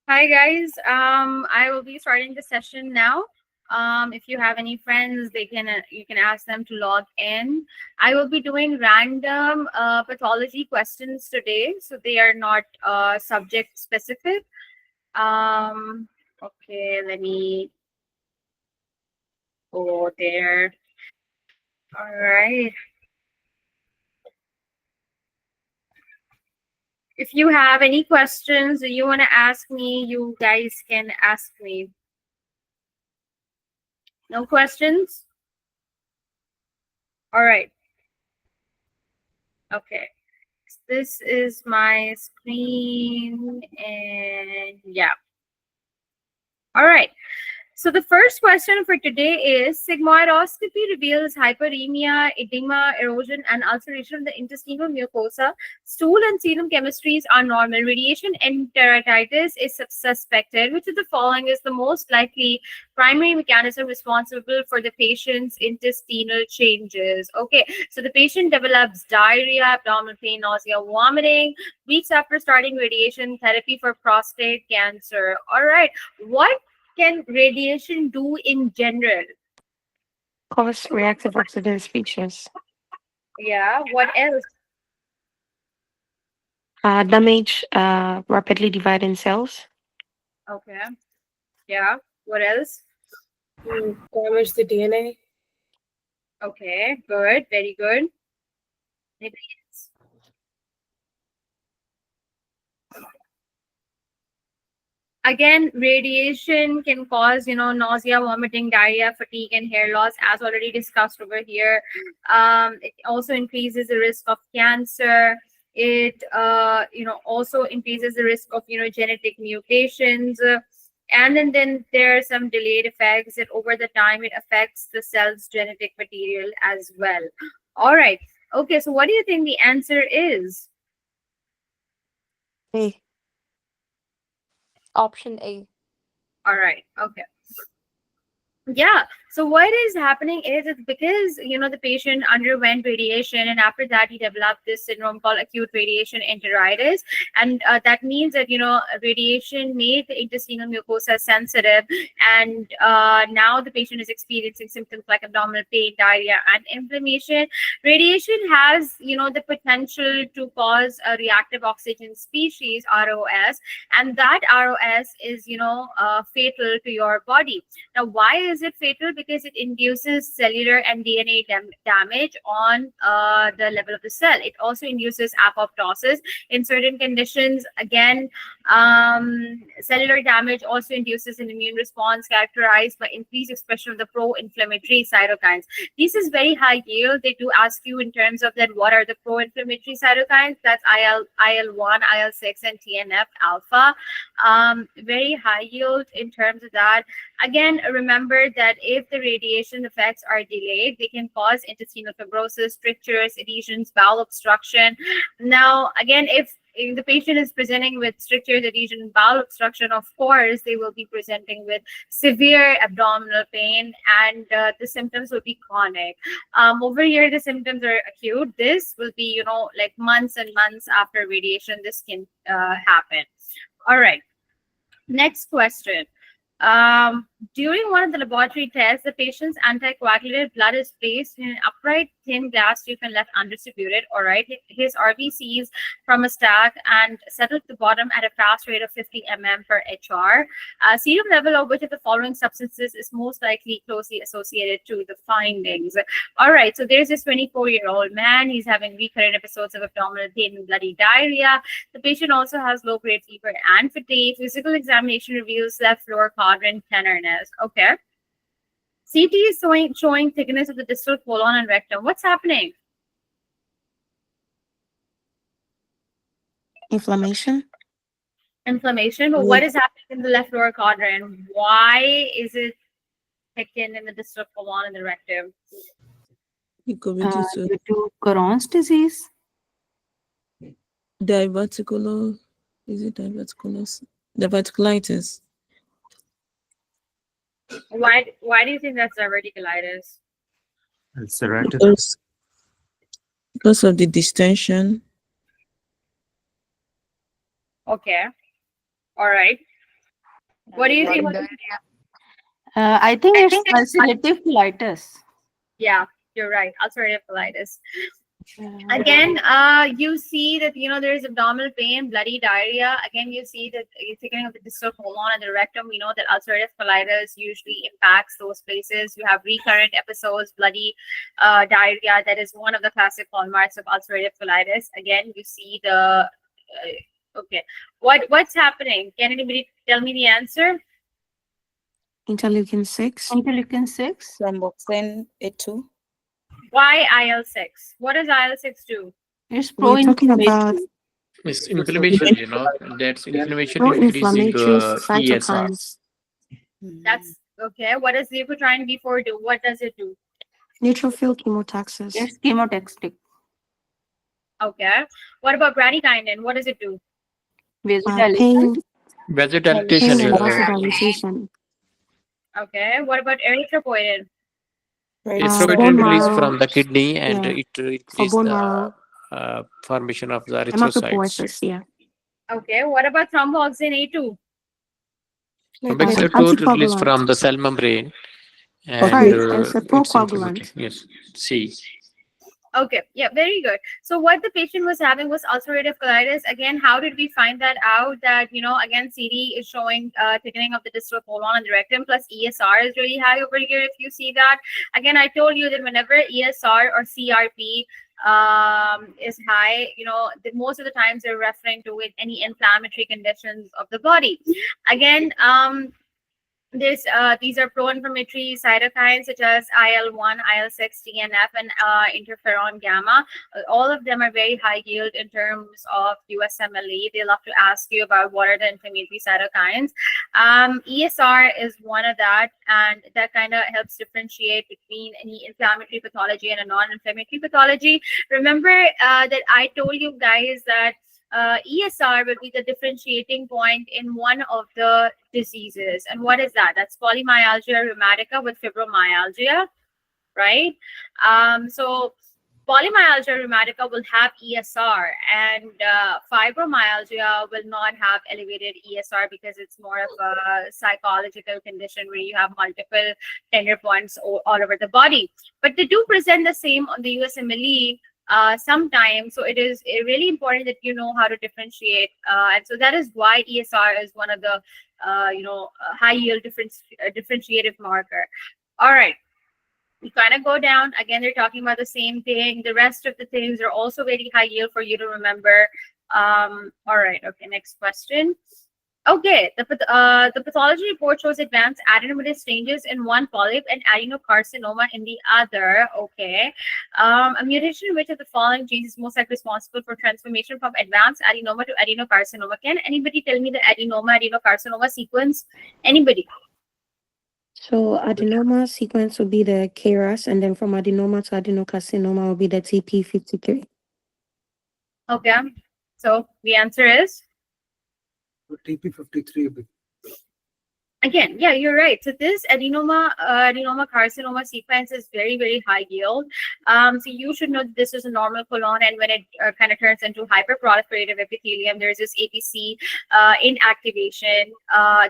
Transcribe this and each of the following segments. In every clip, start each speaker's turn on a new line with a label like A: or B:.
A: Hi guys. I will be starting the session now. If you have any friends, they can you can ask them to log in. I will be doing random pathology questions today, so they are not subject specific. Okay, let me go there. All right. If you have any questions that you want to ask me, you guys can ask me. No questions? All right. Okay. This is my screen, and yeah. All right. So the first question for today is sigmoidoscopy reveals hyperemia, edema, erosion, and ulceration of the intestinal mucosa. Stool and serum chemistries are normal. Radiation enteritis is suspected. Which of the following is the most likely primary mechanism responsible for the patient's intestinal changes? Okay, so the patient develops diarrhea, abdominal pain, nausea, vomiting weeks after starting radiation therapy for prostate cancer. All right, what can radiation do in general?
B: Cause reactive oxygen species.
A: Yeah, what else?
B: Damage rapidly dividing cells.
A: Okay, yeah, what else?
C: Damage the DNA.
A: Okay, good, very good. Maybe it's again, radiation can cause, nausea, vomiting, diarrhea, fatigue, and hair loss, as already discussed over here. It also increases the risk of cancer. It, also increases the risk of, genetic mutations. And then there are some delayed effects that over the time it affects the cell's genetic material as well. All right. Okay, so what do you think the answer is?
D: A. Option A.
A: All right. Okay. Yeah. So what is happening is it's because the patient underwent radiation, and after that he developed this syndrome called acute radiation enteritis, and that means that radiation made the intestinal mucosa sensitive, and now the patient is experiencing symptoms like abdominal pain, diarrhea, and inflammation. Radiation has the potential to cause a reactive oxygen species (ROS), and that ROS is fatal to your body. Now, why is it fatal? Because it induces cellular and DNA damage on the level of the cell. It also induces apoptosis in certain conditions. Again, cellular damage also induces an immune response characterized by increased expression of the pro-inflammatory cytokines. This is very high yield. They do ask you in terms of that what are the pro-inflammatory cytokines? That's IL-1, IL-6, and TNF alpha. Very high yield in terms of that. Again, remember that if the radiation effects are delayed, they can cause intestinal fibrosis, strictures, adhesions, bowel obstruction. Now, again, if the patient is presenting with strictures, adhesion, bowel obstruction, of course, they will be presenting with severe abdominal pain, and the symptoms will be chronic. Over here, the symptoms are acute. This will be, like months and months after radiation, this can happen. All right. Next question. During one of the laboratory tests, the patient's anticoagulated blood is placed in an upright thin glass tube and left undistributed. All right. His RBCs from a stack and settled to the bottom at a fast rate of 50 mm per HR. Serum level of which of the following substances is most likely closely associated to the findings? All right. So there's this 24-year-old man. He's having recurrent episodes of abdominal pain and bloody diarrhea. The patient also has low-grade fever and fatigue. Physical examination reveals left lower quadrant tenderness. Okay. CT is showing thickness of the distal colon and rectum. What's happening?
B: Inflammation.
A: Inflammation. But what is happening in the left lower quadrant? Why is it thickened in the distal colon and the rectum?
C: It could be due to
E: Due to Crohn's disease.
C: diverticular. Is it diverticulosis? Diverticulitis.
A: Why do you think that's diverticulitis?
F: Ulcerative.
C: Because of the distension.
A: Okay. All right. What do you think?
E: I think it's ulcerative colitis.
A: Yeah, you're right. Ulcerative colitis. Again, you see that there is abdominal pain, bloody diarrhea. Again, you see that thickening of the distal colon and the rectum. We know that ulcerative colitis usually impacts those places. You have recurrent episodes, bloody diarrhea. That is one of the classic hallmarks of ulcerative colitis. Again, you see the okay. What's happening? Can anybody tell me the answer?
B: Interleukin 6.
E: Interleukin 6.
D: Thromboxane A2.
A: Why IL-6? What does IL-6 do?
E: It's
B: We're talking about
E: pro-inflammatory.
G: It's inflammation, that's inflammation increasing
B: pro-inflammatory
G: ESR.
B: cytokines.
A: That's okay. What does leukotriene B4 do? What does it do?
B: Neutrophil chemotaxis.
E: It's chemotaxis.
A: Okay. What about bradykinin? What does it do?
E: Vasodilation.
B: Pain,
G: Vasodilatation.
B: pain and vasodilation.
A: Okay. What about erythropoietin?
G: Erythropoietin
B: bone
G: release
B: marrow.
G: from the kidney and
B: Yeah.
G: it
B: For
G: increases
B: bone
G: the
B: marrow.
G: formation of the erythrocytes.
B: Hematopoiesis, yeah.
A: Okay. What about thromboxane A2?
G: Thromboxane A2 released
B: Anticoagulant.
G: from the cell membrane. And
B: Sorry, it's a procoagulant.
G: inflammatory. Yes. C.
A: Okay. Yeah. Very good. So what the patient was having was ulcerative colitis. Again, how did we find that out? That again, CD is showing thickening of the distal colon and the rectum, plus ESR is really high over here. If you see that, again, I told you that whenever ESR or CRP is high, most of the times they're referring to any inflammatory conditions of the body. Again, these are pro-inflammatory cytokines such as IL-1, IL-6, TNF, and interferon gamma. All of them are very high yield in terms of USMLE. They love to ask you about what are the inflammatory cytokines. ESR is one of that, and that kind of helps differentiate between any inflammatory pathology and a non-inflammatory pathology. Remember that I told you guys that ESR will be the differentiating point in one of the diseases. And what is that? That's polymyalgia rheumatica with fibromyalgia, right? So polymyalgia rheumatica will have ESR, and fibromyalgia will not have elevated ESR because it's more of a psychological condition where you have multiple tender points all over the body. But they do present the same on the USMLE sometimes. So it is really important that you know how to differentiate. And so that is why ESR is one of the, high yield differentiative marker. All right. We kind of go down. Again, they're talking about the same thing. The rest of the things are also very high yield for you to remember. All right. Okay. Next question. Okay, the pathology report shows advanced adenomatous changes in one polyp and adenocarcinoma in the other. Okay, a mutation in which of the following genes is most likely responsible for transformation from advanced adenoma to adenocarcinoma? Can anybody tell me the adenocarcinoma sequence? Anybody?
B: So adenoma sequence would be the KRAS, and then from adenoma to adenocarcinoma will be the TP53.
A: Okay, so the answer is?
F: TP53.
A: Again, yeah, you're right. So this adenoma carcinoma sequence is very, very high yield. So you should know that this is a normal colon, and when it kind of turns into hyperproliferative epithelium, there's this APC inactivation.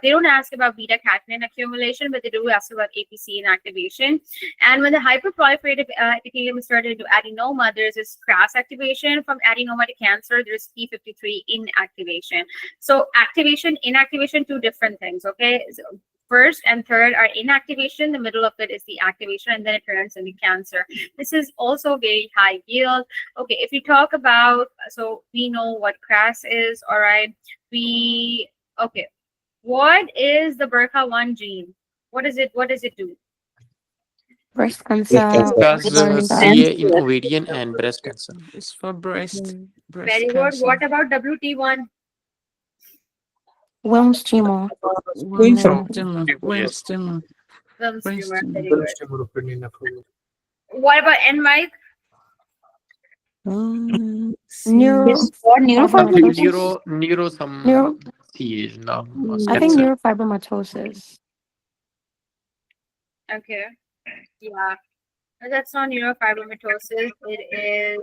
A: They don't ask about beta-catenin accumulation, but they do ask about APC inactivation. And when the hyperproliferative epithelium is turned into adenoma, there's this CRAS activation. From adenoma to cancer, there's P53 inactivation. So activation, inactivation, two different things, okay? So first and third are inactivation, the middle of it is the activation, and then it turns into cancer. This is also very high yield. Okay, if you talk about, so we know what CRAS is, all right. Okay, what is the BRCA1 gene? What does it do?
B: Breast cancer.
G: Does
B: ovarian
G: CA in ovarian and breast cancer.
C: It's for breast.
A: Very good. What about WT1?
B: Wilms tumor.
C: Wilms
G: So,
C: tumor. Wilms tumor.
A: Wilms
C: Breast
A: tumor.
C: tumor.
A: Very good. What about NMIC?
B: Neuro.
E: Or neurofibromatosis.
G: Neuro some
B: Neuro.
G: CA, no,
B: I think
G: cancer.
B: neurofibromatosis.
A: Okay. Yeah. That's not neurofibromatosis. It is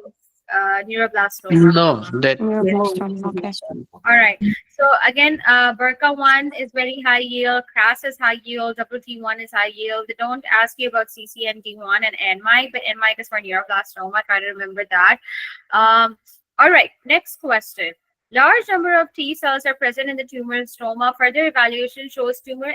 A: neuroblastoma?
G: No, that
B: Neuroblastoma. Okay.
A: All right. So again, BRCA1 is very high yield, CRAS is high yield, WT1 is high yield. They don't ask you about CCND1 and NMIC, but NMIC is for neuroblastoma. Try to remember that. All right. Next question. Large number of T cells are present in the tumor stroma. Further evaluation shows tumor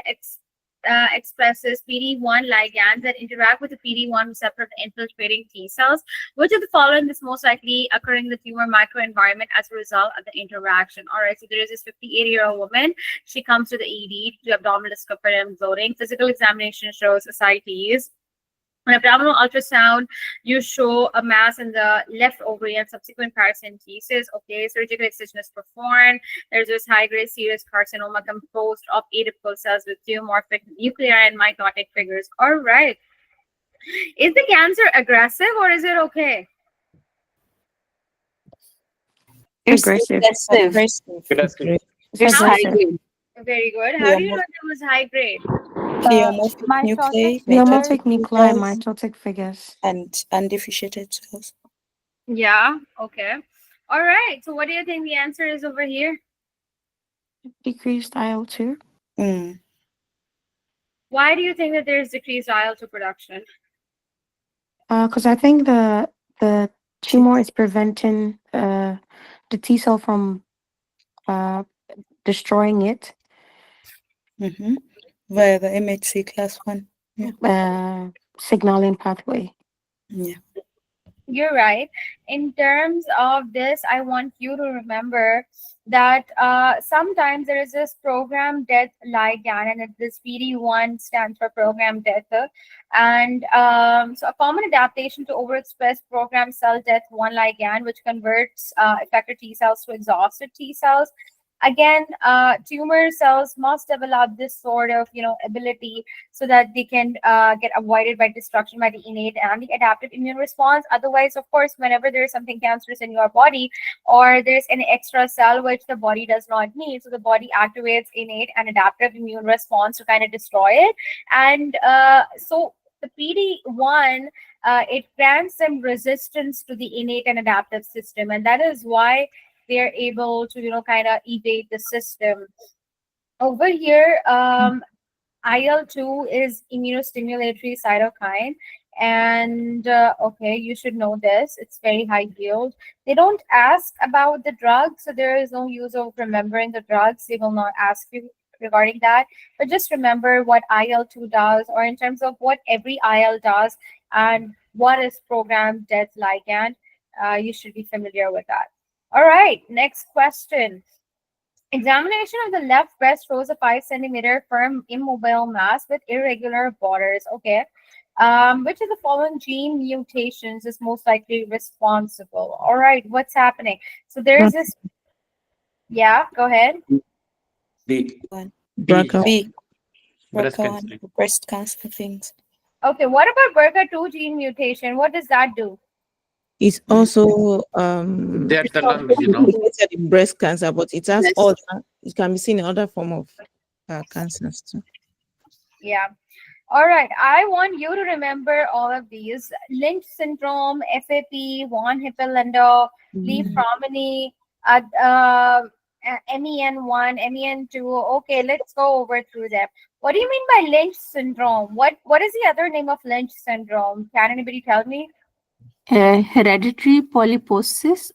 A: expresses PD-1 ligands that interact with the PD-1 receptor of infiltrating T cells. Which of the following is most likely occurring in the tumor microenvironment as a result of the interaction? All right, so there is this 58-year-old woman. She comes to the ED to abdominal discomfort and bloating. Physical examination shows ascites. On abdominal ultrasound, you show a mass in the left ovary and subsequent paracentesis. Okay, surgical excision is performed. There's this high-grade serous carcinoma composed of atypical cells with pleomorphic nuclei and mitotic figures. All right. Is the cancer aggressive or is it okay?
E: It's
B: Aggressive.
E: aggressive.
G: aggressive.
E: It's high
B: Aggressive.
E: grade.
A: Very good. How do you know it was high grade?
D: Pleomorphic nuclei,
B: Pleomorphic nuclei,
D: cells,
B: mitotic figures.
D: and undifferentiated cells.
A: Yeah. Okay. All right. So what do you think the answer is over here?
B: Decreased IL-2.
D: Mm.
A: Why do you think that there's decreased IL-2 production?
B: Because I think the tumor is preventing the T cell from destroying it.
D: Mm-hmm. Via the MHC class 1.
B: Signaling pathway.
D: Yeah.
A: You're right. In terms of this, I want you to remember that sometimes there is this program death ligand, and this PD-1 stands for program death. And so a common adaptation to overexpress program cell death 1 ligand, which converts effector T cells to exhausted T cells. Again, tumor cells must develop this sort of, ability so that they can get avoided by destruction by the innate and the adaptive immune response. Otherwise, of course, whenever there's something cancerous in your body or there's an extra cell which the body does not need, so the body activates innate and adaptive immune response to kind of destroy it. And so the PD-1, it grants some resistance to the innate and adaptive system. And that is why they're able to, kind of evade the system. Over here, IL-2 is immunostimulatory cytokine. And okay, you should know this. It's very high yield. They don't ask about the drug, so there is no use of remembering the drugs. They will not ask you regarding that. But just remember what IL-2 does, or in terms of what every IL does, and what is programmed death ligand. You should be familiar with that. All right, next question. Examination of the left breast shows a 5 centimeter firm immobile mass with irregular borders. Okay. Which of the following gene mutations is most likely responsible? All right, what's happening? So there's this. Yeah, go ahead.
F: B.
C: BRCA.
D: B.
G: Breast
D: BRCA1,
G: cancer.
D: breast cancer things.
A: Okay, what about BRCA2 gene mutation? What does that do?
H: It's also
G: They are the lungs,
H: related in breast cancer, but it has other. It can be seen in other form of cancers too.
A: Yeah. All right. I want you to remember all of these. Lynch syndrome, FAP, von Hippel-Lindau, Lee-Fromeny, MEN1, MEN2. Okay, let's go over through them. What do you mean by Lynch syndrome? What is the other name of Lynch syndrome? Can anybody tell me?
E: Hereditary polyposis,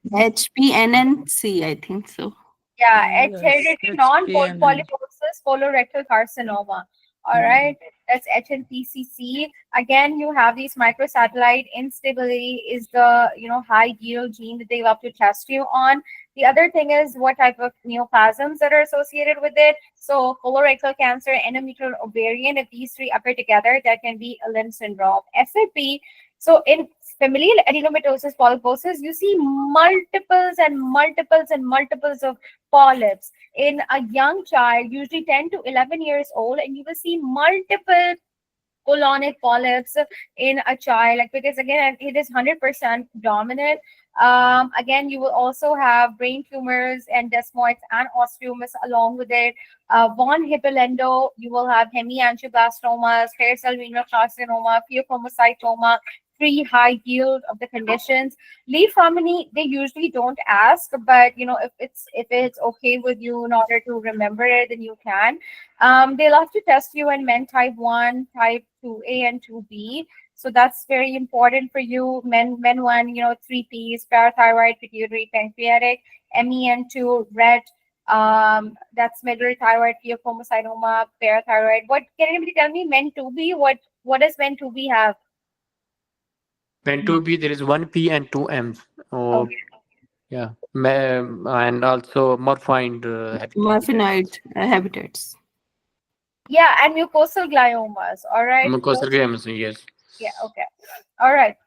E: HPNNC, I think so.
A: Yeah,
C: Yes,
A: hereditary
C: HPNN.
A: non-polyposis colorectal carcinoma. All right, that's HNPCC. Again, you have these microsatellite instability is the high yield gene that they love to test you on. The other thing is what type of neoplasms that are associated with it. So colorectal cancer, endometrial, ovarian, if these three occur together, that can be a Lynch syndrome. FAP. So in familial adenomatosis polyposis, you see multiples and multiples and multiples of polyps in a young child, usually 10 to 11 years old, and you will see multiple colonic polyps in a child, because again, it is 100% dominant. Again, you will also have brain tumors and desmoids and osteomas along with it. Von Hippel-Lindau, you will have hemiangioblastomas, hair cell renal carcinoma, pheochromocytoma, 3 high yield of the conditions. Leave how many they usually don't ask, but if it's okay with you in order to remember it, then you can. They love to test you in men type 1, type 2A, and 2B. So that's very important for you. Men 1, 3Ps, parathyroid, pituitary, pancreatic, MEN2, red. That's middle thyroid, pheochromocytoma, parathyroid. What can anybody tell me? Men 2B. What does men 2B have?
G: When 2B, there is 1P and 2M. Oh,
A: Okay.
G: yeah. And also morphine habitat.
E: Morphinoid habitats.
A: Yeah, and mucosal gliomas. All right.
G: Mucosal gliomas, yes.
A: Yeah. Okay. All right.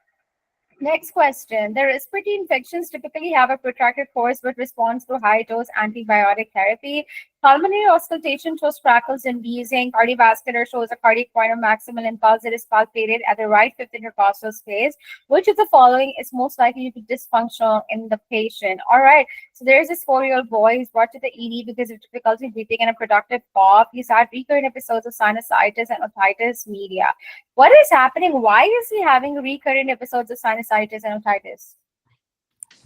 A: Next question. The respiratory infections typically have a protracted course but responds to high-dose antibiotic therapy. Pulmonary auscultation shows crackles and wheezing. Cardiovascular shows a cardiac point of maximal impulse that is palpated at the right fifth intercostal space. Which of the following is most likely to be dysfunctional in the patient? All right. So there's this 4-year-old boy who's brought to the ED because of difficulty breathing and a productive cough. He's had recurrent episodes of sinusitis and otitis media. What is happening? Why is he having recurrent episodes of sinusitis and otitis?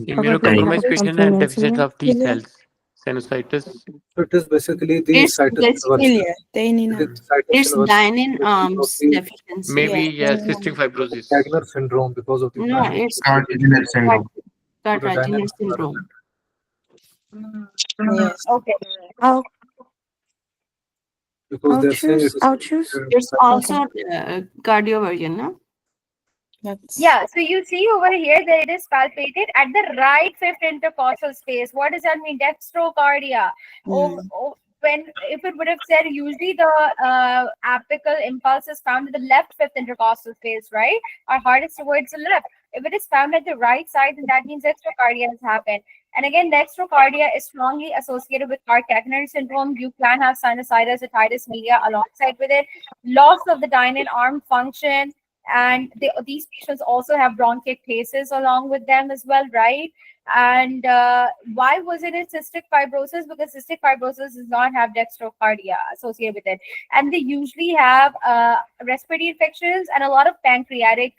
G: Immunocompromised patient and deficit of T
D: Failure.
G: cells. Sinusitis.
I: It is basically the
E: It's
I: cytosine
D: Failure. Dynein.
E: It's dynein arms deficiency.
G: Maybe
D: Yeah.
G: cystic fibrosis.
I: Gardner syndrome because of the
E: No, it's
F: Cardiovascular syndrome.
E: Gardner syndrome.
D: Yes.
A: Okay.
I: because they're saying
B: I'll choose.
E: It's also cardioversion, no?
D: That's
A: Yeah, so you see over here that it is palpated at the right fifth intercostal space. What does that mean? Dextrocardia. If it would have said usually the apical impulse is found in the left fifth intercostal space, right? Our heart is towards the left. If it is found at the right side, then that means dextrocardia has happened. And again, dextrocardia is strongly associated with Cardiovascular syndrome. You can have sinusitis, otitis media alongside with it. Loss of the dynein arm function. And these patients also have bronchiectasis along with them as well, right? And why was it a cystic fibrosis? Because cystic fibrosis does not have dextrocardia associated with it. And they usually have respiratory infections and a lot of pancreatic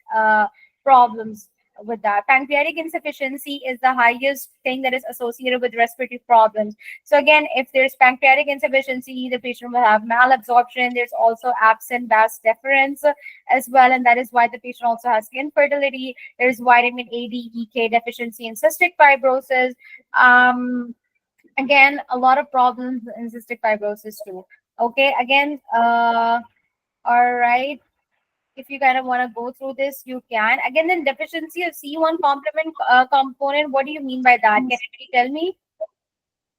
A: problems with that. Pancreatic insufficiency is the highest thing that is associated with respiratory problems. So again, if there's pancreatic insufficiency, the patient will have malabsorption. There's also absent vas deferens as well, and that is why the patient also has infertility. There's vitamin A, D, E, K deficiency in cystic fibrosis. Again, a lot of problems in cystic fibrosis too. Okay, again, all right. If you kind of want to go through this, you can. Again, then deficiency of C1 complement component. What do you mean by that? Can anybody tell me?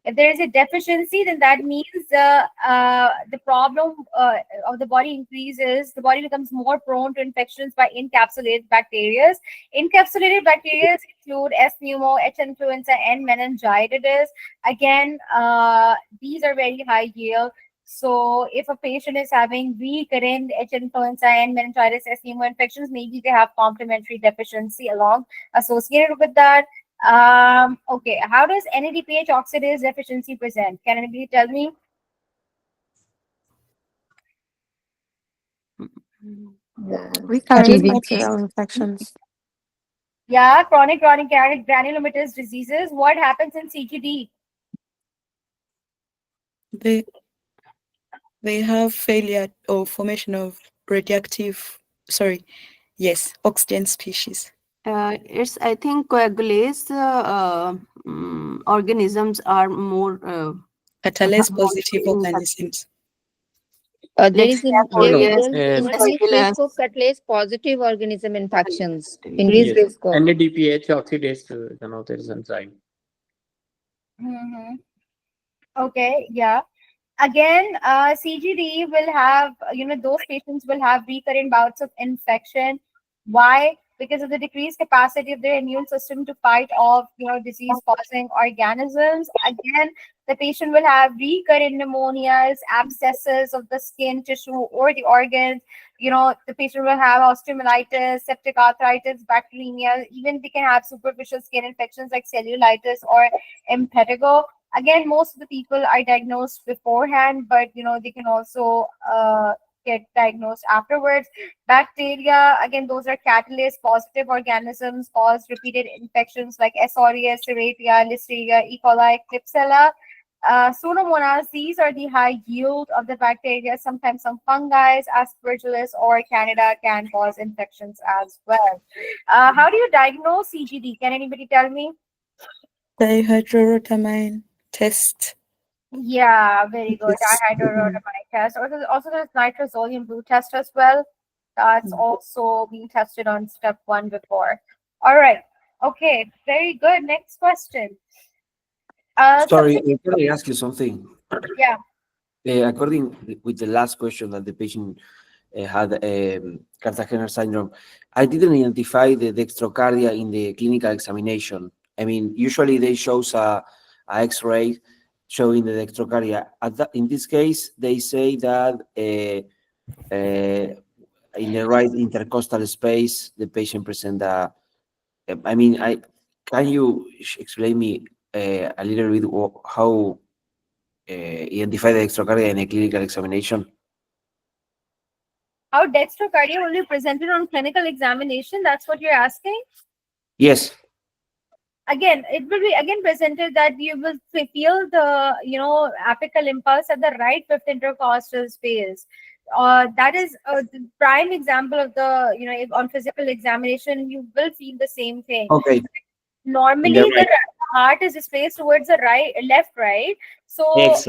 A: If there is a deficiency, then that means the problem of the body increases. The body becomes more prone to infections by encapsulated bacteria. Encapsulated bacteria include S. pneumo, H. influenza, and meningitis. Again, these are very high yield. So if a patient is having recurrent H. influenza and meningitis, S. pneumo infections, maybe they have complementary deficiency along associated with that. Okay, how does NADPH oxidase deficiency present? Can anybody tell me?
B: Recurrent bacterial infections.
A: Yeah, chronic granulomatous diseases. What happens in CGD?
D: They have failure or formation of radioactive, oxygen species.
E: It's, I think, coagulase organisms are more
D: Catalase
E: more
D: positive
E: infected.
D: organisms.
J: There
E: Like
J: is increased risk of catalase positive organism infections. Increased risk of.
G: NADPH oxidase, there is enzyme.
A: Okay, yeah. Again, CGD will have, those patients will have recurrent bouts of infection. Why? Because of the decreased capacity of their immune system to fight off, disease-causing organisms. Again, the patient will have recurrent pneumonias, abscesses of the skin tissue or the organs. The patient will have osteomyelitis, septic arthritis, bacteremia. Even they can have superficial skin infections like cellulitis or impetigo. Again, most of the people are diagnosed beforehand, but they can also get diagnosed afterwards. Bacteria, again, those are catalyst positive organisms, cause repeated infections like S. aureus, Serratia, Listeria, E. coli, Klebsiella. Pseudomonas, these are the high yield of the bacteria. Sometimes some fungi, Aspergillus or Candida, can cause infections as well. How do you diagnose CGD? Can anybody tell me?
D: Dihydrotamine test.
A: Yeah, very good.
D: Yes.
A: Dihydrotamine test. Also, there's nitrosolium blue test as well. That's also being tested on step 1 before. All right. Okay. Very good. Next question.
K: Sorry, can I ask you something?
A: Yeah.
K: According with the last question that the patient had Cartagena syndrome, I didn't identify the dextrocardia in the clinical examination. I mean, usually they shows a X-ray showing the dextrocardia. In this case, they say that in the right intercostal space, the patient present a. I mean, can you explain me a little bit how identify the dextrocardia in a clinical examination?
A: How dextrocardia will be presented on clinical examination? That's what you're asking?
K: Yes.
A: Again, it will be again presented that you will feel the apical impulse at the right fifth intercostal space. That is the prime example of the if on physical examination you will feel the same thing.
K: Okay.
A: Normally the heart is displaced towards the left, right? So if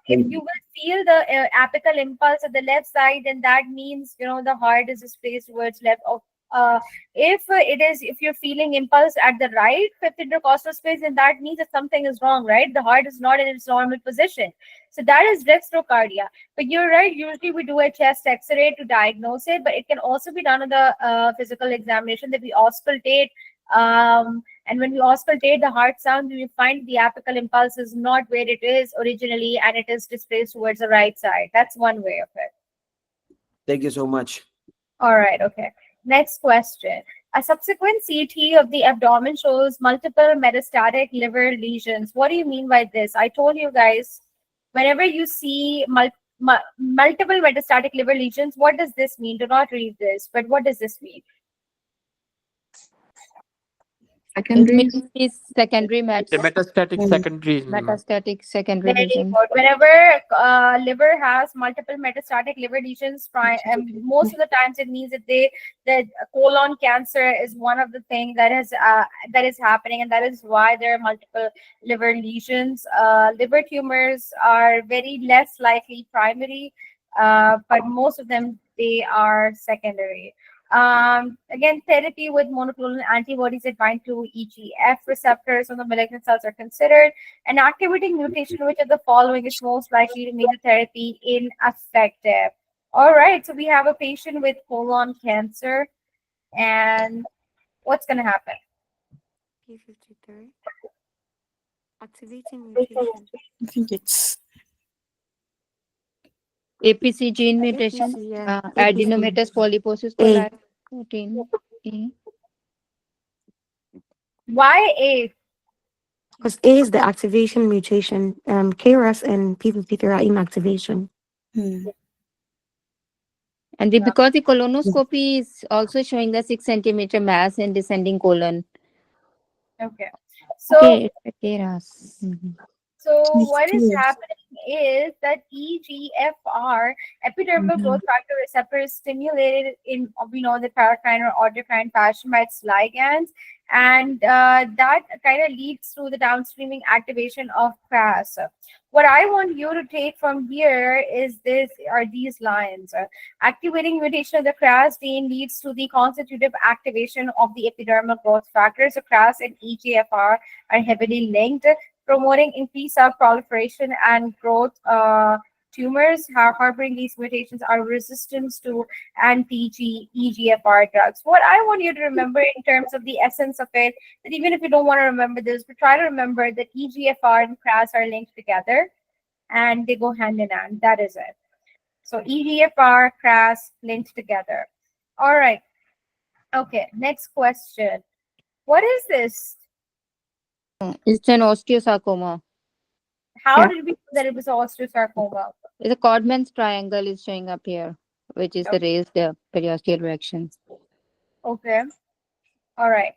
A: you will feel the apical impulse at the left side, then that means the heart is displaced towards left. If you're feeling impulse at the right fifth intercostal space, then that means that something is wrong, right? The heart is not in its normal position. So that is dextrocardia. But you're right, usually we do a chest x-ray to diagnose it, but it can also be done on the physical examination, that we auscultate. And when we auscultate the heart sound, we find the apical impulse is not where it is originally, and it is displaced towards the right side. That's one way of it.
K: Thank you so much.
A: All right, okay. Next question. A subsequent CT of the abdomen shows multiple metastatic liver lesions. What do you mean by this? I told you guys, whenever you see multiple metastatic liver lesions, what does this mean? Do not read this, but what does this mean?
J: It means it's secondary
G: The metastatic secondaries.
J: metastatic secondary
A: Very
J: lesion.
A: good. Whenever liver has multiple metastatic liver lesions, most of the times it means that colon cancer is one of the things that is happening, and that is why there are multiple liver lesions. Liver tumors are very less likely primary, but most of them they are secondary. Again, therapy with monoclonal antibodies that bind to EGF receptors on the malignant cells are considered. An activating mutation, which of the following is most likely to make the therapy ineffective? All right, so we have a patient with colon cancer, and what's going to happen?
B: P53. Activating mutation.
D: I think it's
J: APC gene mutation,
B: APC, yeah.
J: adenomatous polyposis protein A.
A: Why A?
B: Because A is the activation mutation. KRAS and P53 are inactivation.
J: And because the colonoscopy is also showing the 6 centimeter mass in descending colon.
A: Okay. So,
J: Okay, it's a KRAS.
A: So what is happening is that EGFR, epidermal growth factor receptor, is stimulated in the paracrine or autocrine fashion by its ligands, and that kind of leads to the downstreaming activation of CRAS. What I want you to take from here is these lines. Activating mutation of the CRAS gene leads to the constitutive activation of the epidermal growth factor. So CRAS and EGFR are heavily linked, promoting increased cell proliferation and growth. Tumors harboring these mutations are resistant to anti-EGFR drugs. What I want you to remember in terms of the essence of it, that even if you don't want to remember this, but try to remember that EGFR and CRAS are linked together and they go hand in hand. That is it. So EGFR, CRAS linked together. All right. Okay, next question. What is this?
J: It's an osteosarcoma.
A: How did we know that it was osteosarcoma?
J: The Codman's triangle is showing up here. which is the raised periosteal reaction.
A: Okay. All right.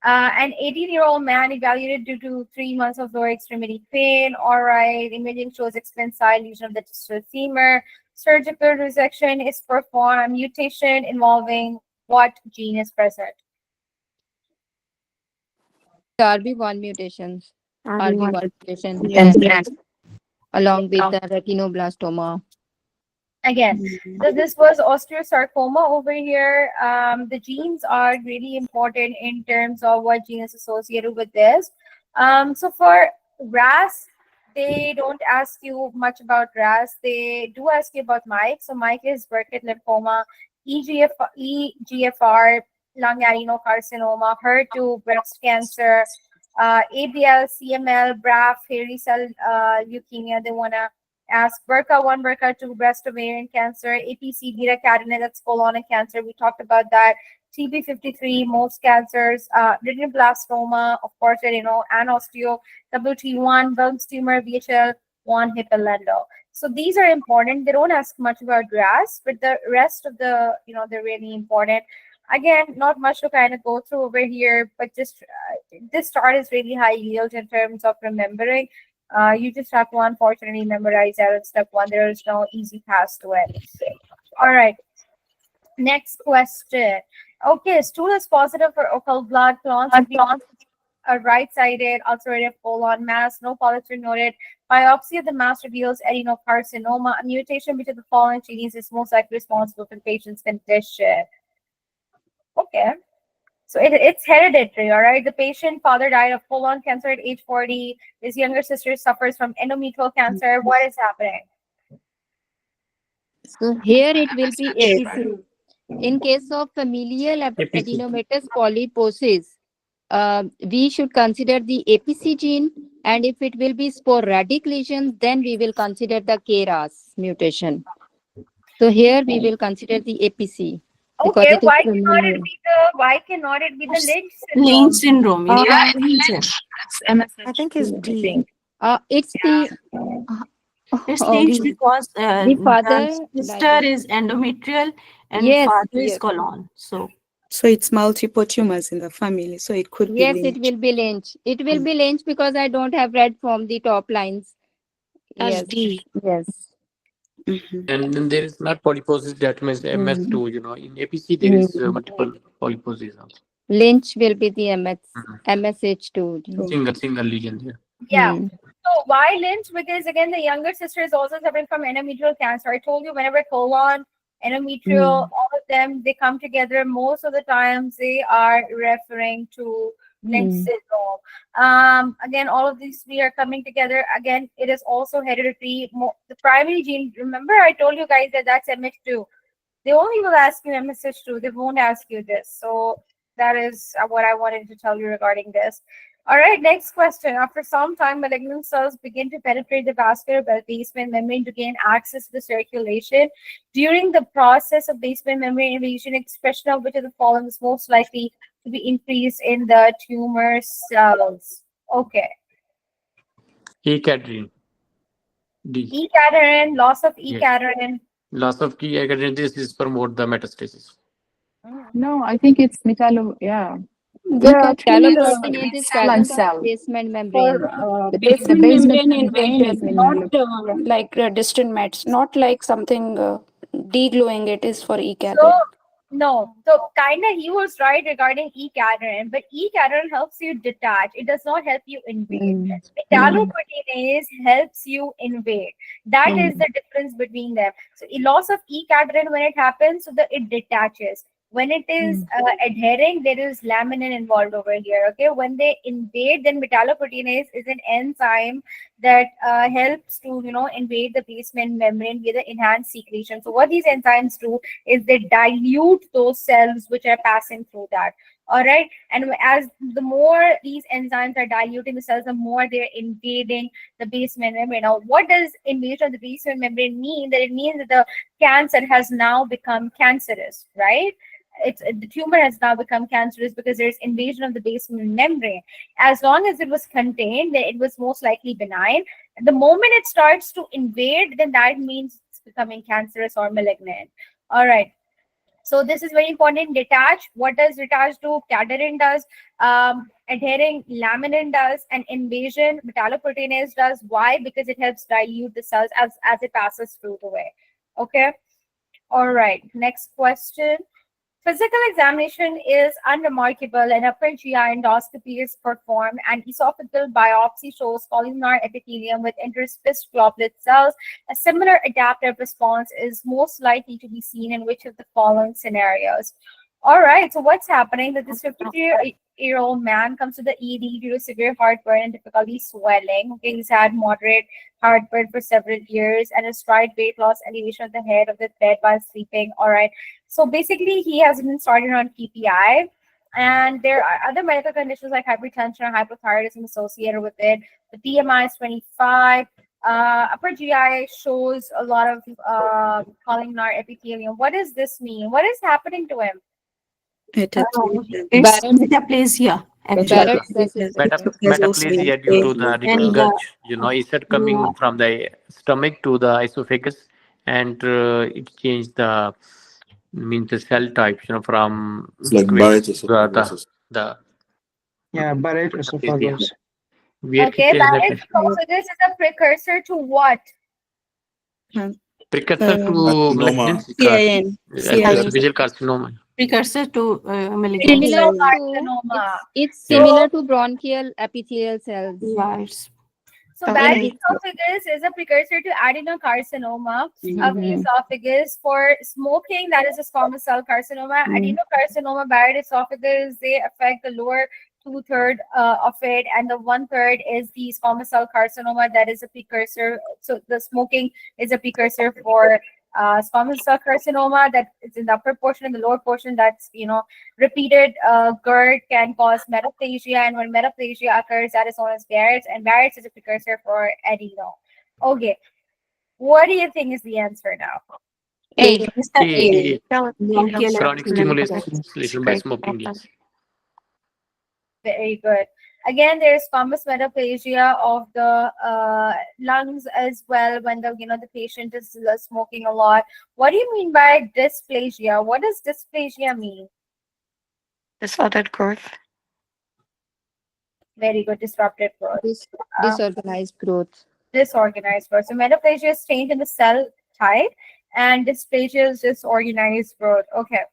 A: An 18-year-old man evaluated due to 3 months of lower extremity pain. All right. Imaging shows expense side lesion of the distal femur. Surgical resection is performed. Mutation involving what gene is present?
J: RB1 mutations. RB1 mutation.
H: Yes.
J: Yes. Along with the retinoblastoma.
A: Again, so this was osteosarcoma over here. The genes are really important in terms of what gene is associated with this. So for RAS, they don't ask you much about RAS. They do ask you about Mike. So Mike is Burkitt lymphoma, EGFR, lung adenocarcinoma, HER2, breast cancer, ABL, CML, BRAF, hairy cell leukemia. They want to ask BRCA1, BRCA2, breast ovarian cancer, APC, beta catenin, that's colon cancer. We talked about that. TP53, most cancers, retinoblastoma, of course, and osteo, WT1, Wilms tumor, VHL1, hippolyndo. So these are important. They don't ask much about RAS, but the rest of the, they're really important. Again, not much to kind of go through over here, but just this chart is really high yield in terms of remembering. You just have to unfortunately memorize that in step one. There is no easy path to it. All right. Next question. Okay, stool is positive for occult blood clots. A right-sided ulcerative colon mass, no polyps are noted. Biopsy of the mass reveals adenocarcinoma. A mutation between the following genes is most likely responsible for the patient's condition. Okay. So it's hereditary, all right? The patient father died of colon cancer at age 40. His younger sister suffers from endometrial cancer. What is happening?
J: So here it will be APC. In case of familial adenomatous polyposis, we should consider the APC gene, and if it will be sporadic lesions, then we will consider the KRAS mutation. So here we will consider the APC.
A: Okay, why cannot it be the
E: Lynch
A: Lynch syndrome?
E: syndrome.
B: I think it's D.
J: It's the
E: It's Lynch because
J: the father
E: sister is endometrial and
J: Yes,
E: father is
J: yes.
E: colon. So
D: it's multiple tumors in the family, so it could
J: Yes,
D: be
J: it will be Lynch. It will be Lynch because I don't have read from the top lines.
B: That's
J: Yes.
B: D.
J: Yes.
G: And then there is not polyposis that means MS2, in APC there is multiple polyposis also.
J: Lynch will be the MSH2.
G: Single lesion there.
A: Yeah. So why Lynch? Because again, the younger sister is also suffering from endometrial cancer. I told you whenever colon, endometrial, all of them, they come together. Most of the times they are referring to Lynch syndrome. Again, all of these three are coming together. Again, it is also hereditary. The primary gene, remember I told you guys that that's MH2. They only will ask you MSH2. They won't ask you this. So that is what I wanted to tell you regarding this. All right, next question. After some time, malignant cells begin to penetrate the vascular basement membrane to gain access to the circulation. During the process of basement membrane invasion, expression of which of the following is most likely to be increased in the tumor cells? Okay.
G: E-cadherin. D.
A: E-cadherin, loss of E-cadherin.
G: Loss of E-cadherin, this is promote the metastasis.
C: No, I think it's metallo. Yeah.
J: The
C: metalloproteinase
J: is
C: cell
J: present
C: cell.
J: on basement membrane.
C: The basement membrane invade
L: is not like distant mets, not like something deglowing. It is for E-cadherin.
A: No, so kind of he was right regarding E-cadherin, but E-cadherin helps you detach. It does not help you invade. Metalloproteinase helps you invade. That is the difference between them. So a loss of E-cadherin when it happens, so that it detaches. When it is adhering, there is laminin involved over here. Okay, when they invade, then metalloproteinase is an enzyme that helps to invade the basement membrane via the enhanced secretion. So what these enzymes do is they dilute those cells which are passing through that. All right, and as the more these enzymes are diluting the cells, the more they're invading the basement membrane. Now, what does invasion of the basement membrane mean? That it means that the cancer has now become cancerous, right? The tumor has now become cancerous because there's invasion of the basement membrane. As long as it was contained, then it was most likely benign. The moment it starts to invade, then that means it's becoming cancerous or malignant. All right. So this is very important. Detach. What does detach do? Cadherin does. Adhering laminin does, and invasion metalloproteinase does. Why? Because it helps dilute the cells as it passes through the way. Okay. All right. Next question. Physical examination is unremarkable. An upper GI endoscopy is performed, and esophageal biopsy shows columnar epithelium with interspiced globulate cells. A similar adaptive response is most likely to be seen in which of the following scenarios? All right, so what's happening that this 53-year-old man comes to the ED due to severe heartburn and difficulty swelling. Okay, he's had moderate heartburn for several years and has tried weight loss, elevation of the head of the bed while sleeping. All right, so basically he has been started on PPI, and there are other medical conditions like hypertension or hypothyroidism associated with it. The BMI is 25. Upper GI shows a lot of columnar epithelium. What does this mean? What is happening to him?
E: It's
J: Barrett's-
E: metaplasia.
J: Barrett's esophagus.
G: Metaplasia due to the
E: And,
G: gulch, acid coming from the stomach to the esophagus, and it changed the the cell type, from
M: It's like
G: squamous
M: Barrett's
G: to
M: esophagus.
G: the
C: Yeah, Barrett
G: metaplasia.
C: esophagus.
G: Where
A: Okay,
G: it is
A: Barrett's esophagus is a precursor to what?
G: precursor to
M: Carcinoma.
G: malignancy,
E: CIN.
G: esophageal carcinoma.
E: Precursor to malignancy.
J: Similar to
A: Carcinoma.
J: it's similar to bronchial epithelial cells.
E: Yeah, it's
A: So Barrett's esophagus is a precursor to adenocarcinoma of the esophagus. For smoking, that is a squamous cell carcinoma. Adenocarcinoma, Barrett's esophagus, they affect the lower 2/3 of it, and the 1/3 is the squamous cell carcinoma. That is a precursor. So the smoking is a precursor for squamous cell carcinoma. That is in the upper portion and the lower portion. That's repeated GERD can cause metaplasia, and when metaplasia occurs, that is known as Barrett's, and Barrett's is a precursor for adeno. Okay, what do you think is the answer now?
J: A.
G: Chronic stimulation by smoking. Yes.
A: Very good. Again, there is squamous metaplasia of the lungs as well when the patient is smoking a lot. What do you mean by dysplasia? What does dysplasia mean?
B: Disordered growth.
A: Very good. Disrupted growth.
J: Disorganized growth.
A: Disorganized growth. So metaplasia is change in the cell type, and dysplasia is disorganized growth. Okay.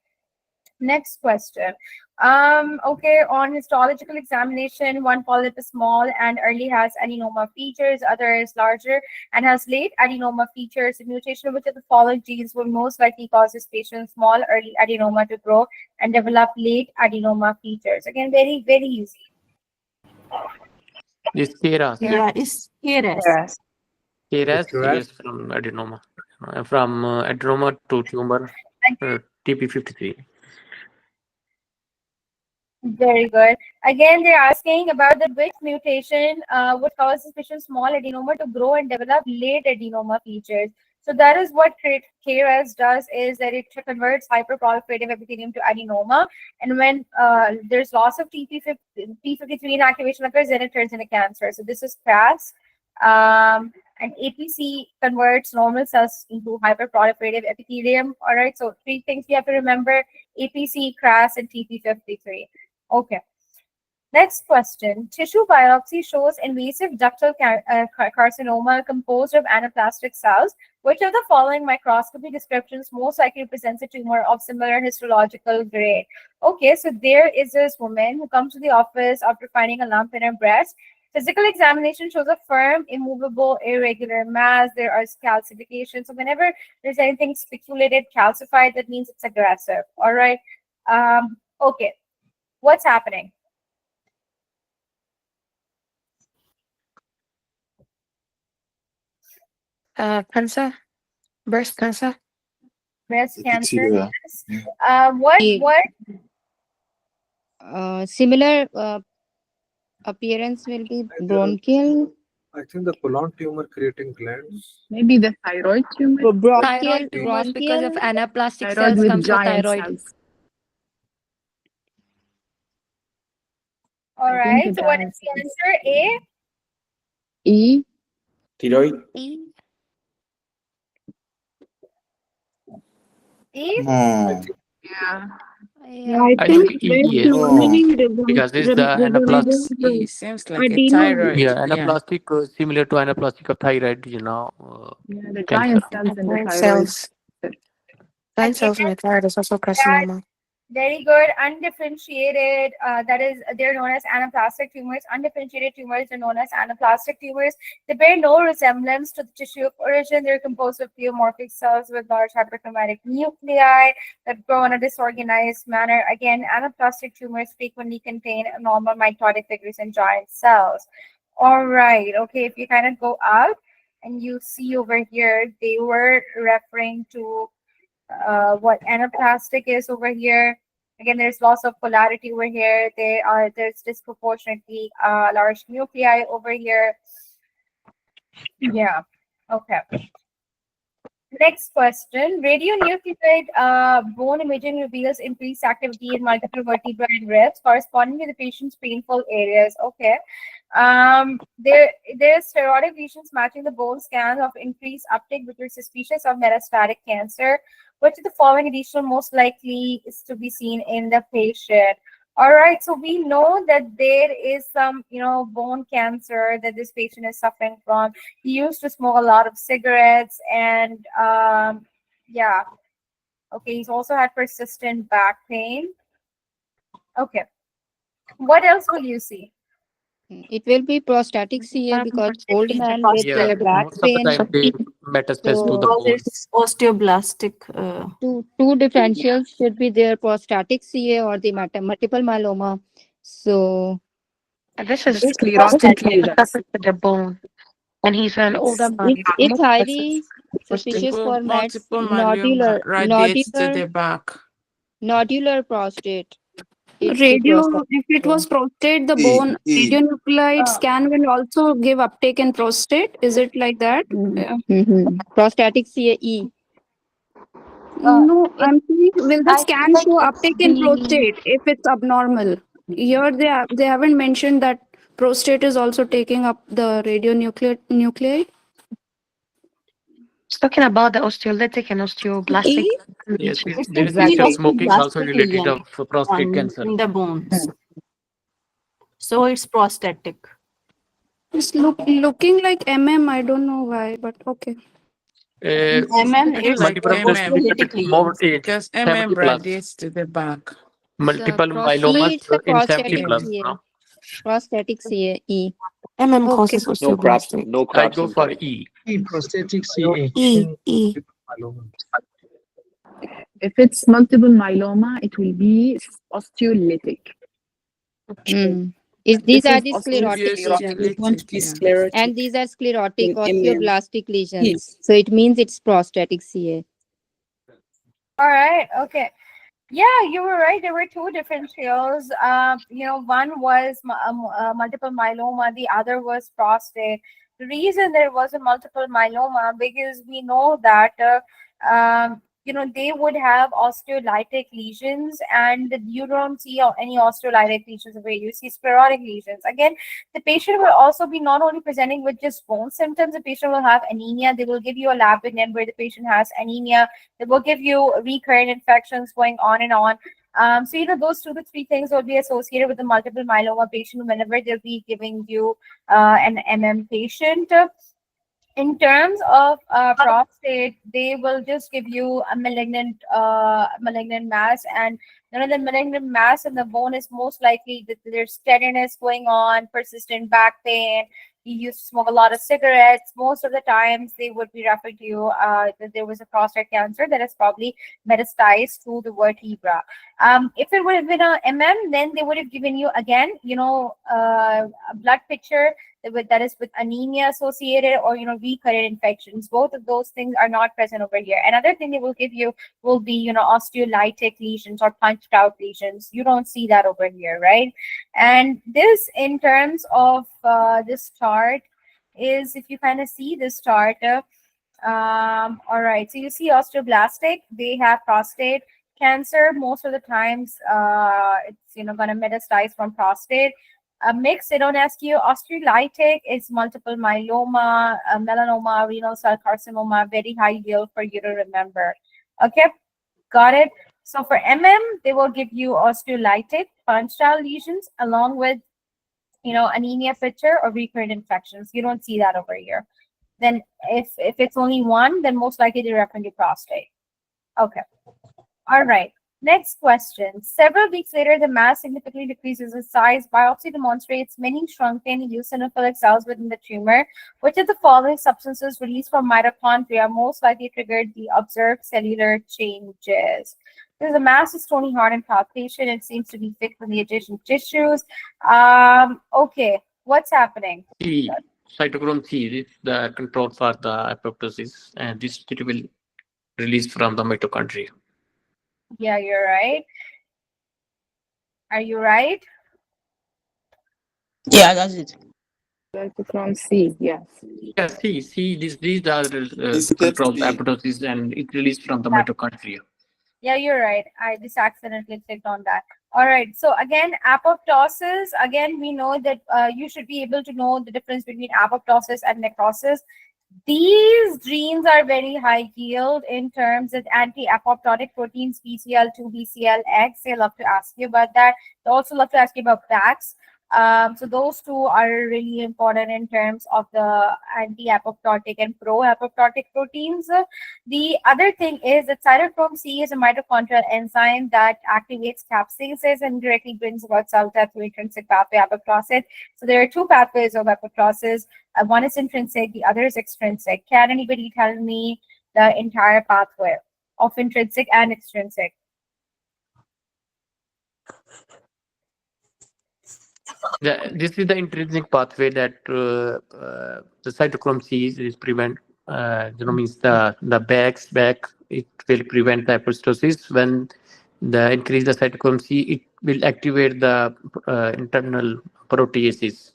A: Next question. Okay, on histological examination, one polyp is small and early has adenoma features, other is larger and has late adenoma features. The mutation of which of the following genes will most likely cause this patient's small early adenoma to grow and develop late adenoma features? Again, very, very easy.
G: This KRAS.
E: yeah, it's KRAS.
G: KRAS is from adenoma. From adenoma to tumor, TP53.
A: Very good. Again, they're asking about the which mutation would cause this patient's small adenoma to grow and develop late adenoma features. So that is what KRAS does, is that it converts hyperproliferative epithelium to adenoma. And when there's loss of P53 inactivation occurs, then it turns into cancer. So this is KRAS. And APC converts normal cells into hyperproliferative epithelium. All right, so 3 things you have to remember: APC, KRAS, and TP53. Okay. Next question. Tissue biopsy shows invasive ductal carcinoma composed of anaplastic cells. Which of the following microscopy descriptions most likely presents a tumor of similar histological grade? Okay, so there is this woman who comes to the office after finding a lump in her breast. Physical examination shows a firm, immovable, irregular mass. There are calcifications. So whenever there's anything spiculated, calcified, that means it's aggressive. All right. Okay. What's happening?
B: Cancer. Breast cancer.
A: Breast cancer.
M: Yeah.
A: Yes. What?
J: Similar appearance will be bronchial.
I: I think the colon tumor creating glands.
C: Maybe the thyroid tumor.
J: Bronchial,
B: Thyroid tumors because of
J: bronchial.
B: anaplastic
C: Thyroid
B: cells
C: with
B: comes with
C: giant
B: thyroid.
C: cells.
A: All
C: I think
A: right.
C: the
A: So what
C: giant
A: is the answer? A?
C: E.
K: Thyroid.
B: E.
A: E?
L: Yeah.
J: Yeah.
G: I think E, yes, because it's the anaplastic.
H: It seems like a thyroid.
G: Yeah, anaplastic, similar to anaplastic of thyroid,
C: The
G: cancer.
C: giant cells in the
B: Giant
C: thyroid.
B: cells. Giant cells in the thyroid is also carcinoma.
A: Very good. Undifferentiated, that is, they're known as anaplastic tumors. Undifferentiated tumors are known as anaplastic tumors. They bear no resemblance to the tissue of origin. They're composed of pleomorphic cells with large hyperchromatic nuclei that grow in a disorganized manner. Again, anaplastic tumors frequently contain abnormal mitotic figures and giant cells. All right. Okay. If you kind of go out and you see over here, they were referring to what anaplastic is over here. Again, there's loss of polarity over here. There's disproportionately large nuclei over here. Yeah. Okay. Next question. Radionuclide bone imaging reveals increased activity in multiple vertebrae and ribs corresponding to the patient's painful areas. Okay. There's sterotic lesions matching the bone scans of increased uptake, which are suspicious of metastatic cancer. Which of the following additional most likely is to be seen in the patient? All right, so we know that there is some, bone cancer that this patient is suffering from. He used to smoke a lot of cigarettes, and yeah. Okay, he's also had persistent back pain. Okay. What else will you see?
J: It will be prostatic CA because old man with
G: Yeah,
J: back
G: most of the
J: pain.
G: time they metastasize to the
J: So
G: bone.
E: It's osteoblastic.
J: two differentials should be there: prostatic CA or the multiple myeloma. So
B: And this is
C: Sclerotic lesions.
B: metastasis to the bone. And he's an older man.
J: it's highly suspicious for
H: Multiple
J: nodular
H: myeloma radiates to the back.
J: nodular prostate. If the
L: If it was prostate, the bone radionuclide scan will also give uptake in prostate. Is it like that? Yeah.
J: prostatic CAE.
L: No, I'm saying, will the
A: I
L: scan
A: think
L: show
A: it's
L: uptake in
A: the
L: prostate if it's abnormal? Here they haven't mentioned that prostate is also taking up the radionuclide.
B: It's talking about the osteolytic and osteoblastic.
G: Yes,
B: lesions.
G: there is
E: Exactly.
G: smoking is also
E: Osteoblastic
G: related
E: lesion
G: of prostate
E: on
G: cancer.
E: in the bones. So it's prostatic.
L: It's looking like I don't know why, but okay.
E: It's
G: Multiple
E: osteolytic
G: more
E: lesions.
G: age,
H: Because
G: 70 plus.
H: radiates to the back.
G: Multiple myelomas
J: It's a
G: in 70
J: prostatic
G: plus.
J: CA. Prostatic CAE.
B: MM
J: Okay.
B: causes osteoblastic.
G: I go for E.
I: Prosthetic CA.
B: E.
I: Myeloma.
C: If it's multiple myeloma, it will be osteolytic.
J: These are the
H: Obvious
J: sclerotic
H: osteolytic,
J: lesions. And these are sclerotic osteoblastic lesions. So it means it's prostatic CA.
A: All right. Okay. Yeah, you were right. There were two differentials. One was multiple myeloma. The other was prostate. The reason there was a multiple myeloma because we know that they would have osteolytic lesions, and you don't see any osteolytic lesions where you see sclerotic lesions. Again, the patient will also be not only presenting with just bone symptoms, the patient will have anemia. They will give you a lab vignet where the patient has anemia. They will give you recurrent infections going on and on. So, those 2 to 3 things will be associated with the multiple myeloma patient whenever they'll be giving you an MM patient. In terms of prostate, they will just give you a malignant mass, and the malignant mass in the bone is most likely that there's steadiness going on, persistent back pain. You used to smoke a lot of cigarettes. Most of the times, they would be referring to you that there was a prostate cancer that has probably metastasized to the vertebra. If it would have been a MM, then they would have given you again, a blood picture that is with anemia associated or recurrent infections. Both of those things are not present over here. Another thing they will give you will be osteolytic lesions or punched out lesions. You don't see that over here, right? And this, in terms of this chart, is, if you kind of see this chart, all right, so you see osteoblastic, they have prostate cancer. Most of the times it's gonna metastasize from prostate. Mixed, they don't ask you. Osteolytic is multiple myeloma, melanoma, renal cell carcinoma. Very high yield for you to remember. Okay. Got it? So for they will give you osteolytic punch-style lesions along with, anemia picture or recurrent infections. You don't see that over here. Then if it's only one, then most likely they're referring to prostate. Okay. All right. Next question. Several weeks later, the mass significantly decreases in size. Biopsy demonstrates many shrunken eosinophilic cells within the tumor. Which of the following substances released from mitochondria most likely triggered the observed cellular changes? There's a mass of stony heart and palpation. It seems to be fixed in the adjacent tissues. Okay. What's happening?
G: Cytochrome C is the control for the apoptosis, and this it will release from the mitochondria.
A: Yeah, you're right. Are you right?
H: Yeah, that's it.
C: Cytochrome C, yes.
G: Yeah, these are control the apoptosis, and it released from the mitochondria.
A: Yeah, you're right. I just accidentally clicked on that. All right. So again, apoptosis. Again, we know that you should be able to know the difference between apoptosis and necrosis. These genes are very high yield in terms of anti-apoptotic proteins, BCL2, BCLX. They love to ask you about that. They also love to ask you about PAX. So those two are really important in terms of the anti-apoptotic and pro-apoptotic proteins. The other thing is that cytochrome C is a mitochondrial enzyme that activates capsaicin and directly brings about cell death through intrinsic pathway apoptosis. So there are two pathways of apoptosis. One is intrinsic, the other is extrinsic. Can anybody tell me the entire pathway of intrinsic and extrinsic?
G: This is the intrinsic pathway that the cytochrome C is prevent. Means the back. It will prevent the apoptosis. When the increase the cytochrome C, it will activate the internal proteases.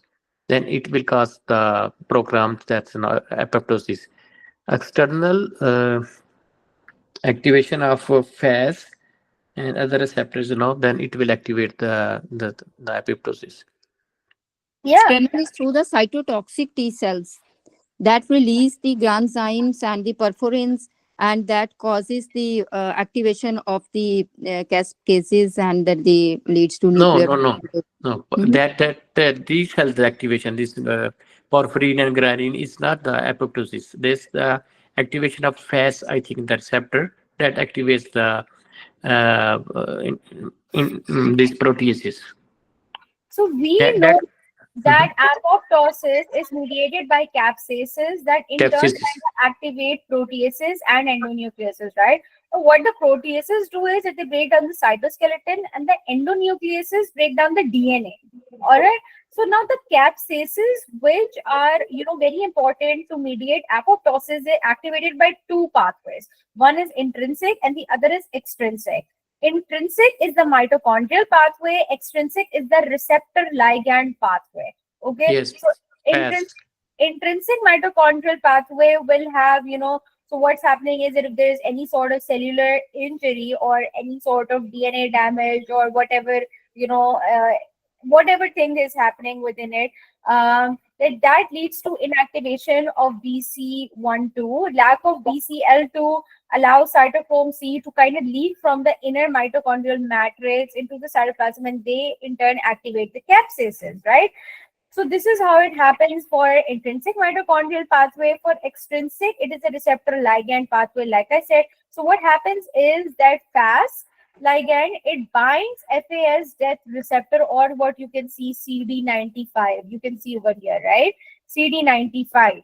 G: Then it will cause the program that's apoptosis. External activation of FAS and other receptors, then it will activate the apoptosis.
A: Yeah.
J: Externally through the cytotoxic T cells that release the granzymes and the perforins, and that causes the activation of the cascases, and that the leads to nuclear.
G: No. That these cells activation, this porphyrin and granine is not the apoptosis. There's the activation of FAS, I think, the receptor that activates the in these proteases.
A: So we know that apoptosis is mediated by capsaicins that in turn kind of activate proteases and endonucleases, right? So what the proteases do is that they break down the cytoskeleton and the endonucleases break down the DNA. All right. So now the capsaicins, which are very important to mediate apoptosis, they're activated by two pathways. One is intrinsic and the other is extrinsic. Intrinsic is the mitochondrial pathway. Extrinsic is the receptor ligand pathway. Okay.
G: Yes.
A: So intrinsic mitochondrial pathway will have, so what's happening is that if there's any sort of cellular injury or any sort of DNA damage or whatever, whatever thing is happening within it, that leads to inactivation of BC12. Lack of BCL2 allows cytochrome C to kind of leak from the inner mitochondrial matrix into the cytoplasm, and they in turn activate the capsaicins, right? So this is how it happens for intrinsic mitochondrial pathway. For extrinsic, it is a receptor ligand pathway, like I said. So what happens is that FAS ligand, it binds FAS death receptor, or what you can see CD95. You can see over here, right? CD95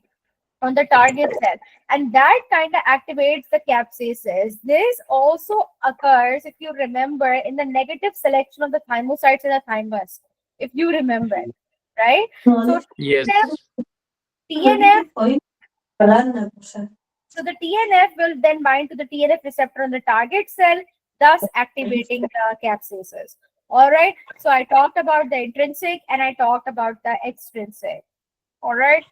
A: on the target cell, and that kind of activates the capsaicins. This also occurs, if you remember, in the negative selection of the thymocytes in the thymus, if you remember, right? So
G: yes.
A: TNF. So the TNF will then bind to the TNF receptor on the target cell, thus activating the capsaicins. All right. So I talked about the intrinsic and I talked about the extrinsic. All right.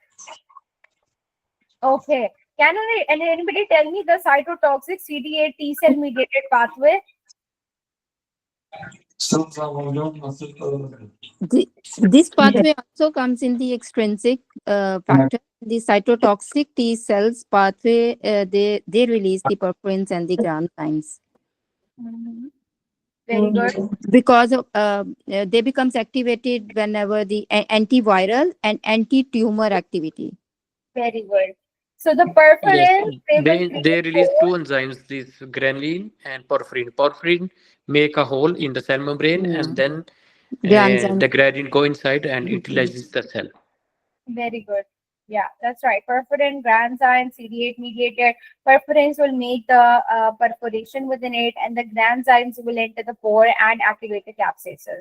A: Okay. Can anybody tell me the cytotoxic CD8 T cell mediated pathway?
J: This pathway also comes in the extrinsic factor. The cytotoxic T cells pathway, they release the perforins and the granzymes.
A: Mhm. Very good.
J: Because of they becomes activated whenever the antiviral and anti-tumor activity.
A: Very good. So the
G: Yes,
A: perforin, they will
G: they release two enzymes, this ghrelin and porphyrin. Porphyrin make a hole in the cell membrane, and then
J: The enzyme.
G: the ghrelin go inside and utilizes the cell.
A: Very good. Yeah, that's right. Perforin, granzyme, CD8 mediated. Perforins will make the perforation within it, and the granzymes will enter the pore and activate the capsaicin.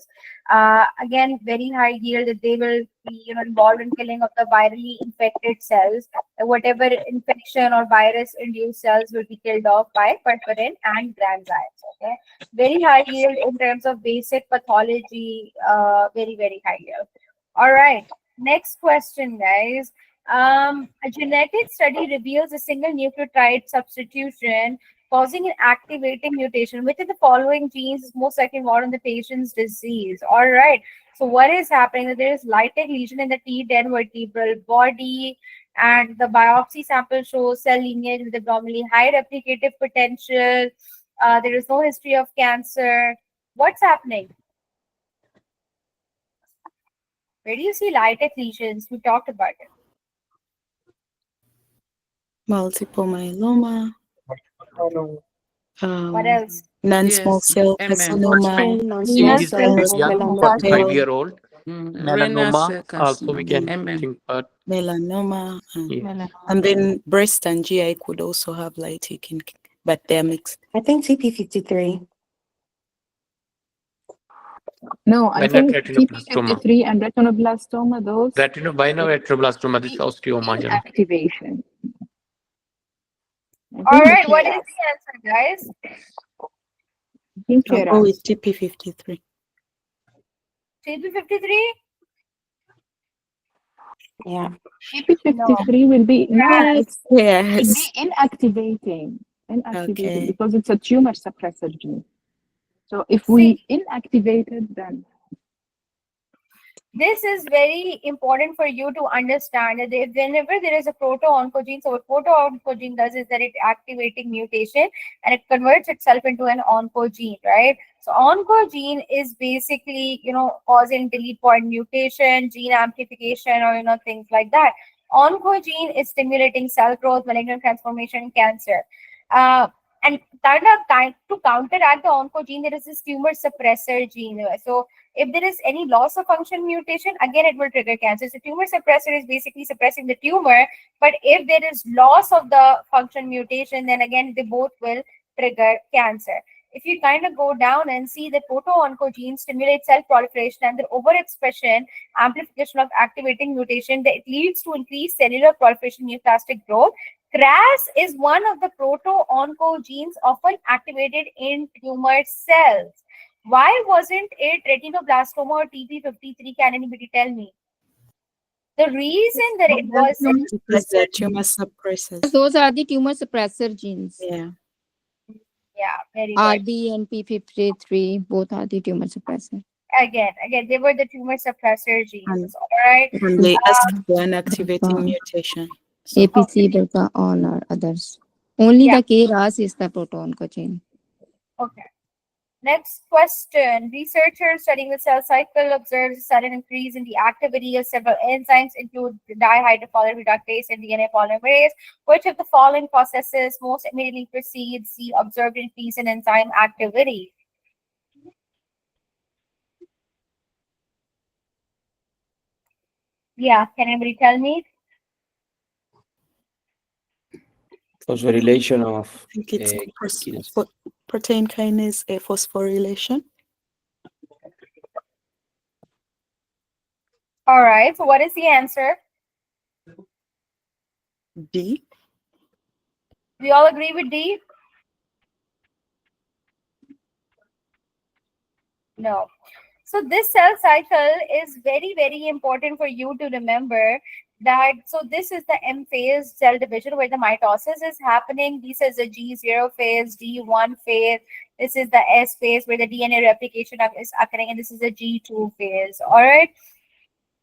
A: Again, very high yield. They will be, involved in killing of the virally infected cells. Whatever infection or virus-induced cells will be killed off by perforin and granzymes. Okay, very high yield in terms of basic pathology. Very very high yield. All right. Next question, guys. A genetic study reveals a single nucleotide substitution causing an activating mutation. Which of the following genes is most likely involved in the patient's disease? All right. So what is happening? There is lytic lesion in the T10 vertebral body, and the biopsy sample shows cell lineage with abnormally high replicative potential. There is no history of cancer. What's happening? Where do you see lytic lesions? We talked about it.
M: Multiple myeloma.
A: What else?
M: Non-small cell carcinoma.
B: Non-small
G: This
B: cell
G: is young,
B: melanoma.
G: 5-year-old.
D: Renal
G: Melanoma,
D: cell
G: also we can
D: carcinoma.
G: think about.
M: Melanoma.
G: Yeah.
M: And then breast and GI could also have lytic, but they're mixed.
B: I think TP53.
C: No, I
G: Minor
C: think
G: retinoblastoma.
C: TP53 and retinoblastoma, those
G: Minor retinoblastoma, this is osteoma.
C: inactivation.
A: All right, what is the answer, guys?
M: I'll go with TP53.
A: TP53?
B: Yeah.
C: TP53 will be
M: Yes.
C: inactivating
M: Okay.
C: because it's a tumor suppressor gene. So if we inactivate it, then
A: This is very important for you to understand that whenever there is a proto-oncogene, so what proto-oncogene does is that it activating mutation and it converts itself into an oncogene, right? So oncogene is basically, causing delete point mutation, gene amplification, or, things like that. Oncogene is stimulating cell growth, malignant transformation, cancer. And to counteract the oncogene, there is this tumor suppressor gene. So if there is any loss of function mutation, again, it will trigger cancer. So tumor suppressor is basically suppressing the tumor, but if there is loss of the function mutation, then again, they both will trigger cancer. If you kind of go down and see the proto-oncogene stimulates cell proliferation and the overexpression, amplification of activating mutation, that it leads to increased cellular proliferation, neoplastic growth. CRAS is one of the proto-oncogenes often activated in tumor cells. Why wasn't it retinoblastoma or TP53? Can anybody tell me? The reason that it was
M: Because they're tumor suppressors.
J: Those are the tumor suppressor genes.
M: Yeah.
A: Yeah, very good.
J: RB and P53, both are the tumor suppressor.
A: Again, they were the tumor suppressor genes. All right.
M: And they asked for an activating mutation. So,
J: APC, delta, all are others. Only the KRAS is the proto-oncogene.
A: Okay. Next question. Researchers studying the cell cycle observed a sudden increase in the activity of several enzymes, include dihydrofolate reductase and DNA polymerase. Which of the following processes most immediately precedes the observed increase in enzyme activity? Yeah, can anybody tell me?
K: Phosphorylation of
M: I think it's protein kinase phosphorylation.
A: All right. So what is the answer?
M: D.
A: We all agree with D? No. So this cell cycle is very, very important for you to remember that. So this is the M phase cell division where the mitosis is happening. This is the G0 phase, D1 phase. This is the S phase where the DNA replication is occurring, and this is the G2 phase. All right.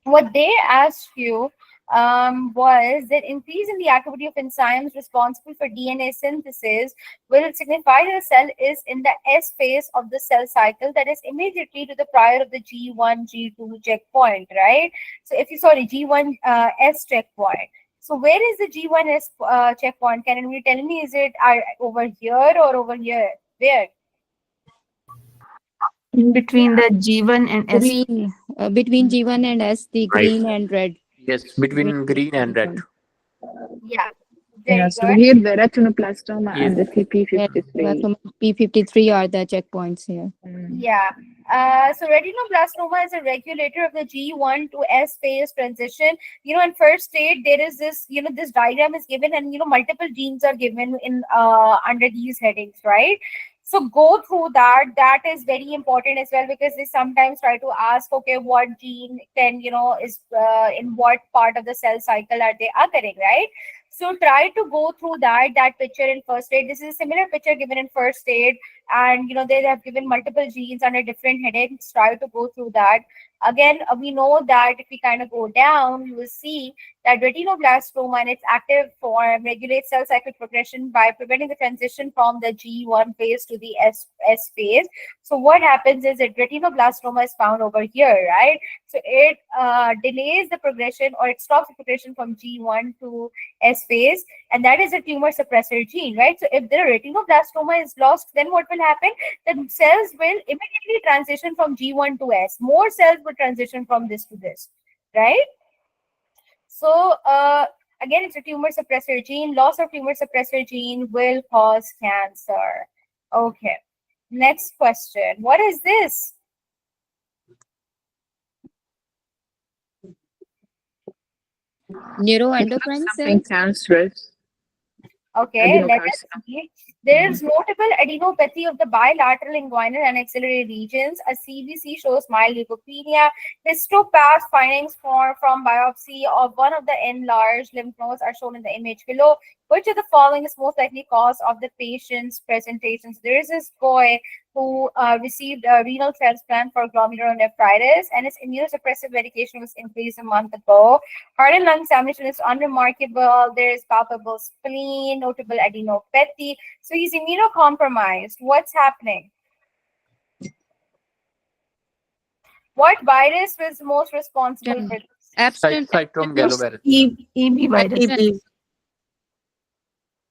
A: What they asked you was that increase in the activity of enzymes responsible for DNA synthesis will signify that the cell is in the S phase of the cell cycle, that is immediately to the prior of the G1, G2 checkpoint, right? So if you, sorry, G1 S checkpoint. So where is the G1 S checkpoint? Can you tell me, is it over here or over here? Where?
N: In between the G1 and S.
J: Between G1 and S, the green and red.
G: Yes, between green and red.
A: Yeah.
C: Yeah, so here the retinoblastoma
G: Yes.
C: and the CP53.
J: So P53 are the checkpoints here.
A: Yeah. So retinoblastoma is a regulator of the G1 to S phase transition. In first state, there is this, this diagram is given and, multiple genes are given in under these headings, right? So go through that. That is very important as well, because they sometimes try to ask, okay, what gene can, is in what part of the cell cycle are they occurring, right? So try to go through that picture in first aid. This is a similar picture given in first aid, and they have given multiple genes under different headings. Try to go through that. Again, we know that if we kind of go down, you will see that retinoblastoma in its active form regulates cell cycle progression by preventing the transition from the G1 phase to the S phase. So what happens is that retinoblastoma is found over here, right? So it delays the progression, or it stops the progression from G1 to S phase, and that is a tumor suppressor gene, right? So if the retinoblastoma is lost, then what will happen? The cells will immediately transition from G1 to S. More cells will transition from this to this, right? So again, it's a tumor suppressor gene. Loss of tumor suppressor gene will cause cancer. Okay. Next question. What is this?
J: Neuroendocrine
C: Something
J: cells.
C: cancerous.
A: Okay, let us see. There is notable adenopathy of the bilateral inguinal and axillary regions. A CBC shows mild leukopenia. Histopath findings from biopsy of one of the enlarged lymph nodes are shown in the image below. Which of the following is most likely cause of the patient's presentations? There is this boy who received a renal transplant for glomerulonephritis, and his immunosuppressive medication was increased a month ago. Heart and lung examination is unremarkable. There is palpable spleen, notable adenopathy. So he's immunocompromised. What's happening? What virus was most responsible for this?
G: Cytomegalovirus.
N: EB virus.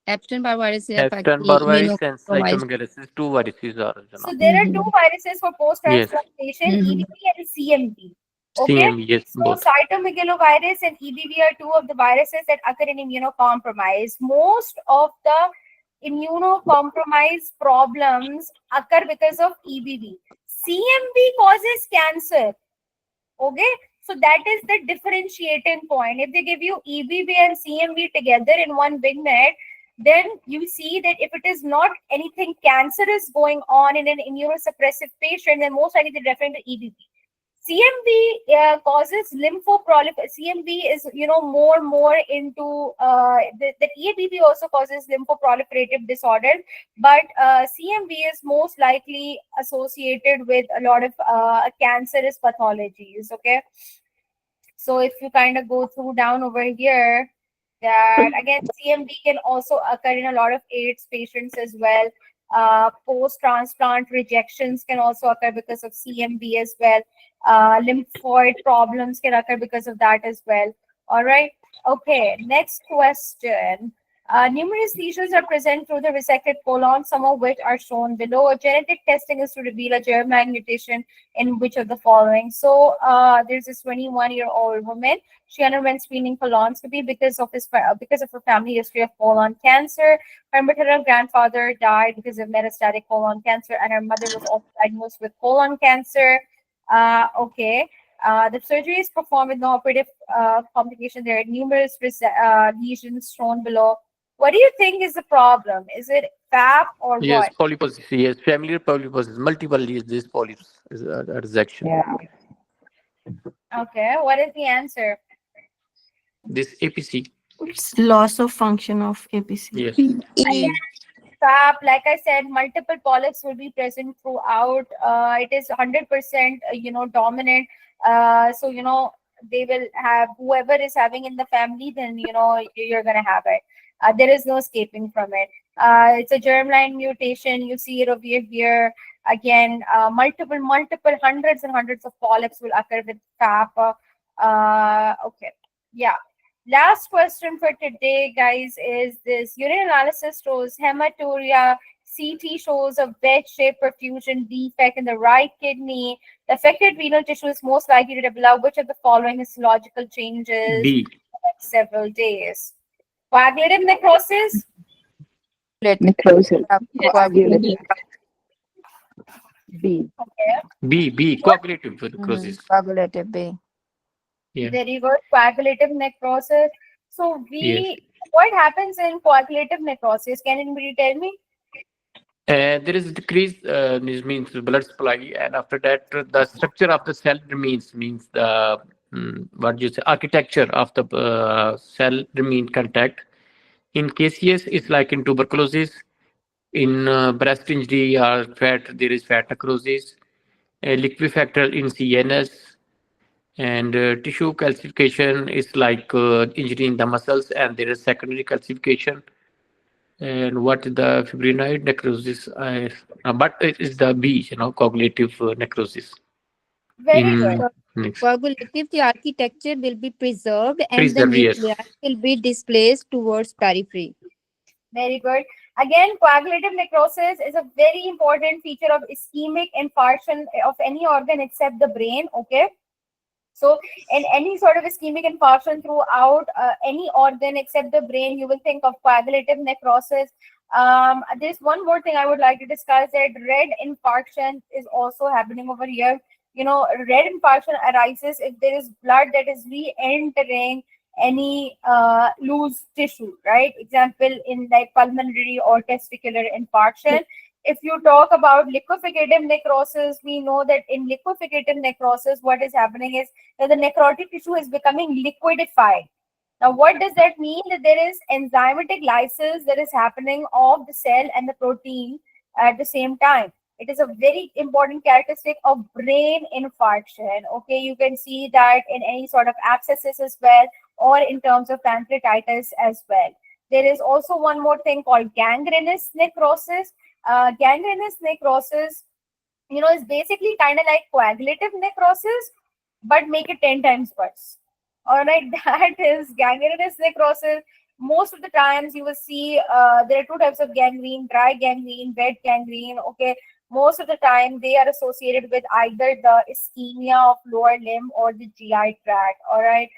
J: Epstein-Barr virus affects the
G: Epstein-Barr virus and
J: immunocompromised.
G: cytomegalovirus. Two viruses are.
A: So there are two viruses for post-transplantation, EBV and CMV. Okay,
G: CMV, yes,
A: so
G: both.
A: cytomegalovirus and EBV are two of the viruses that occur in immunocompromise. Most of the immunocompromised problems occur because of EBV. CMV causes cancer. Okay, so that is the differentiating point. If they give you EBV and CMV together in one big net, then you see that if it is not anything cancerous going on in an immunosuppressive patient, then most likely they're referring to EBV. CMV causes lymphoproliferation. CMV is, more into the EBV also causes lymphoproliferative disorder, but CMV is most likely associated with a lot of cancerous pathologies. Okay, so if you kind of go through down over here, that again, CMV can also occur in a lot of AIDS patients as well. Post-transplant rejections can also occur because of CMV as well. Lymphoid problems can occur because of that as well. All right. Okay. Next question. Numerous lesions are present through the resected colon, some of which are shown below. A genetic testing is to reveal a germline mutation in which of the following. So there's this 21-year-old woman. She underwent screening colonoscopy because of her family history of colon cancer. Her maternal grandfather died because of metastatic colon cancer, and her mother was also diagnosed with colon cancer. Okay. The surgery is performed with no operative complication. There are numerous lesions shown below. What do you think is the problem? Is it FAP or
G: Yes,
A: what?
G: polyposis. Yes, familiar polyposis. Multiple these polyps is a resection.
C: Yeah.
A: Okay. What is the answer?
G: This APC.
N: It's loss of function of APC.
G: Yes.
A: FAP, like I said, multiple polyps will be present throughout. It is 100%, dominant. So, they will have whoever is having in the family, then you're gonna have it. There is no escaping from it. It's a germline mutation. You see it over here. Again, multiple hundreds and hundreds of polyps will occur with FAP. Okay, yeah. Last question for today, guys, is this urine analysis shows hematuria. CT shows a wedge-shaped perfusion defect in the right kidney. The affected renal tissue is most likely to develop which of the following histological changes
G: B.
A: in the next several days? Coagulative necrosis?
C: Necrosis.
J: Yeah,
C: Coagulative. B.
A: Okay.
G: B. Coagulative necrosis.
J: Coagulative B.
G: Yeah.
A: Very good. Coagulative necrosis. So
G: Yes.
A: what happens in coagulative necrosis? Can anybody tell me?
G: There is decrease, this means blood supply, and after that, the structure of the cell means the what you say architecture of the cell remain contact. In KCS, it's like in tuberculosis. In breast injury or fat, there is fat necrosis. Liquefactor in CNS, and tissue calcification is like injury in the muscles, and there is secondary calcification. And what is the fibrinoid necrosis? But it is the B, coagulative necrosis.
A: Very good.
J: So,
G: Next.
J: coagulative, the architecture will be preserved and the
G: Preserve, yes.
J: nuclei will be displaced towards periphery.
A: Very good. Again, coagulative necrosis is a very important feature of ischemic infarction of any organ except the brain. Okay. So, in any sort of ischemic infarction throughout any organ except the brain, you will think of coagulative necrosis. There's one more thing I would like to discuss, that red infarction is also happening over here. Red infarction arises if there is blood that is re-entering any loose tissue, right? Example, in like pulmonary or testicular infarction. If you talk about liqueficative necrosis, we know that in liqueficative necrosis, what is happening is that the necrotic tissue is becoming liquidified. Now, what does that mean? That there is enzymatic lysis that is happening of the cell and the protein at the same time. It is a very important characteristic of brain infarction. Okay, you can see that in any sort of abscesses as well, or in terms of pancreatitis as well. There is also one more thing called gangrenous necrosis. Gangrenous necrosis, is basically kind of like coagulative necrosis, but make it 10 times worse. All right, that is gangrenous necrosis. Most of the times you will see there are two types of gangrene: dry gangrene, wet gangrene. Okay, most of the time they are associated with either the ischemia of lower limb or the GI tract. All right.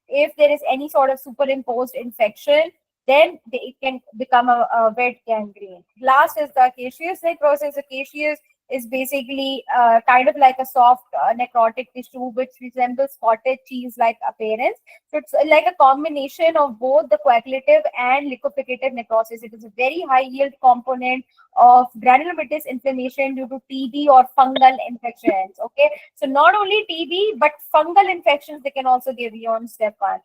A: If there is any sort of superimposed infection, then it can become a wet gangrene. Last is the caseous necrosis. The caseous is basically kind of like a soft necrotic tissue which resembles cottage cheese-like appearance. So it's like a combination of both the coagulative and liqueficative necrosis. It is a very high yield component of granulomatous inflammation due to TB or fungal infections. Okay, so not only TB but fungal infections they can also give you on step 1.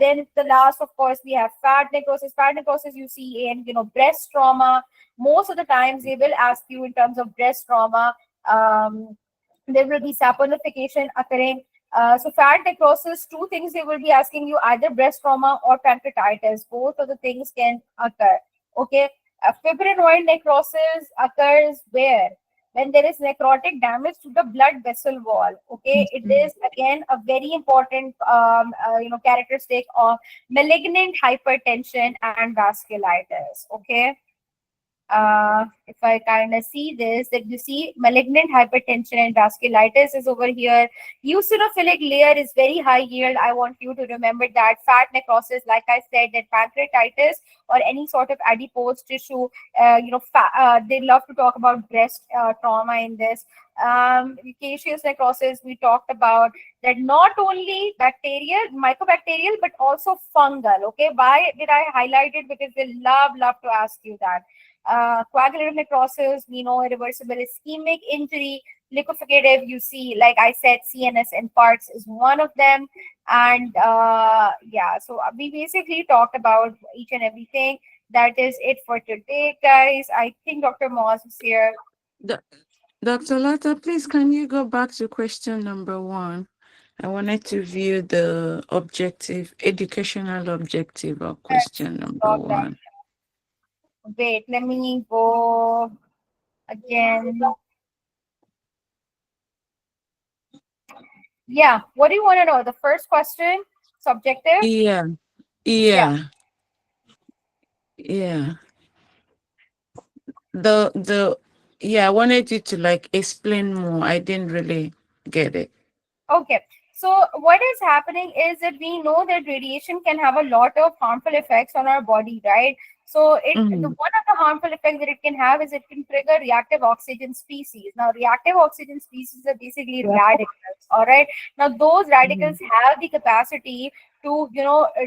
A: Then the last, of course, we have fat necrosis. Fat necrosis you see in breast trauma. Most of the times they will ask you in terms of breast trauma. There will be saponification occurring. So fat necrosis, two things they will be asking you, either breast trauma or pancreatitis. Both of the things can occur. Okay, fibrinoid necrosis occurs where? When there is necrotic damage to the blood vessel wall. Okay, it is again a very important characteristic of malignant hypertension and vasculitis. Okay, if I kind of see this, that you see malignant hypertension and vasculitis is over here. Eosinophilic layer is very high yield. I want you to remember that. Fat necrosis, like I said, that pancreatitis or any sort of adipose tissue, they love to talk about breast trauma in this. Caseous necrosis, we talked about that, not only bacterial, mycobacterial, but also fungal. Okay, why did I highlight it? Because they love to ask you that. Coagulative necrosis, we know irreversible ischemic injury. Liqueficative, you see, like I said, CNS infarcts is one of them. And so we basically talked about each and everything. That is it for today, guys. I think Dr. Moss is here.
O: Dr. Lata, please, can you go back to question number 1?
M: I wanted to view the educational objective of question number
A: Got that.
M: 1.
A: Wait, let me go again. Yeah, what do you want to know? The first question, subjective?
M: Yeah. I wanted you to like explain more. I didn't really get it.
A: Okay, so what is happening is that we know that radiation can have a lot of harmful effects on our body, right? So one of the harmful effects that it can have is it can trigger reactive oxygen species. Now, reactive oxygen species are basically radicals, all right? Now, those radicals have the capacity to,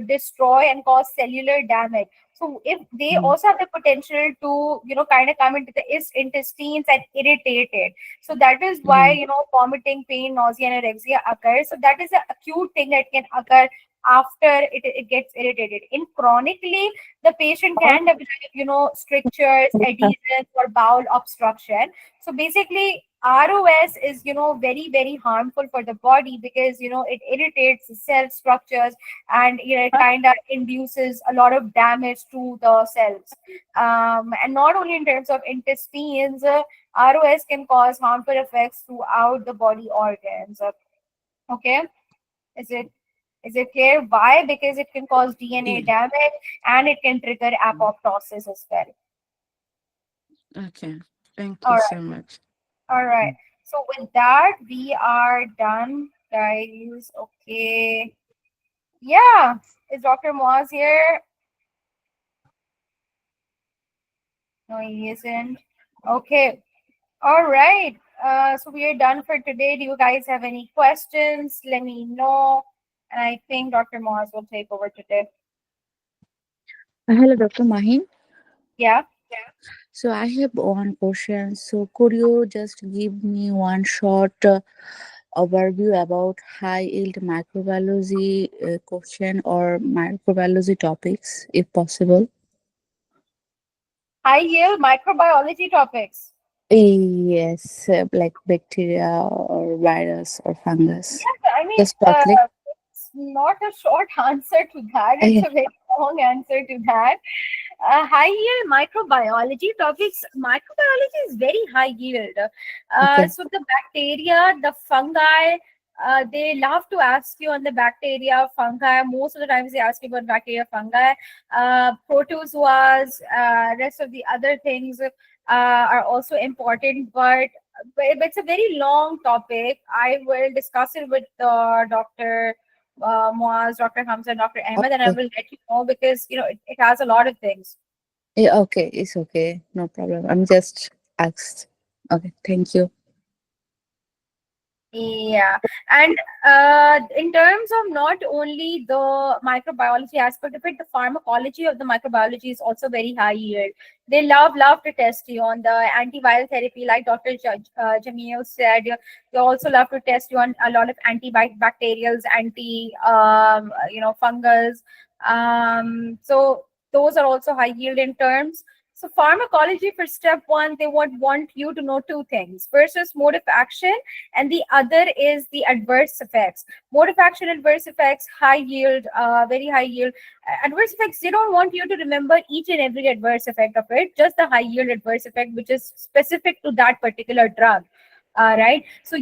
A: destroy and cause cellular damage. So if they also have the potential to, kind of come into the intestines and irritate it. So that is why, vomiting, pain, nausea, and anorexia occurs. So that is an acute thing that can occur after it gets irritated. In chronically, the patient can develop, strictures, adhesions, or bowel obstruction. So basically, ROS is, very, very harmful for the body because, it irritates the cell structures and, it kind of induces a lot of damage to the cells. And not only in terms of intestines, ROS can cause harmful effects throughout the body organs. Okay, is it clear? Why? Because it can cause DNA damage and it can trigger apoptosis as well.
M: Okay. Thank
A: All
M: you
A: right.
M: so much.
A: All right. So with that, we are done, guys. Okay. Yeah. Is Dr. Moaz here? No, he isn't. Okay. All right. So we are done for today. Do you guys have any questions? Let me know. And I think Dr. Moaz will take over today.
O: Hello, Dr. Mahin.
A: Yeah.
O: So I have one question. So could you just give me one short overview about high yield microbiology question or microbiology topics, if possible?
A: High yield microbiology topics.
O: Yes, like bacteria or virus or fungus.
A: Yes, I mean,
O: Just shortly.
A: it's not a short answer to that. It's a very long answer to that. High yield microbiology topics. Microbiology is very high yield. So the bacteria, the fungi, they love to ask you on the bacteria, fungi. Most of the times they ask you about bacteria, fungi, protozoas, rest of the other things are also important, but it's a very long topic. I will discuss it with Dr. Moaz, Dr. Hamza, and Dr. Ahmed, and I will let you know because it has a lot of things.
O: Yeah, okay, it's okay. No problem. I'm just asked. Okay, thank you.
A: Yeah, and in terms of not only the microbiology aspect of it, the pharmacology of the microbiology is also very high yield. They love to test you on the antiviral therapy, like Dr. Jamil said. They also love to test you on a lot of antibacterials, fungus. So those are also high yield in terms. So pharmacology for step one, they would want you to know two things. First is mode of action, and the other is the adverse effects. Mode of action, adverse effects, high yield, very high yield. Adverse effects, they don't want you to remember each and every adverse effect of it, just the high yield adverse effect, which is specific to that particular drug. Right. So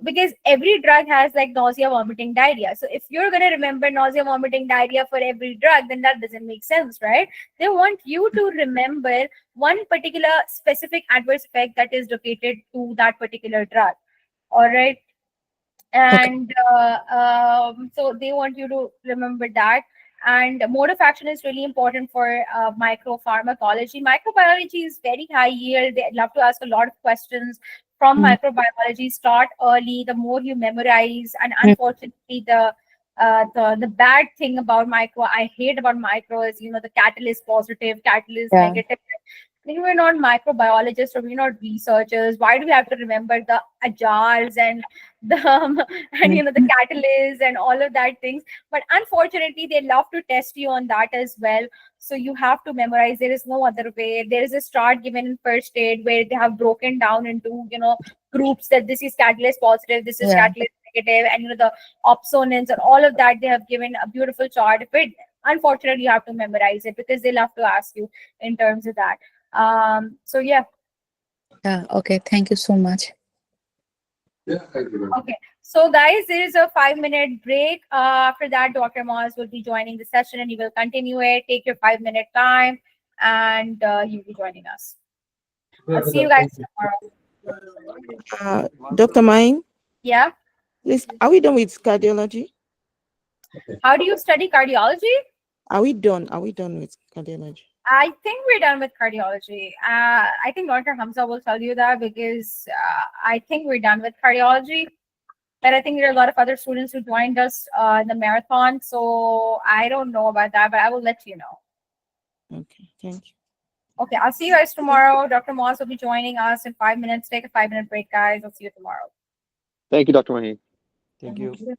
A: because every drug has like nausea, vomiting, diarrhea. So if you're going to remember nausea, vomiting, diarrhea for every drug, then that doesn't make sense, right? They want you to remember one particular specific adverse effect that is located to that particular drug. All right. And so they want you to remember that. And mode of action is really important for micropharmacology. Microbiology is very high yield. They love to ask a lot of questions from microbiology. Start early. The more you memorize, and unfortunately, the bad thing about micro, I hate about micro is the catalyst positive, catalyst negative. We're not microbiologists or we're not researchers. Why do we have to remember the agars and the the catalysts and all of that things? But unfortunately, they love to test you on that as well. So you have to memorize. There is no other way. There is a chart given in first aid where they have broken down into groups that this is catalyst positive, this is catalyst negative, and the opsonins and all of that. They have given a beautiful chart. But unfortunately, you have to memorize it because they love to ask you in terms of that. So yeah.
O: Yeah, okay. Thank you so much.
A: Okay, so guys, there is a 5-minute break. After that, Dr. Moss will be joining the session and he will continue it. Take your 5-minute time and he'll be joining us. I'll see you guys tomorrow.
H: Dr. Mine,
A: Yeah.
H: please, are we done with cardiology?
A: How do you study cardiology?
H: Are we done? Are we done with cardiology?
A: I think we're done with cardiology. I think Dr. Hamza will tell you that because I think we're done with cardiology. But I think there are a lot of other students who joined us in the marathon. So I don't know about that, but I will let you know.
H: Okay, thank you.
A: Okay, I'll see you guys tomorrow. Dr. Moss will be joining us in 5 minutes. Take a 5-minute break, guys. I'll see you tomorrow.
P: Thank you, Dr. Maheen.
G: Thank you.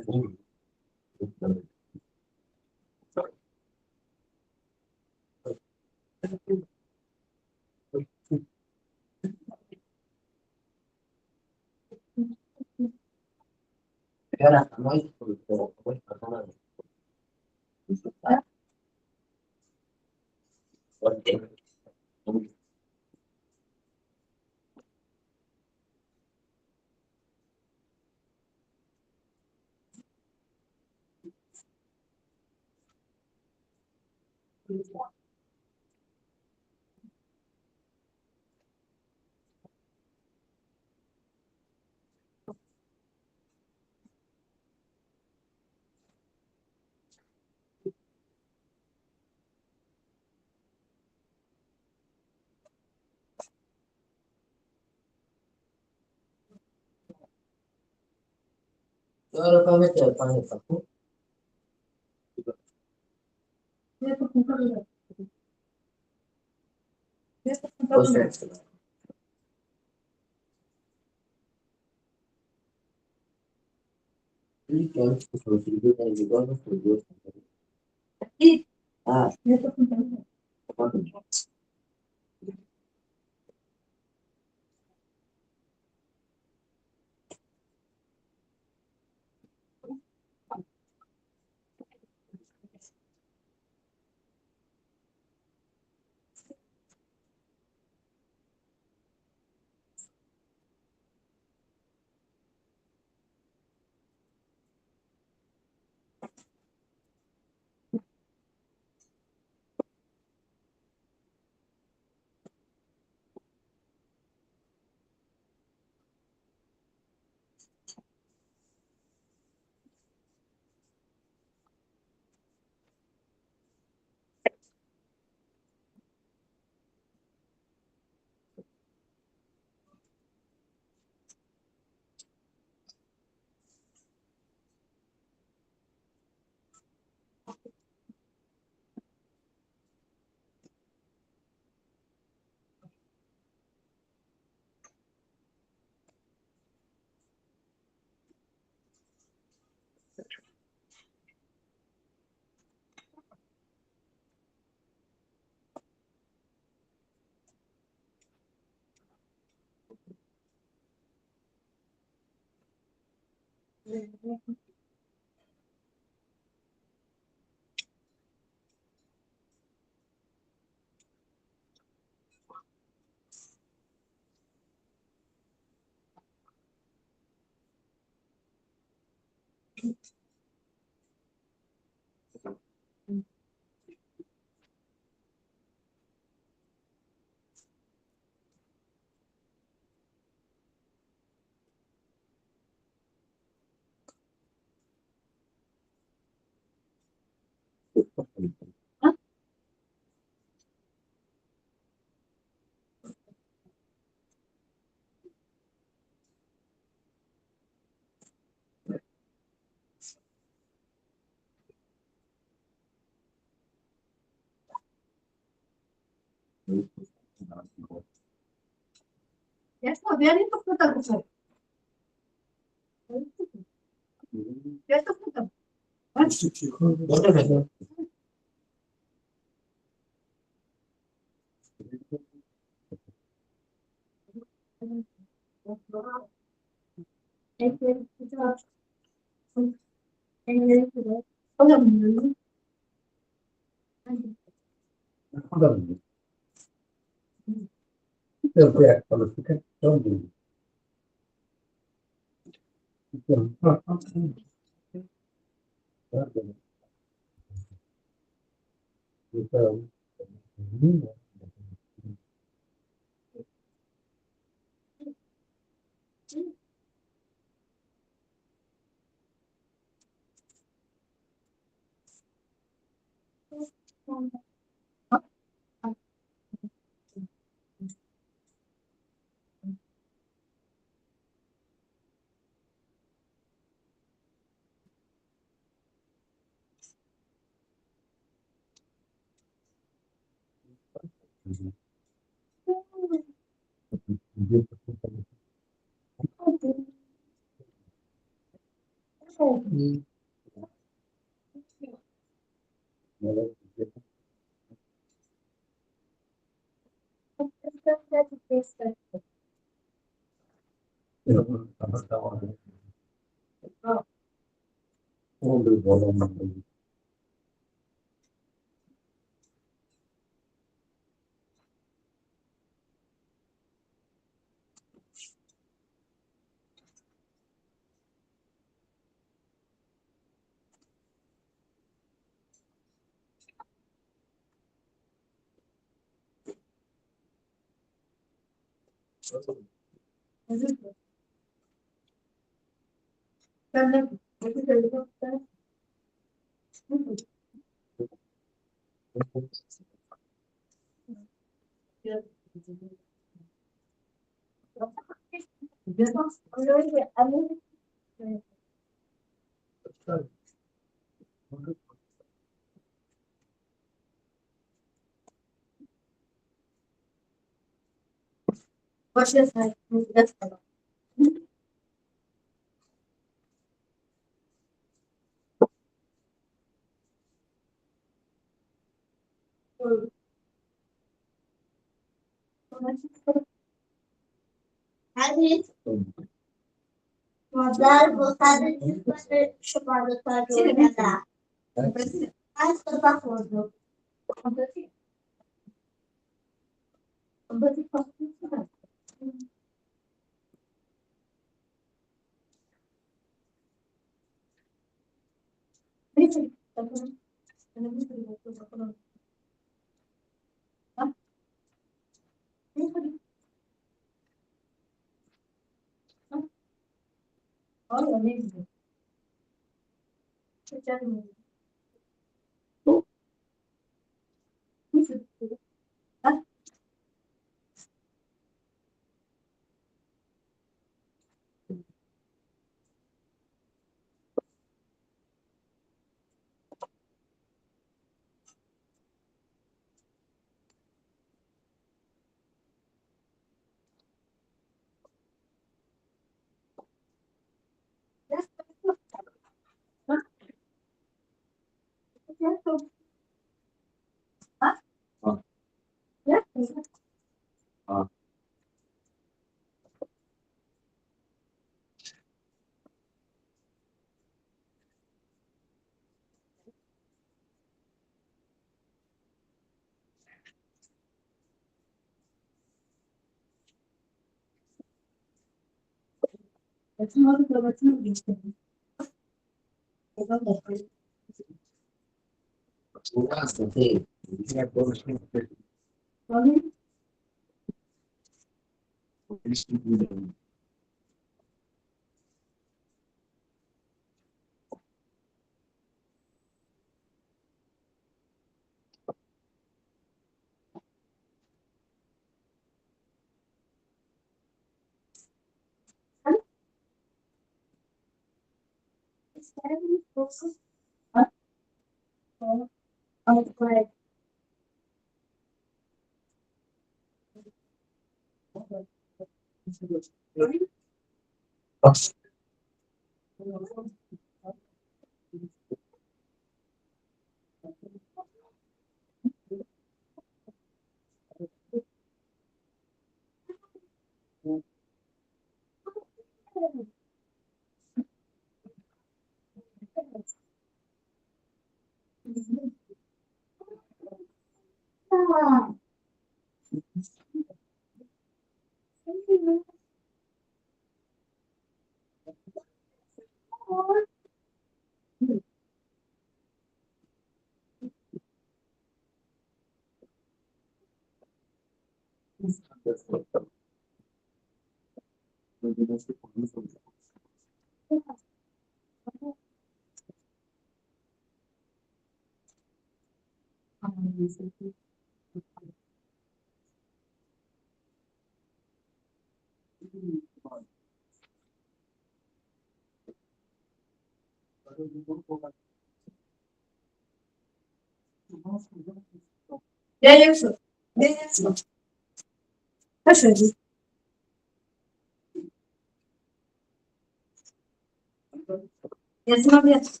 Q: Yes, ma'am, yes.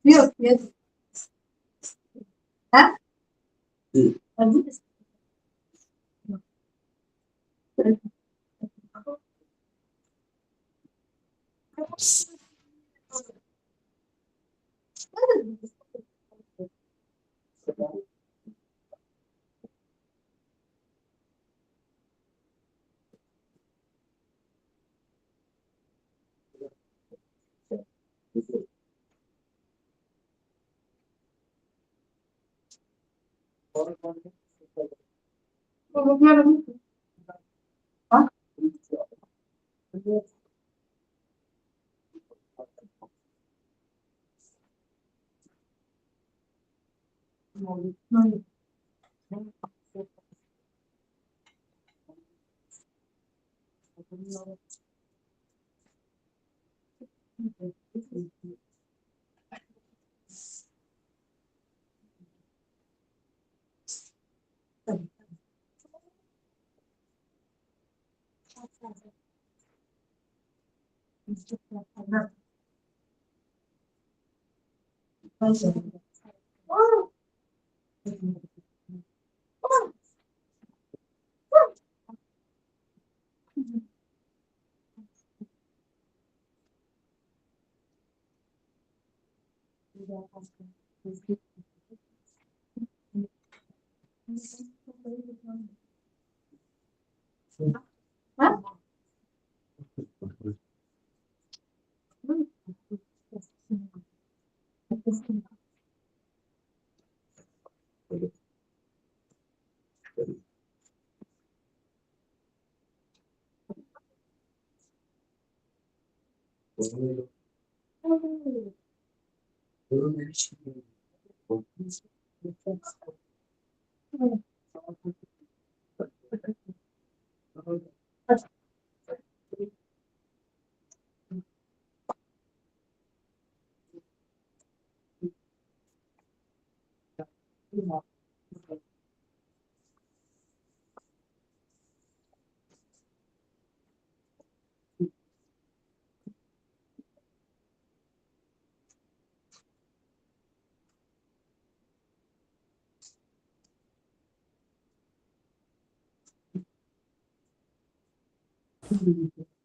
Q: Yes, yes. Huh?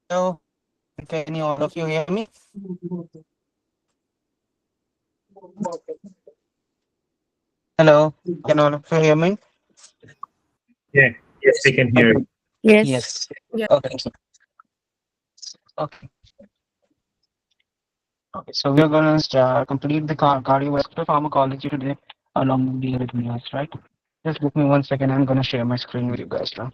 R: Hello, can you all of you hear me? Hello, can all of you hear me?
F: Yeah, yes, we can hear you.
R: Yes.
N: Yeah.
R: Okay. Okay. Okay. So we're gonna complete the cardiovascular pharmacology today along with the arrhythmias, right? Just give me 1 second. I'm gonna share my screen with you guys now.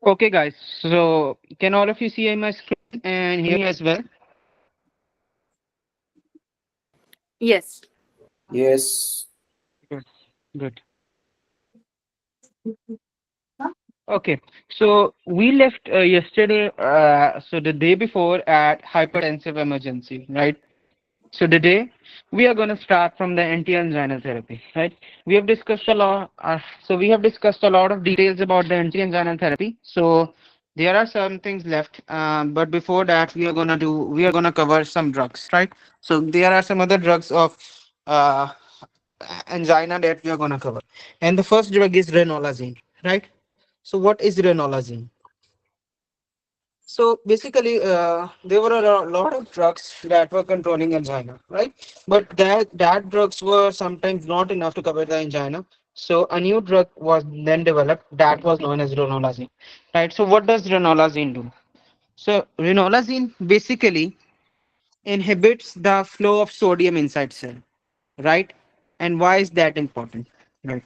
R: Okay, guys. So can all of you see my screen and hear me as well?
N: Yes.
K: Yes.
R: Good. Good. Okay, so we left yesterday, so the day before at hypertensive emergency, right? So today we are going to start from the anti-angina therapy, right? We have discussed a lot. So we have discussed a lot of details about the anti-angina therapy. So there are some things left, but before that we are gonna cover some drugs, right? So there are some other drugs of uh, angina that we are gonna cover, and the first drug is ranolazine, right? So what is ranolazine? So basically, there were a lot of drugs that were controlling angina, right? But that drugs were sometimes not enough to cover the angina. So a new drug was then developed that was known as ranolazine, right? So what does ranolazine do? So ranolazine basically inhibits the flow of sodium inside cell, right? And why is that important, right?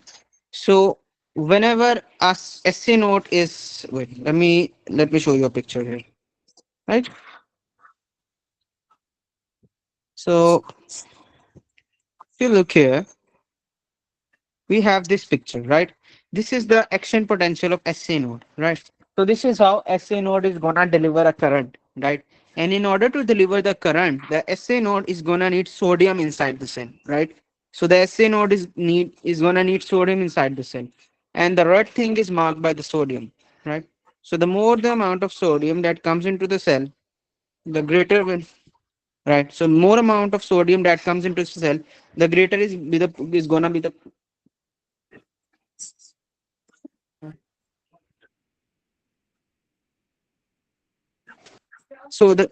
R: So whenever a SA node is, wait, let me show you a picture here, right? So if you look here, we have this picture, right? This is the action potential of SA node, right? So this is how SA node is gonna deliver a current, right? And in order to deliver the current, the SA node is gonna need sodium inside the cell, right? So the SA node is gonna need sodium inside the cell, and the red thing is marked by the sodium, right? So the more the amount of sodium that comes into the cell, the greater will, right? So more amount of sodium that comes into the cell, the greater is gonna be the. So the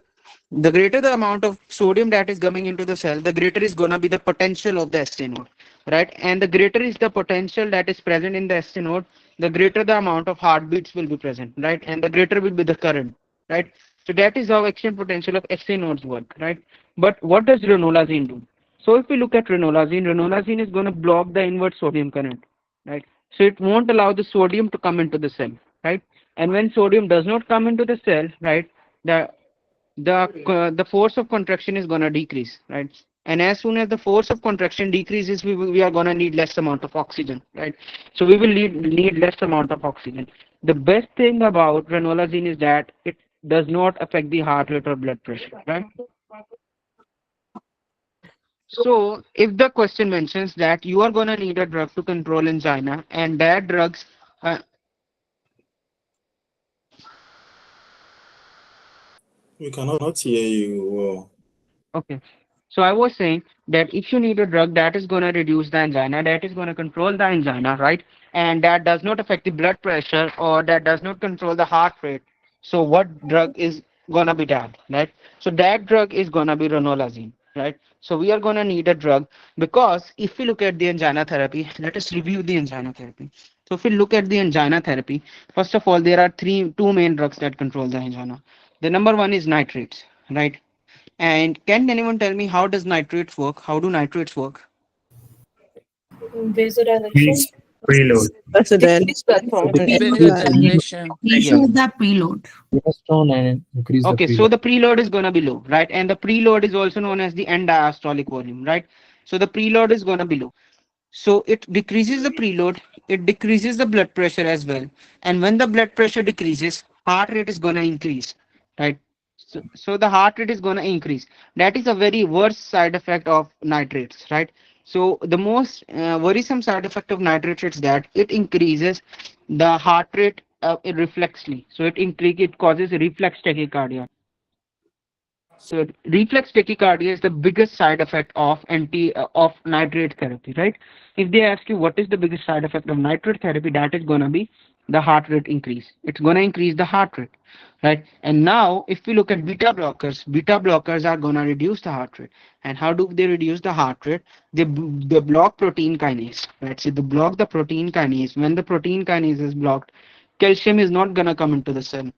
R: greater the amount of sodium that is coming into the cell, the greater is gonna be the potential of the ST node, right? And the greater is the potential that is present in the ST node, the greater the amount of heartbeats will be present, right? And the greater will be the current, right? So that is how action potential of ST nodes work, right? But what does ranolazine do? So if we look at ranolazine is going to block the inward sodium current, right? So it won't allow the sodium to come into the cell, right? And when sodium does not come into the cell, right, the the force of contraction is going to decrease, right? And as soon as the force of contraction decreases, we are going to need less amount of oxygen, right? So we will need less amount of oxygen. The best thing about ranolazine is that it does not affect the heart rate or blood pressure, right? So if the question mentions that you are going to need a drug to control angina and that drugs uh,
S: We cannot hear you well.
R: okay. So I was saying that if you need a drug that is going to reduce the angina, that is going to control the angina, right? And that does not affect the blood pressure or that does not control the heart rate. So what drug is going to be that, right? So that drug is going to be ranolazine. right? So we are going to need a drug, because if we look at the angina therapy, let us review the angina therapy. So if we look at the angina therapy, first of all, there are two main drugs that control the angina. The number one is nitrates, right? And can anyone tell me how does nitrates work? How do nitrates work?
F: Please preload.
H: Decrease
M: Vasodilation.
R: Yeah.
E: The preload.
I: Cholesterol and increase the
R: Okay, so
I: preload.
R: the preload is gonna be low, right? And the preload is also known as the end diastolic volume, right? So the preload is gonna be low. So it decreases the preload, it decreases the blood pressure as well. And when the blood pressure decreases, heart rate is gonna increase, right? So the heart rate is gonna increase. That is a very worst side effect of nitrates, right? So the most worrisome side effect of nitrates is that it increases the heart rate reflexly. So it causes reflex tachycardia. So reflex tachycardia is the biggest side effect of of nitrate therapy, right? If they ask you what is the biggest side effect of nitrate therapy, that is gonna be the heart rate increase. It's gonna increase the heart rate, right? And now if we look at beta blockers are gonna reduce the heart rate. And how do they reduce the heart rate? They block protein kinase, right? So they block the protein kinase. When the protein kinase is blocked, calcium is not gonna come into the cell,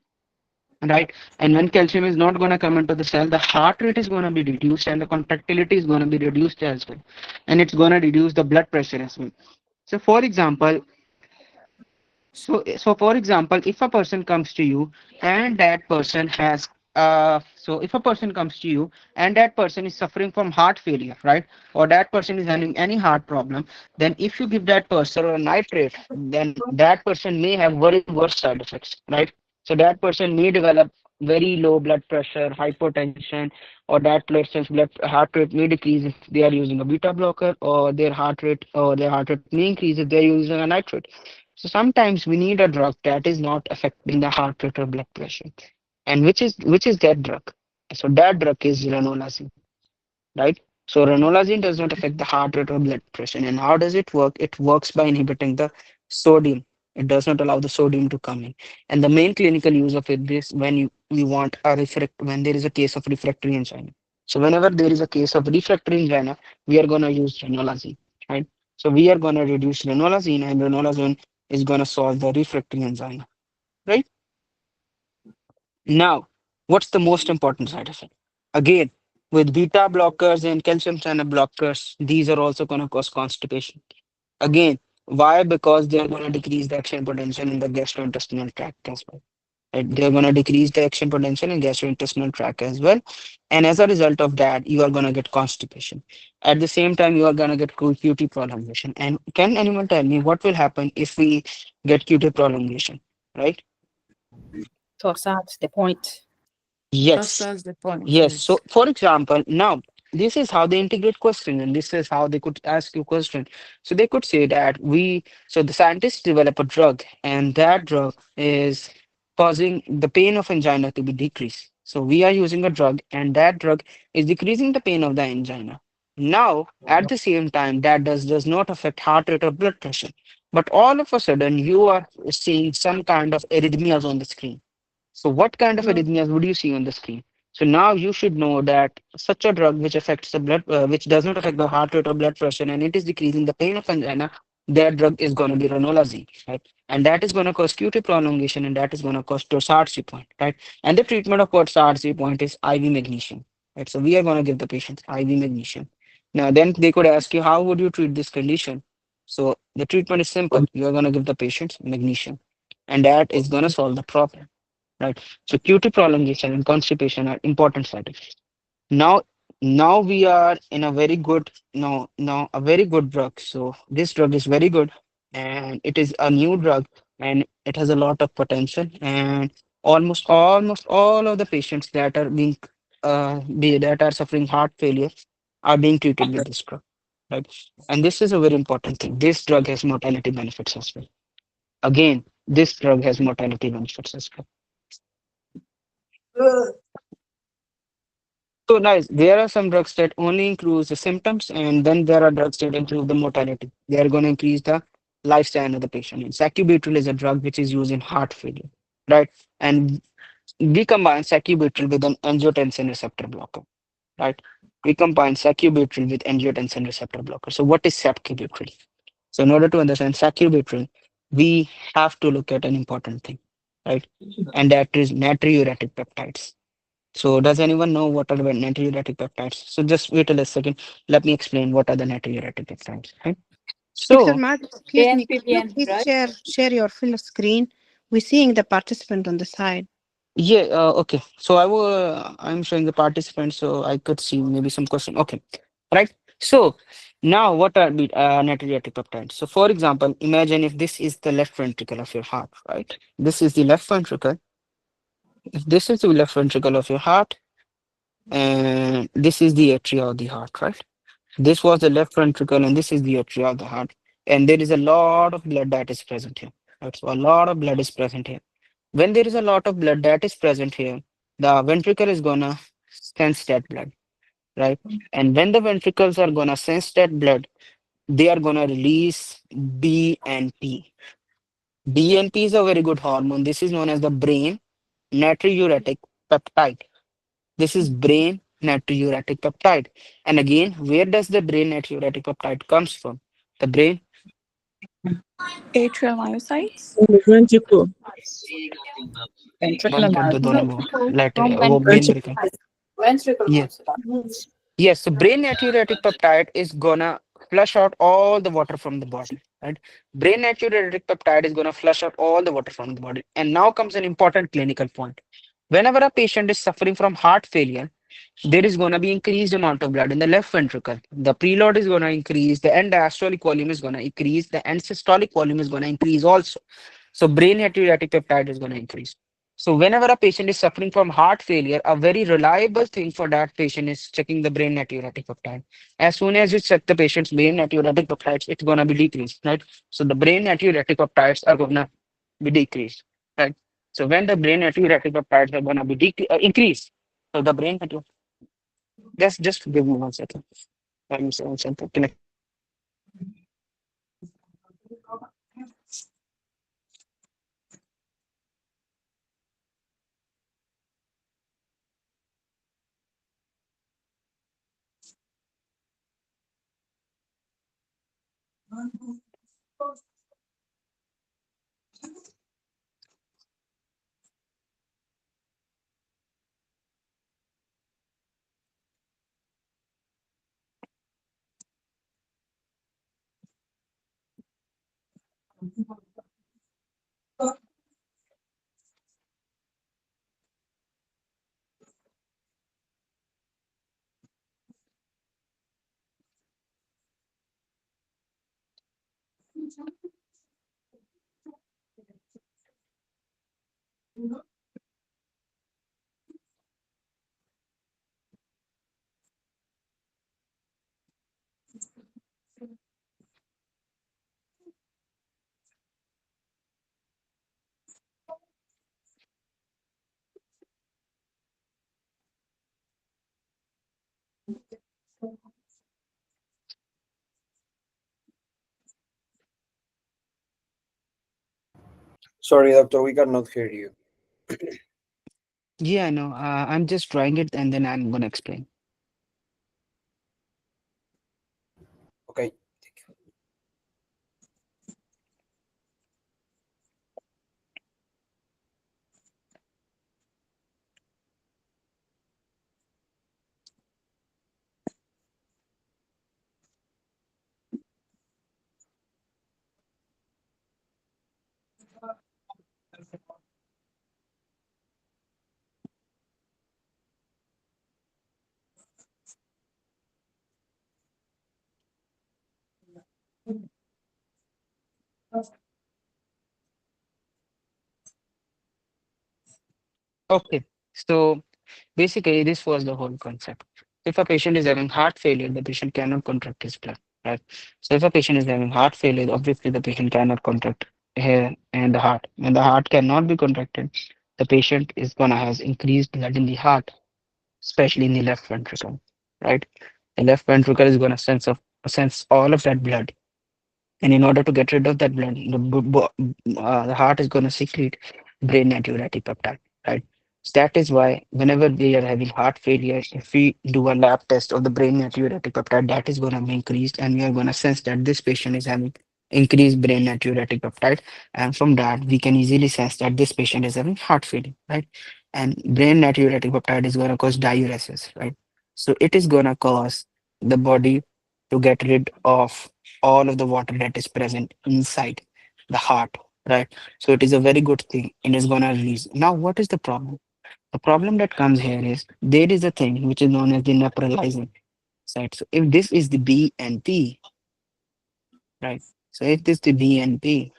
R: right? And when calcium is not going to come into the cell, the heart rate is going to be reduced and the contractility is going to be reduced as well, and it's going to reduce the blood pressure as well. So for example, for example, if a person comes to you and that person has if a person comes to you and that person is suffering from heart failure, right? Or that person is having any heart problem, then if you give that person a nitrate, then that person may have very worse side effects, right? So that person may develop very low blood pressure, hypotension, or that person's blood heart rate may decrease if they are using a beta blocker, or their heart rate may increase if they're using a nitrate. So sometimes we need a drug that is not affecting the heart rate or blood pressure. And which is that drug? So that drug is ranolazine, right? So ranolazine does not affect the heart rate or blood pressure. And how does it work? It works by inhibiting the sodium. It does not allow the sodium to come in. And the main clinical use of it is when we want when there is a case of refractory angina. So whenever there is a case of refractory angina, we are gonna use ranolazine, right? So we are gonna reduce ranolazine, and ranolazine is gonna solve the refractory angina, right? Now, what's the most important side effect? Again, with beta blockers and calcium channel blockers, these are also going to cause constipation. Again, why? Because they're going to decrease the action potential in the gastrointestinal tract as well. Right? They're going to decrease the action potential in gastrointestinal tract as well. And as a result of that, you are going to get constipation. At the same time, you are going to get QT prolongation. And can anyone tell me what will happen if we get QT prolongation, right?
E: That's the point.
M: Just
R: Yes.
M: as the point,
R: Yes. So,
M: yes.
R: for example, now this is how they integrate question, and this is how they could ask you question. So they could say that so the scientists develop a drug, and that drug is causing the pain of angina to be decreased. So we are using a drug, and that drug is decreasing the pain of the angina. Now, at the same time, that does not affect heart rate or blood pressure. But all of a sudden, you are seeing some kind of arrhythmias on the screen. So what kind of arrhythmias would you see on the screen? So now you should know that such a drug which affects the which does not affect the heart rate or blood pressure, and it is decreasing the pain of angina, that drug is going to be ranolazine, right? And that is going to cause QT prolongation, and that is going to cause torsades point, right? And the treatment of torsades point is IV magnesium, right? So we are going to give the patient IV magnesium. Now, then they could ask you, how would you treat this condition? So the treatment is simple. You are going to give the patient magnesium, and that is going to solve the problem, right? So QT prolongation and constipation are important side effects. Now, now we are in a very good now a very good drug. So this drug is very good, and it is a new drug, and it has a lot of potential. And almost all of the patients that are that are suffering heart failure are being treated with this drug, right? And this is a very important thing. This drug has mortality benefits as well. Again, this drug has mortality benefits as well. So nice. There are some drugs that only increase the symptoms, and then there are drugs that improve the mortality. They are going to increase the lifespan of the patient. And sacubitril is a drug which is used in heart failure, right? And we combine sacubitril with an angiotensin receptor blocker. right? We combine sacubitril with angiotensin receptor blocker. So what is sacubitril? So in order to understand sacubitril, we have to look at an important thing, right? And that is natriuretic peptides. So does anyone know what are the natriuretic peptides? So just wait a second. Let me explain what are the natriuretic peptides, right?
T: Mr.
R: So
T: Matt, excuse me, could you please
N: right?
T: share your full screen? We're seeing the participant on the side.
R: yeah, okay. So I'm showing the participants, so I could see maybe some question. Okay, right. So now what are the natriuretic peptides? So for example, imagine if this is the left ventricle of your heart, right? This is the left ventricle. If this is the left ventricle of your heart, and this is the atria of the heart, right? This was the left ventricle, and this is the atria of the heart. And there is a lot of blood that is present here. Right? So a lot of blood is present here. When there is a lot of blood that is present here, the ventricle is gonna sense that blood, right? And when the ventricles are gonna sense that blood, they are gonna release BNP. BNP is a very good hormone. This is known as the brain natriuretic peptide. This is brain natriuretic peptide. And again, where does the brain natriuretic peptide comes from? The brain
N: Atrial myocytes.
I: Ventricle.
N: Ventricular
R: बंद कर दो दोनों को
N: myocytes.
R: lateral
N: From
R: वो main
N: ventricle.
R: Break
N: Ventricle
R: yes
N: myocytes.
R: yes so brain natriuretic peptide is gonna flush out all the water from the body, right? Brain natriuretic peptide is gonna flush out all the water from the body. And now comes an important clinical point. Whenever a patient is suffering from heart failure, there is going to be increased amount of blood in the left ventricle. The preload is going to increase, the end diastolic volume is going to increase, the end systolic volume is going to increase also. So brain natriuretic peptide is going to increase. So whenever a patient is suffering from heart failure, a very reliable thing for that patient is checking the brain natriuretic peptide. As soon as you check the patient's brain natriuretic peptides, it's going to be decreased, right? So the brain natriuretic peptides are going to be decreased, right? So when the brain natriuretic peptides are going to be increased, so the brain natriuretic just give me 1 second. I'm saying something. Connect.
K: Sorry, doctor, we cannot hear you.
R: Yeah, I know. I'm just drawing it and then I'm gonna explain.
K: Okay.
R: Okay. So basically, this was the whole concept. If a patient is having heart failure, the patient cannot contract his blood, right? So if a patient is having heart failure, obviously the patient cannot contract here and the heart. When the heart cannot be contracted, the patient is gonna has increased blood in the heart, especially in the left ventricle, right? The left ventricle is gonna sense all of that blood. And in order to get rid of that blood, the heart is going to secrete brain natriuretic peptide, right? So that is why whenever we are having heart failure, if we do a lab test of the brain natriuretic peptide, that is going to be increased, and we are going to sense that this patient is having increased brain natriuretic peptide, and from that we can easily sense that this patient is having heart failure, right? And brain natriuretic peptide is going to cause diuresis, right? So it is going to cause the body to get rid of all of the water that is present inside the heart, right? So it is a very good thing and is going to release. Now, what is the problem? The problem that comes here is there is a thing which is known as the nepralizing site. So if this is the BNP, right? So if this is the BNP,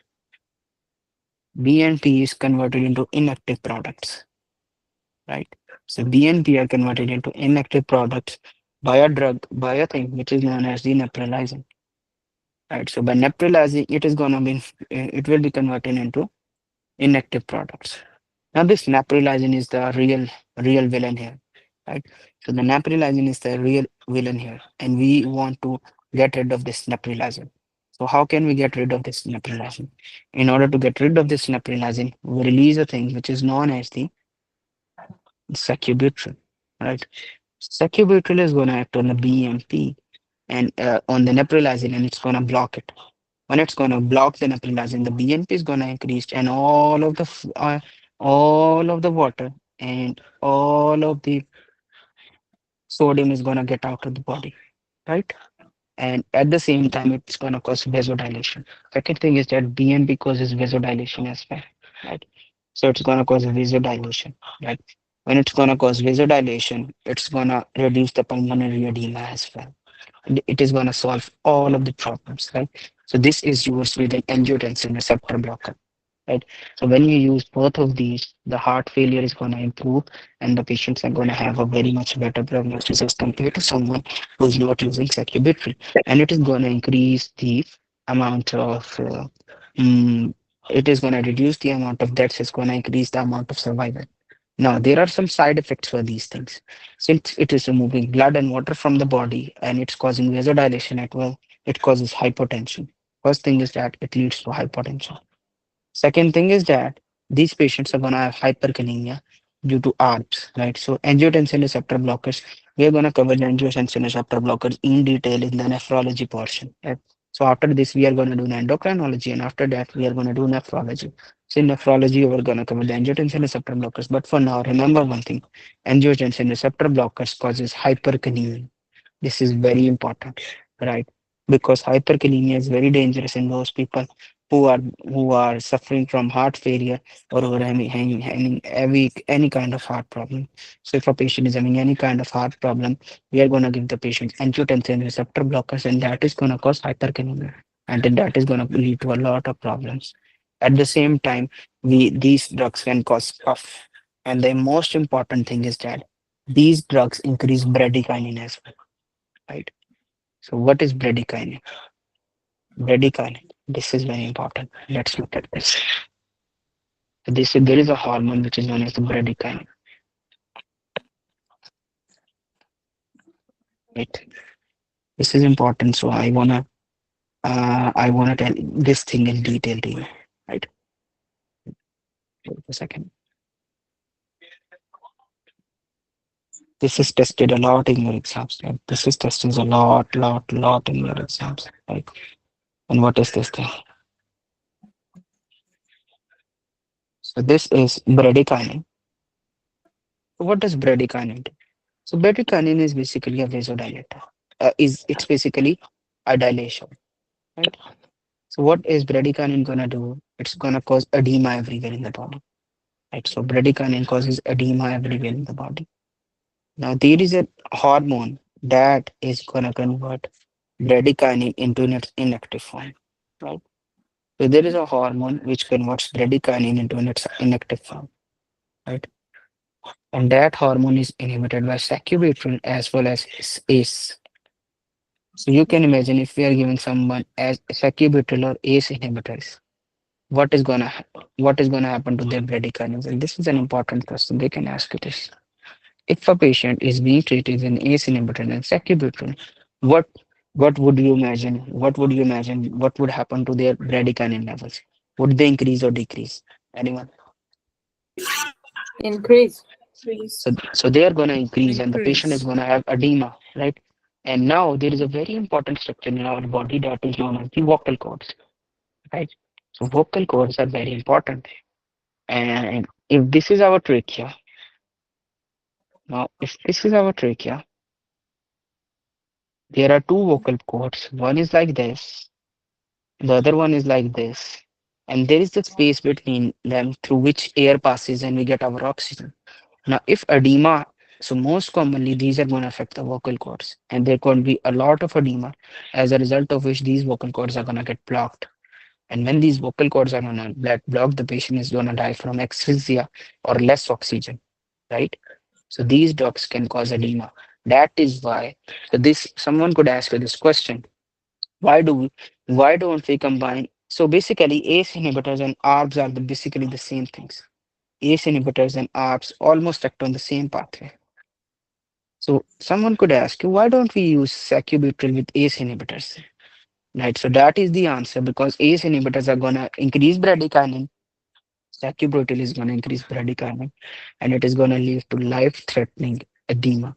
R: BNP is converted into inactive products, right? So BNP are converted into inactive products by a drug, by a thing which is known as the nepralizing, right? So by nepralizing, it is gonna be, it will be converted into inactive products. Now this nepralizing is the real villain here, right? So the nepralizing is the real villain here, and we want to get rid of this nepralizing. So how can we get rid of this nepralizing? In order to get rid of this nepralizing, we release a thing which is known as the sacubitril, right? Sacubitril is going to act on the BMP and on the nepralizing, and it's going to block it. When it's going to block the nepralizing, the BNP is going to increase, and all of the water and all of the sodium is going to get out of the body, right? And at the same time, it's going to cause vasodilation. Second thing is that BNP causes vasodilation as well, right? So it's going to cause vasodilation, right? When it's going to cause vasodilation, it's going to reduce the pulmonary edema as well. It is going to solve all of the problems, right? So this is used with an angiotensin receptor blocker, right? So when you use both of these, the heart failure is going to improve, and the patients are going to have a very much better prognosis as compared to someone who's not using sacubitril, and it is going to increase the amount of it is going to reduce the amount of deaths. It's going to increase the amount of survival. Now, there are some side effects for these things. Since it is removing blood and water from the body and it's causing vasodilation as well, it causes hypotension. First thing is that it leads to hypotension. Second thing is that these patients are going to have hyperkalemia due to ARBs, right? So angiotensin receptor blockers, we are going to cover the angiotensin receptor blockers in detail in the nephrology portion. Right? So after this, we are going to do the endocrinology, and after that, we are going to do nephrology. So in nephrology, we're going to cover the angiotensin receptor blockers. But for now, remember one thing: angiotensin receptor blockers causes hyperkalemia. This is very important, right? Because hyperkalemia is very dangerous in those people who are suffering from heart failure or who are having any kind of heart problem. So if a patient is having any kind of heart problem, we are going to give the patient angiotensin receptor blockers, and that is going to cause hyperkalemia, and then that is going to lead to a lot of problems. At the same time, these drugs can cause cough, and the most important thing is that these drugs increase bradykinin as well, right? So what is bradykinin? Bradykinin. This is very important. Let's look at this. So there is a hormone which is known as the bradykinin. Right. This is important. So I wanna tell this thing in detail to you. Right. Wait a second. This is tested a lot in your exams. Right? This is tested a lot in your exams. Right. And what is this thing? So this is bradykinin. What does bradykinin do? So bradykinin is basically a vasodilator. It's basically a dilation, right? So what is bradykinin gonna do? It's gonna cause edema everywhere in the body, right? So bradykinin causes edema everywhere in the body. Now there is a hormone that is gonna convert bradykinin into its inactive form, right? So there is a hormone which converts bradykinin into its inactive form, right? And that hormone is inhibited by sacubitril as well as ACE. So you can imagine if we are giving someone as sacubitril or ACE inhibitors, what is gonna happen to their bradykinins? And this is an important question. They can ask you this. If a patient is being treated with an ACE inhibitor and sacubitril, what what would you imagine? What would you imagine? What would happen to their bradykinin levels? Would they increase or decrease? Anyone?
N: Increase.
R: So they are going to increase and the patient is going to have edema, right? And now there is a very important structure in our body that is known as the vocal cords, right? So vocal cords are very important. And if this is our trachea, now if this is our trachea, there are two vocal cords. One is like this, the other one is like this. And there is the space between them through which air passes and we get our oxygen. Now, if edema, so most commonly these are going to affect the vocal cords, and there could be a lot of edema, as a result of which these vocal cords are going to get blocked. And when these vocal cords are going to get blocked, the patient is going to die from asphyxia or less oxygen, right? So these drugs can cause edema. That is why. So this someone could ask you this question: why don't we combine? So basically, ACE inhibitors and ARBs are basically the same things. ACE inhibitors and ARBs almost act on the same pathway. So someone could ask you, why don't we use sacubitril with ACE inhibitors? Right. So that is the answer because ACE inhibitors are gonna increase bradykinin. Sacubitril is gonna increase bradykinin, and it is gonna lead to life-threatening edema,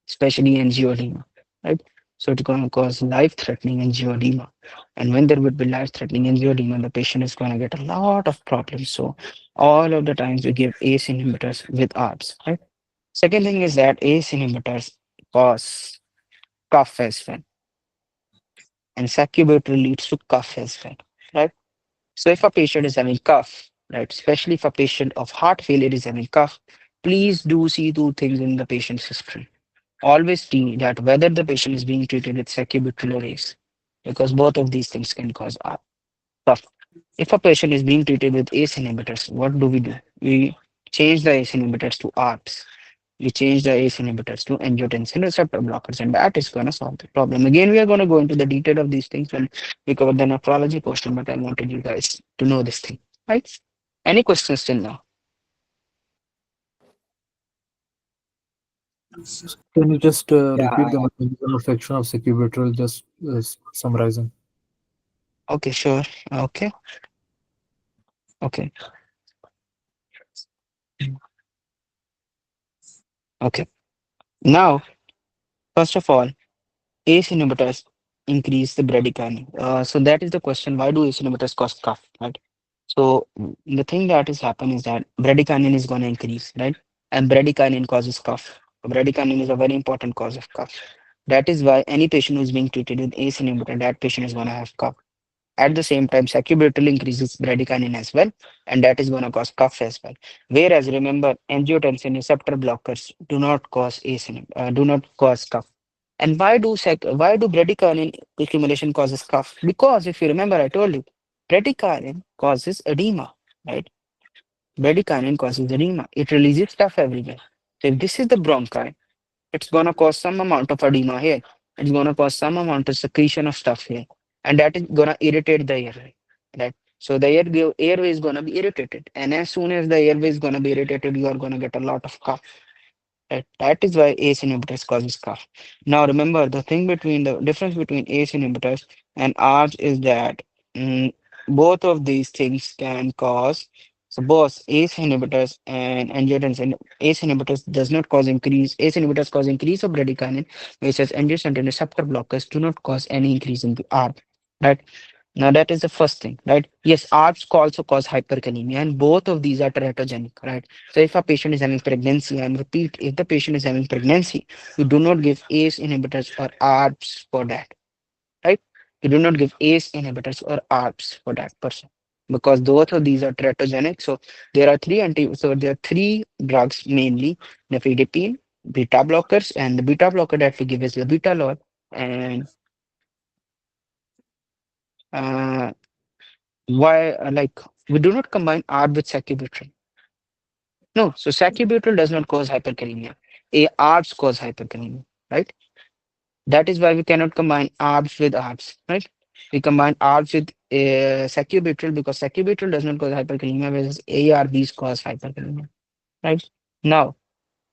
R: especially angioedema. Right. So it's gonna cause life-threatening angioedema, and when there would be life-threatening angioedema, the patient is gonna get a lot of problems. So all of the times we give ACE inhibitors with ARBs. Right. Second thing is that ACE inhibitors cause cough as well, and sacubitril leads to cough as well, right? So if a patient is having cough, right, especially if a patient of heart failure is having cough, please do see two things in the patient's history. Always see that whether the patient is being treated with sacubitril or ACE, because both of these things can cause cough. If a patient is being treated with ACE inhibitors, what do? We change the ACE inhibitors to ARBs. We change the ACE inhibitors to angiotensin receptor blockers, and that is going to solve the problem. Again, we are going to go into the detail of these things when we cover the nephrology portion, but I wanted you guys to know this thing, right? Any questions till now?
I: Can you just
K: Yeah,
I: repeat the mechanism of action of sacubitril, just summarizing?
R: Okay, sure. Okay, okay, okay. Now, first of all, ACE inhibitors increase the bradykinin. So that is the question: why do ACE inhibitors cause cough, right? So the thing that is happen is that bradykinin is going to increase, right? And bradykinin causes cough. Bradykinin is a very important cause of cough. That is why any patient who is being treated with ACE inhibitor, that patient is going to have cough. At the same time, sacubitril increases bradykinin as well, and that is going to cause cough as well. Whereas remember, angiotensin receptor blockers do not cause do not cause cough. And why do bradykinin accumulation causes cough? Because if you remember, I told you, bradykinin causes edema, right? Bradykinin causes edema. It releases stuff everywhere. So if this is the bronchi, it's gonna cause some amount of edema here. It's gonna cause some amount of secretion of stuff here, and that is gonna irritate the airway, right? So the airway is gonna be irritated, and as soon as the airway is gonna be irritated, you are gonna get a lot of cough. Right? That is why ACE inhibitors causes cough. Now remember the difference between ACE inhibitors and ARBs is that both of these things can cause. So both ACE inhibitors and angiotensin ACE inhibitors does not cause increase. ACE inhibitors cause increase of bradykinin, whereas angiotensin receptor blockers do not cause any increase in the ARB. Right? Now that is the first thing, right? Yes, ARBs also cause hyperkalemia, and both of these are teratogenic, right? So if a patient is having pregnancy, and repeat, if the patient is having pregnancy, you do not give ACE inhibitors or ARBs for that, right? You do not give ACE inhibitors or ARBs for that person because both of these are teratogenic. So there are three drugs mainly: nifedipine, beta blockers, and the beta blocker that we give is labetalol, and uh, why like we do not combine ARB with sacubitril. No, so sacubitril does not cause hyperkalemia. ARBs cause hyperkalemia, right? That is why we cannot combine ARBs with ARBs, right? We combine ARBs with sacubitril because sacubitril does not cause hyperkalemia, whereas ARBs cause hyperkalemia, right? Now,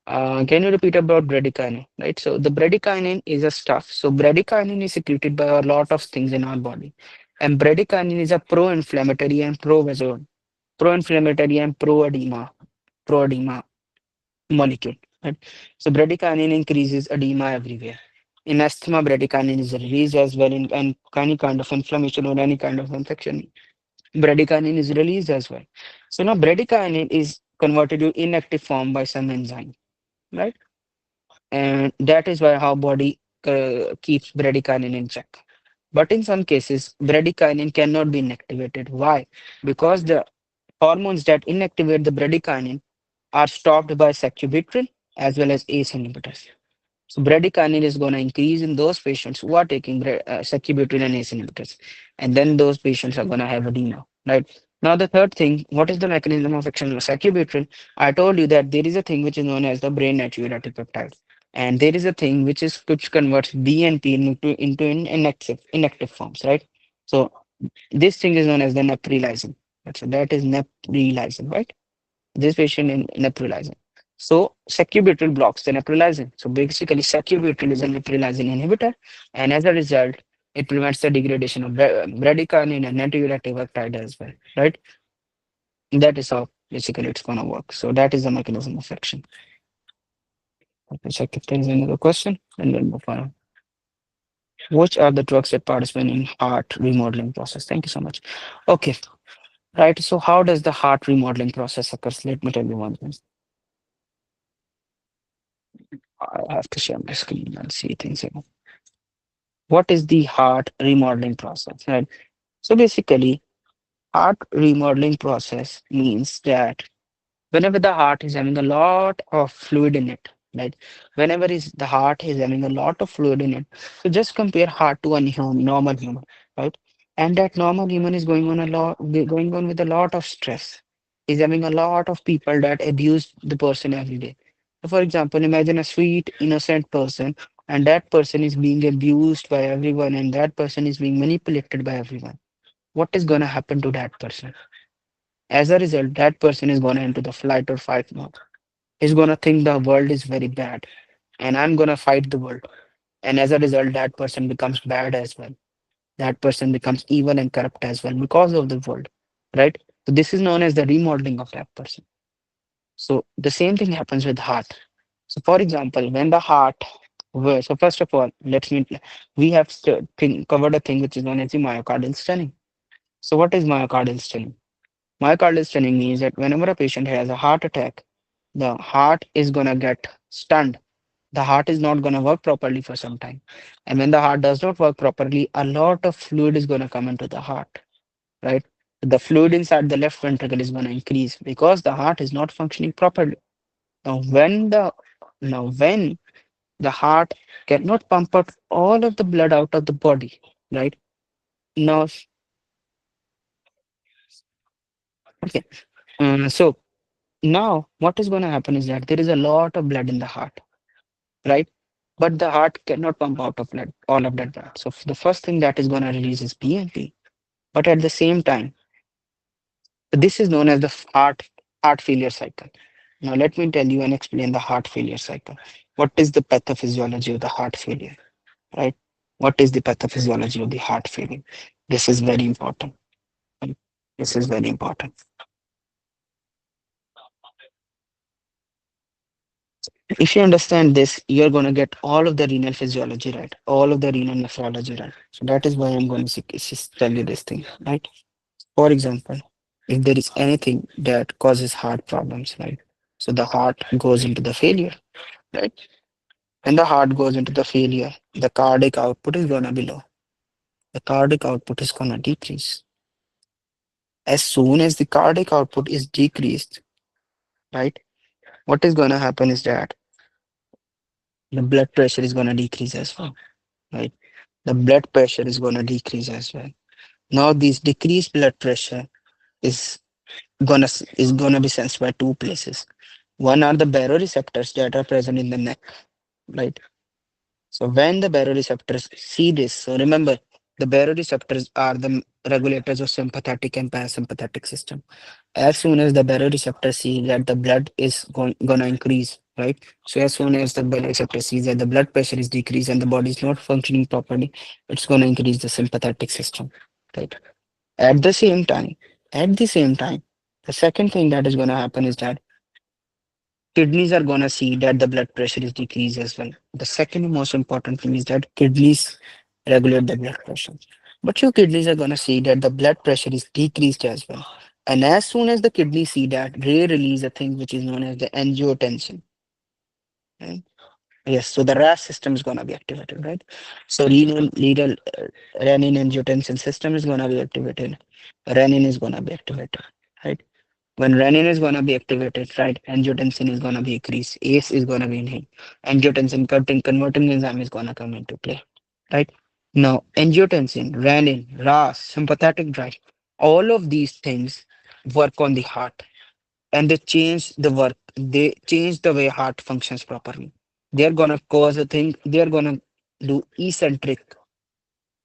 R: can you repeat about bradykinin, right? So the bradykinin is a stuff. So bradykinin is secreted by a lot of things in our body, and bradykinin is a pro-inflammatory and pro-vascular, pro-inflammatory and pro-edema, molecule, right? So bradykinin increases edema everywhere. In asthma, bradykinin is released as well in and any kind of inflammation or any kind of infection. Bradykinin is released as well. So now bradykinin is converted to inactive form by some enzyme, right? And that is why how body keeps bradykinin in check. But in some cases, bradykinin cannot be inactivated. Why? Because the hormones that inactivate the bradykinin are stopped by sacubitril as well as ACE inhibitors. So bradykinin is going to increase in those patients who are taking sacubitril and ACE inhibitors, and then those patients are going to have edema, right? Now the third thing, what is the mechanism of action of sacubitril? I told you that there is a thing which is known as the brain natriuretic peptide, and there is a thing which converts BNP into inactive forms, right? So this thing is known as the neprilysin. So that is neprilysin, right? This patient in neprilysin. So sacubitril blocks the neprilysin. So basically, sacubitril is a neprilysin inhibitor, and as a result, it prevents the degradation of bradykinin and natriuretic peptide as well, right? That is how basically it's gonna work. So that is the mechanism of action. Let me check if there is another question, and then move on. Which are the drugs that participate in heart remodeling process? Thank you so much. Okay, right. So how does the heart remodeling process occurs? Let me tell you one thing. I have to share my screen and see things here. What is the heart remodeling process, right? So basically, heart remodeling process means that whenever the heart is having a lot of fluid in it, right? Whenever is the heart is having a lot of fluid in it, so just compare heart to a normal human, right? And that normal human is going on with a lot of stress. Is having a lot of people that abuse the person every day. So for example, imagine a sweet, innocent person, and that person is being abused by everyone, and that person is being manipulated by everyone. What is going to happen to that person? As a result, that person is going to enter the flight or fight mode. He's going to think the world is very bad and I'm going to fight the world. And as a result, that person becomes bad as well. That person becomes evil and corrupt as well because of the world, right? So this is known as the remodeling of that person. So the same thing happens with heart. So for example, when the heart, so first of all, we have covered a thing which is known as the myocardial stenting. So what is myocardial stenting? Myocardial stenting means that whenever a patient has a heart attack, the heart is gonna get stunned. The heart is not gonna work properly for some time. And when the heart does not work properly, a lot of fluid is gonna come into the heart, right? The fluid inside the left ventricle is gonna increase because the heart is not functioning properly. Now when the heart cannot pump out all of the blood out of the body, right? Now, okay. So now what is gonna happen is that there is a lot of blood in the heart, right? But the heart cannot pump out of blood, all of that blood. So the first thing that is going to release is BNP. But at the same time, this is known as the heart failure cycle. Now let me tell you and explain the heart failure cycle. What is the pathophysiology of the heart failure, right? What is the pathophysiology of the heart failure? This is very important. Right? This is very important. If you understand this, you're going to get all of the renal physiology right, all of the renal nephrology right. So that is why I'm going to tell you this thing, right? For example, if there is anything that causes heart problems, right? So the heart goes into the failure, right? When the heart goes into the failure, the cardiac output is going to be low. The cardiac output is going to decrease. As soon as the cardiac output is decreased, right? What is going to happen is that the blood pressure is going to decrease as well, right? The blood pressure is going to decrease as well. Now, this decreased blood pressure is gonna be sensed by two places. One are the baroreceptors that are present in the neck, right? So when the baroreceptors see this, so remember, the baroreceptors are the regulators of sympathetic and parasympathetic system. As soon as the baroreceptor see that the blood is gonna increase, right? So as soon as the baroreceptor sees that the blood pressure is decreased and the body is not functioning properly, it's gonna increase the sympathetic system, right? At the same time, at the same time, the second thing that is gonna happen is that kidneys are gonna see that the blood pressure is decreased as well. The second most important thing is that kidneys regulate the blood pressure. But your kidneys are gonna see that the blood pressure is decreased as well. And as soon as the kidneys see that, they release a thing which is known as the angiotensin. Right? Yes, so the RAS system is gonna be activated, right? So renal renin-angiotensin system is gonna be activated. Renin is gonna be activated, right? When renin is gonna be activated, right, angiotensin is gonna be increased. ACE is gonna be inhaled. Angiotensin converting enzyme is gonna come into play, right? Now, angiotensin, renin, RAS, sympathetic drive, all of these things work on the heart, and they change the work. They change the way heart functions properly. They're gonna cause a thing. They're gonna do eccentric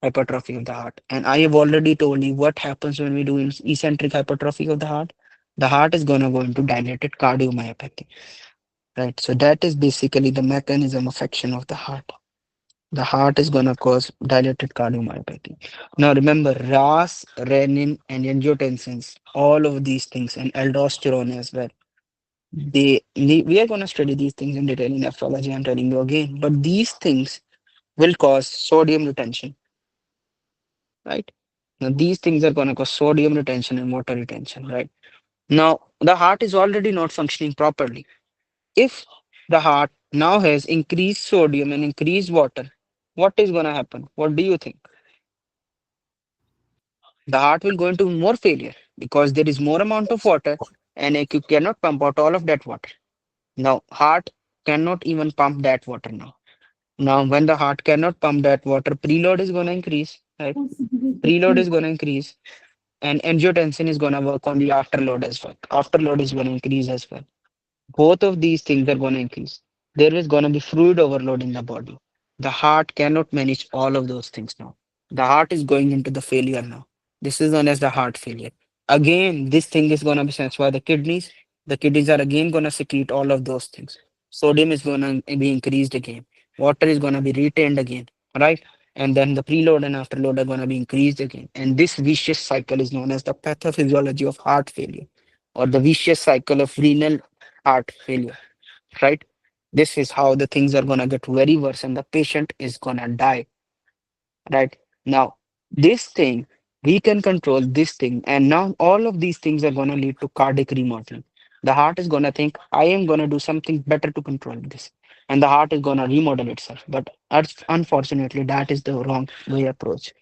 R: hypertrophy of the heart. And I have already told you what happens when we do eccentric hypertrophy of the heart. The heart is gonna go into dilated cardiomyopathy, right? So that is basically the mechanism of action of the heart. The heart is gonna cause dilated cardiomyopathy. Now remember, RAS, renin, and angiotensins, all of these things, and aldosterone as well. We are gonna study these things in detail in nephrology. I'm telling you again, but these things will cause sodium retention, right? Now, these things are going to cause sodium retention and water retention, right? Now, the heart is already not functioning properly. If the heart now has increased sodium and increased water, what is going to happen? What do you think? The heart will go into more failure because there is more amount of water and you cannot pump out all of that water. Now, heart cannot even pump that water now. Now, when the heart cannot pump that water, preload is going to increase, right? Preload is going to increase, and angiotensin is going to work on the afterload as well. Afterload is going to increase as well. Both of these things are going to increase. There is going to be fluid overload in the body. The heart cannot manage all of those things now. The heart is going into the failure now. This is known as the heart failure. Again, this thing is going to be sensed by the kidneys. The kidneys are again going to secrete all of those things. Sodium is going to be increased again. Water is going to be retained again, right? And then the preload and afterload are going to be increased again. And this vicious cycle is known as the pathophysiology of heart failure, or the vicious cycle of renal heart failure, right? This is how the things are going to get very worse and the patient is going to die, right? Now, this thing, we can control this thing, and now all of these things are going to lead to cardiac remodeling. The heart is going to think, I am going to do something better to control this, and the heart is going to remodel itself. But unfortunately, that is the wrong way approach.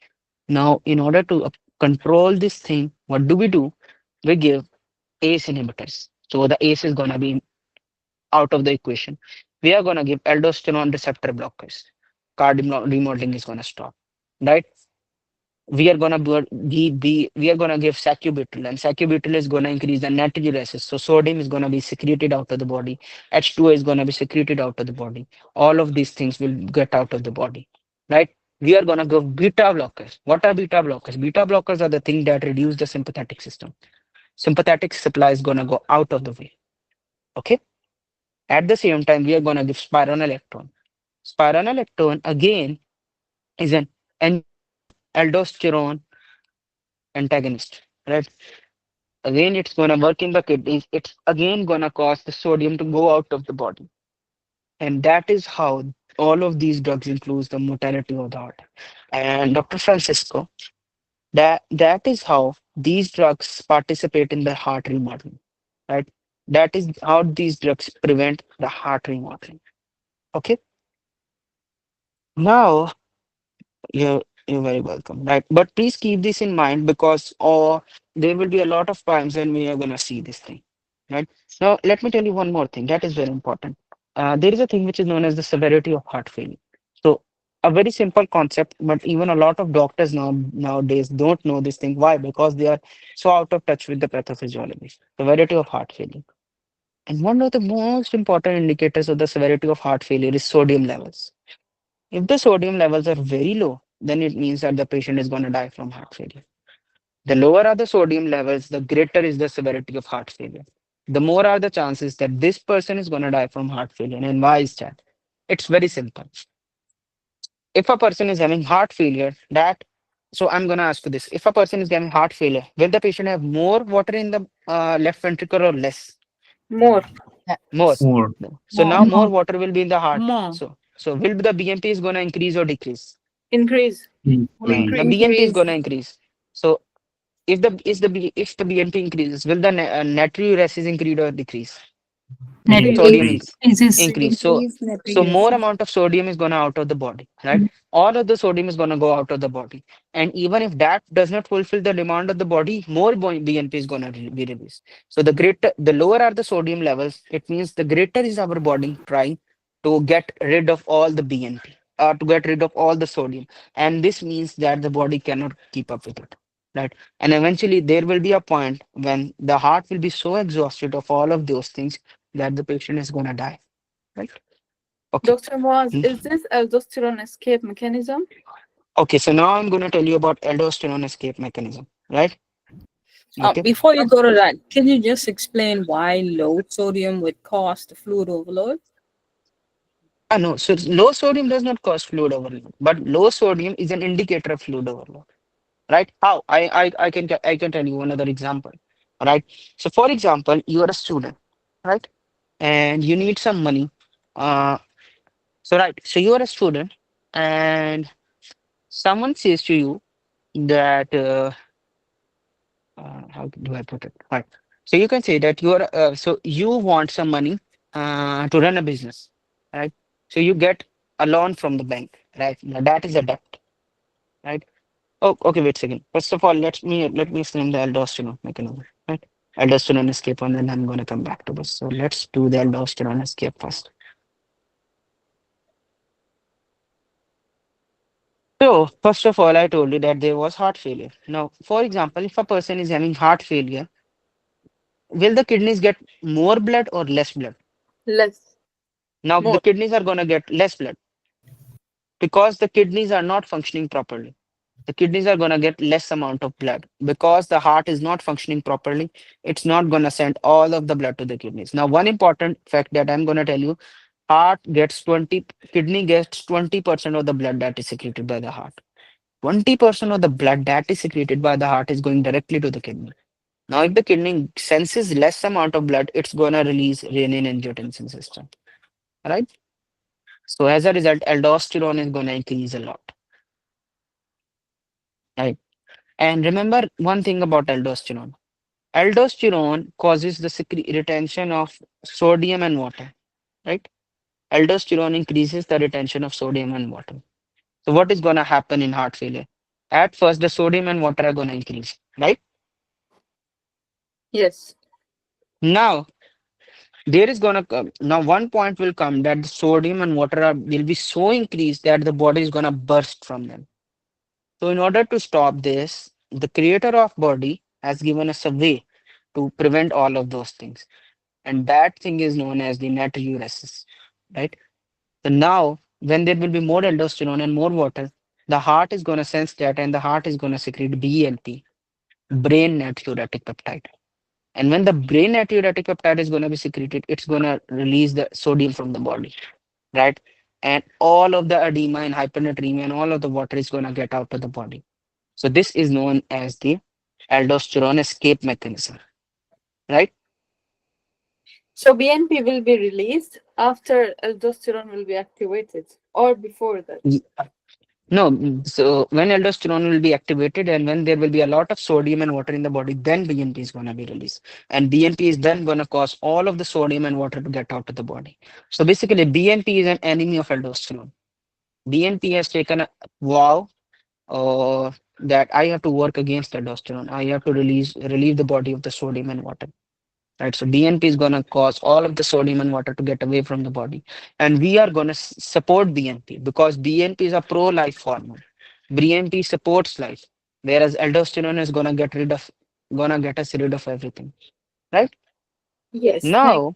R: Now, in order to control this thing, what do? We give ACE inhibitors. So the ACE is going to be out of the equation. We are going to give aldosterone receptor blockers. Remodeling is going to stop, right? We are going to we are going to give sacubitril, and sacubitril is going to increase the natriuresis. So sodium is going to be secreted out of the body. H2O is going to be secreted out of the body. All of these things will get out of the body, right? We are going to give beta blockers. What are beta blockers? Beta blockers are the thing that reduce the sympathetic system. Sympathetic supply is going to go out of the way. Okay. At the same time, we are going to give spironolactone. Spironolactone again is an aldosterone antagonist, right? Again, it's going to work in the kidneys. It's again going to cause the sodium to go out of the body. And that is how all of these drugs influence the mortality of the heart. And Dr. Francisco, that is how these drugs participate in the heart remodeling, right? That is how these drugs prevent the heart remodeling. Okay. Now, you're very welcome. Right. But please keep this in mind because there will be a lot of times when we are gonna see this thing. Right. Now let me tell you one more thing that is very important. There is a thing which is known as the severity of heart failure. So a very simple concept, but even a lot of doctors nowadays don't know this thing. Why? Because they are so out of touch with the pathophysiology. Severity of heart failure. And one of the most important indicators of the severity of heart failure is sodium levels. If the sodium levels are very low, then it means that the patient is going to die from heart failure. The lower are the sodium levels, the greater is the severity of heart failure. The more are the chances that this person is going to die from heart failure. And why is that? It's very simple. If a person is having heart failure, so I'm going to ask for this. If a person is having heart failure, will the patient have more water in the left ventricle or less?
N: More.
R: More.
F: More.
R: So
N: More.
R: now more water will be in the heart.
N: More.
R: So will the BMP is gonna increase or decrease?
N: Increase. Will
R: The
N: increase.
R: BMP is gonna increase. So if if the BMP increases, will the natriuresis increase or decrease? Sodium increase. So more amount of sodium is gonna out of the body, right? All of the sodium is gonna go out of the body, and even if that does not fulfill the demand of the body, more BNP is gonna be released. So the lower are the sodium levels, it means the greater is our body trying to get rid of all the BNP, to get rid of all the sodium, and this means that the body cannot keep up with it, right? And eventually there will be a point when the heart will be so exhausted of all of those things that the patient is going to die, right? Okay.
N: Dr. Moaz, is this aldosterone escape mechanism?
R: Okay, so now I'm going to tell you about aldosterone escape mechanism, right? Okay.
D: Before you go to that, can you just explain why low sodium would cause the fluid overload?
R: No, so low sodium does not cause fluid overload, but low sodium is an indicator of fluid overload, right? How? I can tell you another example, right? So for example, you are a student, right? And you need some money. So you are a student, and someone says to you that how do I put it? Right. So you can say that you are so you want some money to run a business, right? So you get a loan from the bank, right? Now that is a debt, right? Oh, okay. Wait a second. First of all, let me explain the aldosterone mechanism, right? Aldosterone escape, and then I'm going to come back to this. So let's do the aldosterone escape first. So, first of all, I told you that there was heart failure. Now, for example, if a person is having heart failure, will the kidneys get more blood or less blood?
N: Less.
R: Now, the
N: More.
R: kidneys are going to get less blood because the kidneys are not functioning properly. The kidneys are going to get less amount of blood because the heart is not functioning properly. It's not going to send all of the blood to the kidneys. Now, one important fact that I'm going to tell you, kidney gets 20% of the blood that is secreted by the heart. 20% of the blood that is secreted by the heart is going directly to the kidney. Now, if the kidney senses less amount of blood, it's going to release renin and angiotensin system, right? So as a result, aldosterone is going to increase a lot, right? And remember one thing about aldosterone. Aldosterone causes the retention of sodium and water, right? Aldosterone increases the retention of sodium and water. So what is going to happen in heart failure? At first, the sodium and water are going to increase, right?
N: Yes.
R: Now, there is gonna come now one point will come that the sodium and water will be so increased that the body is gonna burst from them. So in order to stop this, the creator of body has given us a way to prevent all of those things, and that thing is known as the natriuresis, right? So now when there will be more aldosterone and more water, the heart is gonna sense that, and the heart is gonna secrete BNP, brain natriuretic peptide. And when the brain natriuretic peptide is going to be secreted, it's going to release the sodium from the body, right? And all of the edema and hypernatremia and all of the water is going to get out of the body. So this is known as the aldosterone escape mechanism, right?
N: So BNP will be released after aldosterone will be activated or before that?
R: No, so when aldosterone will be activated and when there will be a lot of sodium and water in the body, then BNP is going to be released. And BNP is then going to cause all of the sodium and water to get out of the body. So basically, BNP is an enemy of aldosterone. BNP has taken a vow that I have to work against aldosterone. I have to relieve the body of the sodium and water. Right. So BNP is going to cause all of the sodium and water to get away from the body. And we are going to support BNP because BNP is a pro-life hormone. BNP supports life, whereas aldosterone is gonna get us rid of everything. Right?
N: Yes.
R: Now,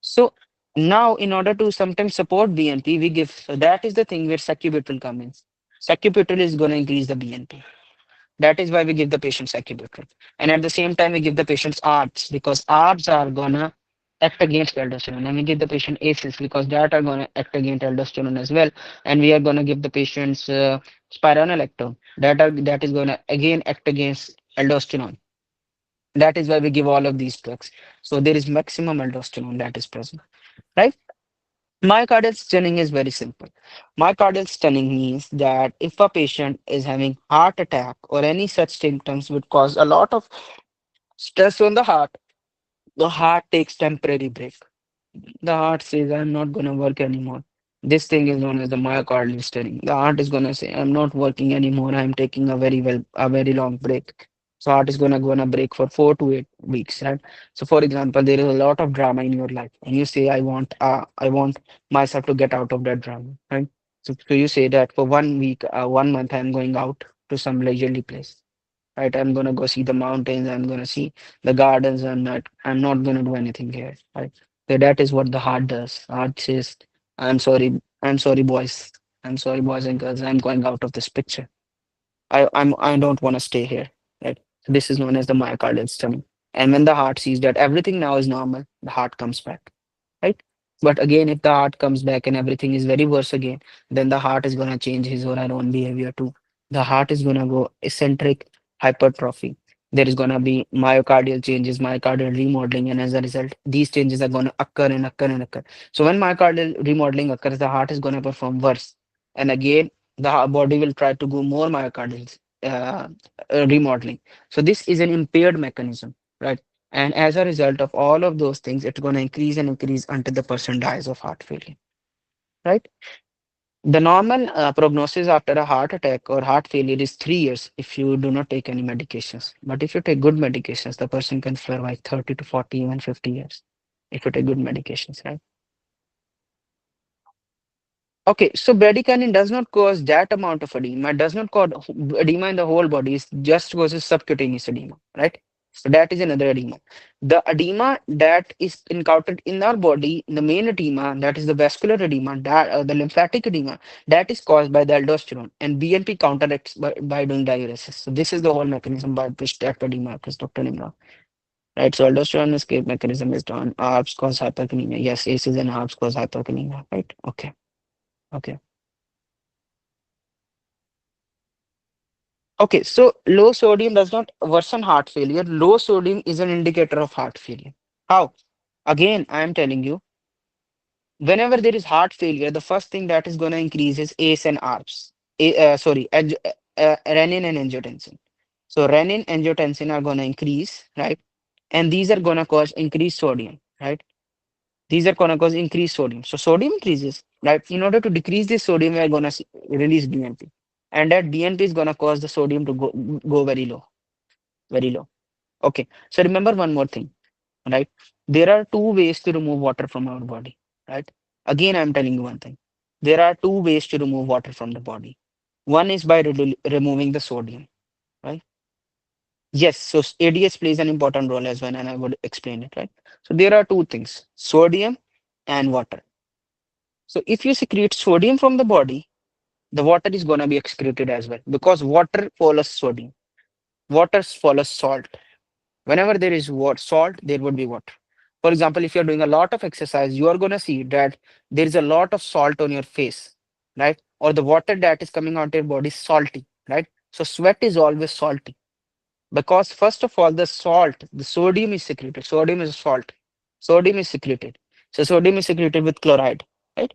R: so now in order to sometimes support BNP, we give, so that is the thing where sacubitril comes in. Sacubitril is going to increase the BNP. That is why we give the patients sacubitril. And at the same time, we give the patients ARBs because ARBs are gonna act against aldosterone. And we give the patient ACEs because that are gonna act against aldosterone as well. And we are gonna give the patients spironolactone. That is gonna again act against aldosterone. That is why we give all of these drugs. So there is maximum aldosterone that is present, right? Myocardial stenting is very simple. Myocardial stenting means that if a patient is having heart attack or any such symptoms would cause a lot of stress on the heart takes temporary break. The heart says, I'm not going to work anymore. This thing is known as the myocardial stenting. The heart is going to say, I'm not working anymore. I'm taking a very long break. So heart is gonna break for 4 to 8 weeks, right? So for example, there is a lot of drama in your life, and you say, I want myself to get out of that drama, right? So you say that for 1 week, 1 month, I'm going out to some leisurely place, right? I'm gonna go see the mountains. I'm gonna see the gardens. I'm not gonna do anything here, right? So that is what the heart does. Heart says, I'm sorry. I'm sorry, boys. I'm sorry, boys and girls. I'm going out of this picture. I don't want to stay here, right? So this is known as the myocardial stem. And when the heart sees that everything now is normal, the heart comes back, right? But again, if the heart comes back and everything is very worse again, then the heart is gonna change his or her own behavior too. The heart is gonna go eccentric hypertrophy. There is gonna be myocardial changes, myocardial remodeling, and as a result, these changes are gonna occur and occur and occur. So when myocardial remodeling occurs, the heart is gonna perform worse. And again, the body will try to go more myocardial remodeling. So this is an impaired mechanism, right? And as a result of all of those things, it's going to increase and increase until the person dies of heart failure, right? The normal prognosis after a heart attack or heart failure is 3 years if you do not take any medications. But if you take good medications, the person can survive 30 to 40, even 50 years if you take good medications, right? Okay, so bradykinin does not cause that amount of edema. It does not cause edema in the whole body. It just causes subcutaneous edema, right? So that is another edema. The edema that is encountered in our body, the main edema, that is the vascular edema, that the lymphatic edema, that is caused by the aldosterone, and BNP counteracts by doing diuresis. So this is the whole mechanism by which that edema occurs, Dr. Nimra. Right, so aldosterone escape mechanism is done. ARBs cause hyperkalemia. Yes, ACEs and ARBs cause hyperkalemia, right? Okay, okay. Okay, so low sodium does not worsen heart failure. Low sodium is an indicator of heart failure. How? Again, I am telling you, whenever there is heart failure, the first thing that is going to increase is ACE and ARBs. Renin and angiotensin. So renin, angiotensin are going to increase, right? And these are going to cause increased sodium, right? These are going to cause increased sodium. So sodium increases, right? In order to decrease this sodium, we are going to release BNP. And that BNP is going to cause the sodium to go very low, very low. Okay, so remember one more thing, right? There are two ways to remove water from our body, right? Again, I'm telling you one thing. There are two ways to remove water from the body. One is by removing the sodium, right? Yes, so ADH plays an important role as well, and I would explain it, right? So there are two things, sodium and water. So if you secrete sodium from the body, the water is going to be excreted as well because water follows sodium. Water follows salt. Whenever there is salt, there would be water. For example, if you're doing a lot of exercise, you are going to see that there is a lot of salt on your face, right? Or the water that is coming out of your body is salty, right? So sweat is always salty because first of all, the salt, the sodium is secreted. Sodium is salt. Sodium is secreted. So sodium is secreted with chloride, right?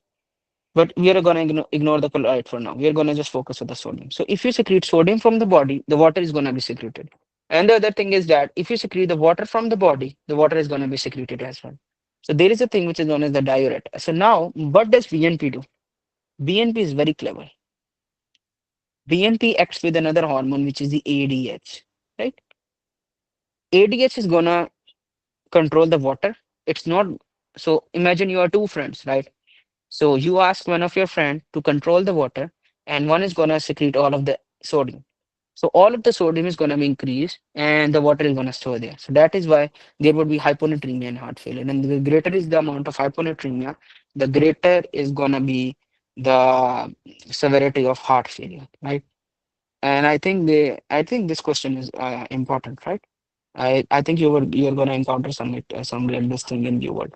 R: But we are going to ignore the chloride for now. We are going to just focus on the sodium. So if you secrete sodium from the body, the water is going to be secreted. And the other thing is that if you secrete the water from the body, the water is going to be secreted as well. So there is a thing which is known as the diuretic. So now, what does BNP do? BNP is very clever. BNP acts with another hormone, which is the ADH, right? ADH is going to control the water. It's not, so imagine you are two friends, right? So you ask one of your friend to control the water, and one is gonna secrete all of the sodium. So all of the sodium is gonna be increased, and the water is gonna store there. So that is why there would be hyponatremia in heart failure. And the greater is the amount of hyponatremia, the greater is gonna be the severity of heart failure, right? And I think this question is important, right? I think you're gonna encounter some like this thing in your world.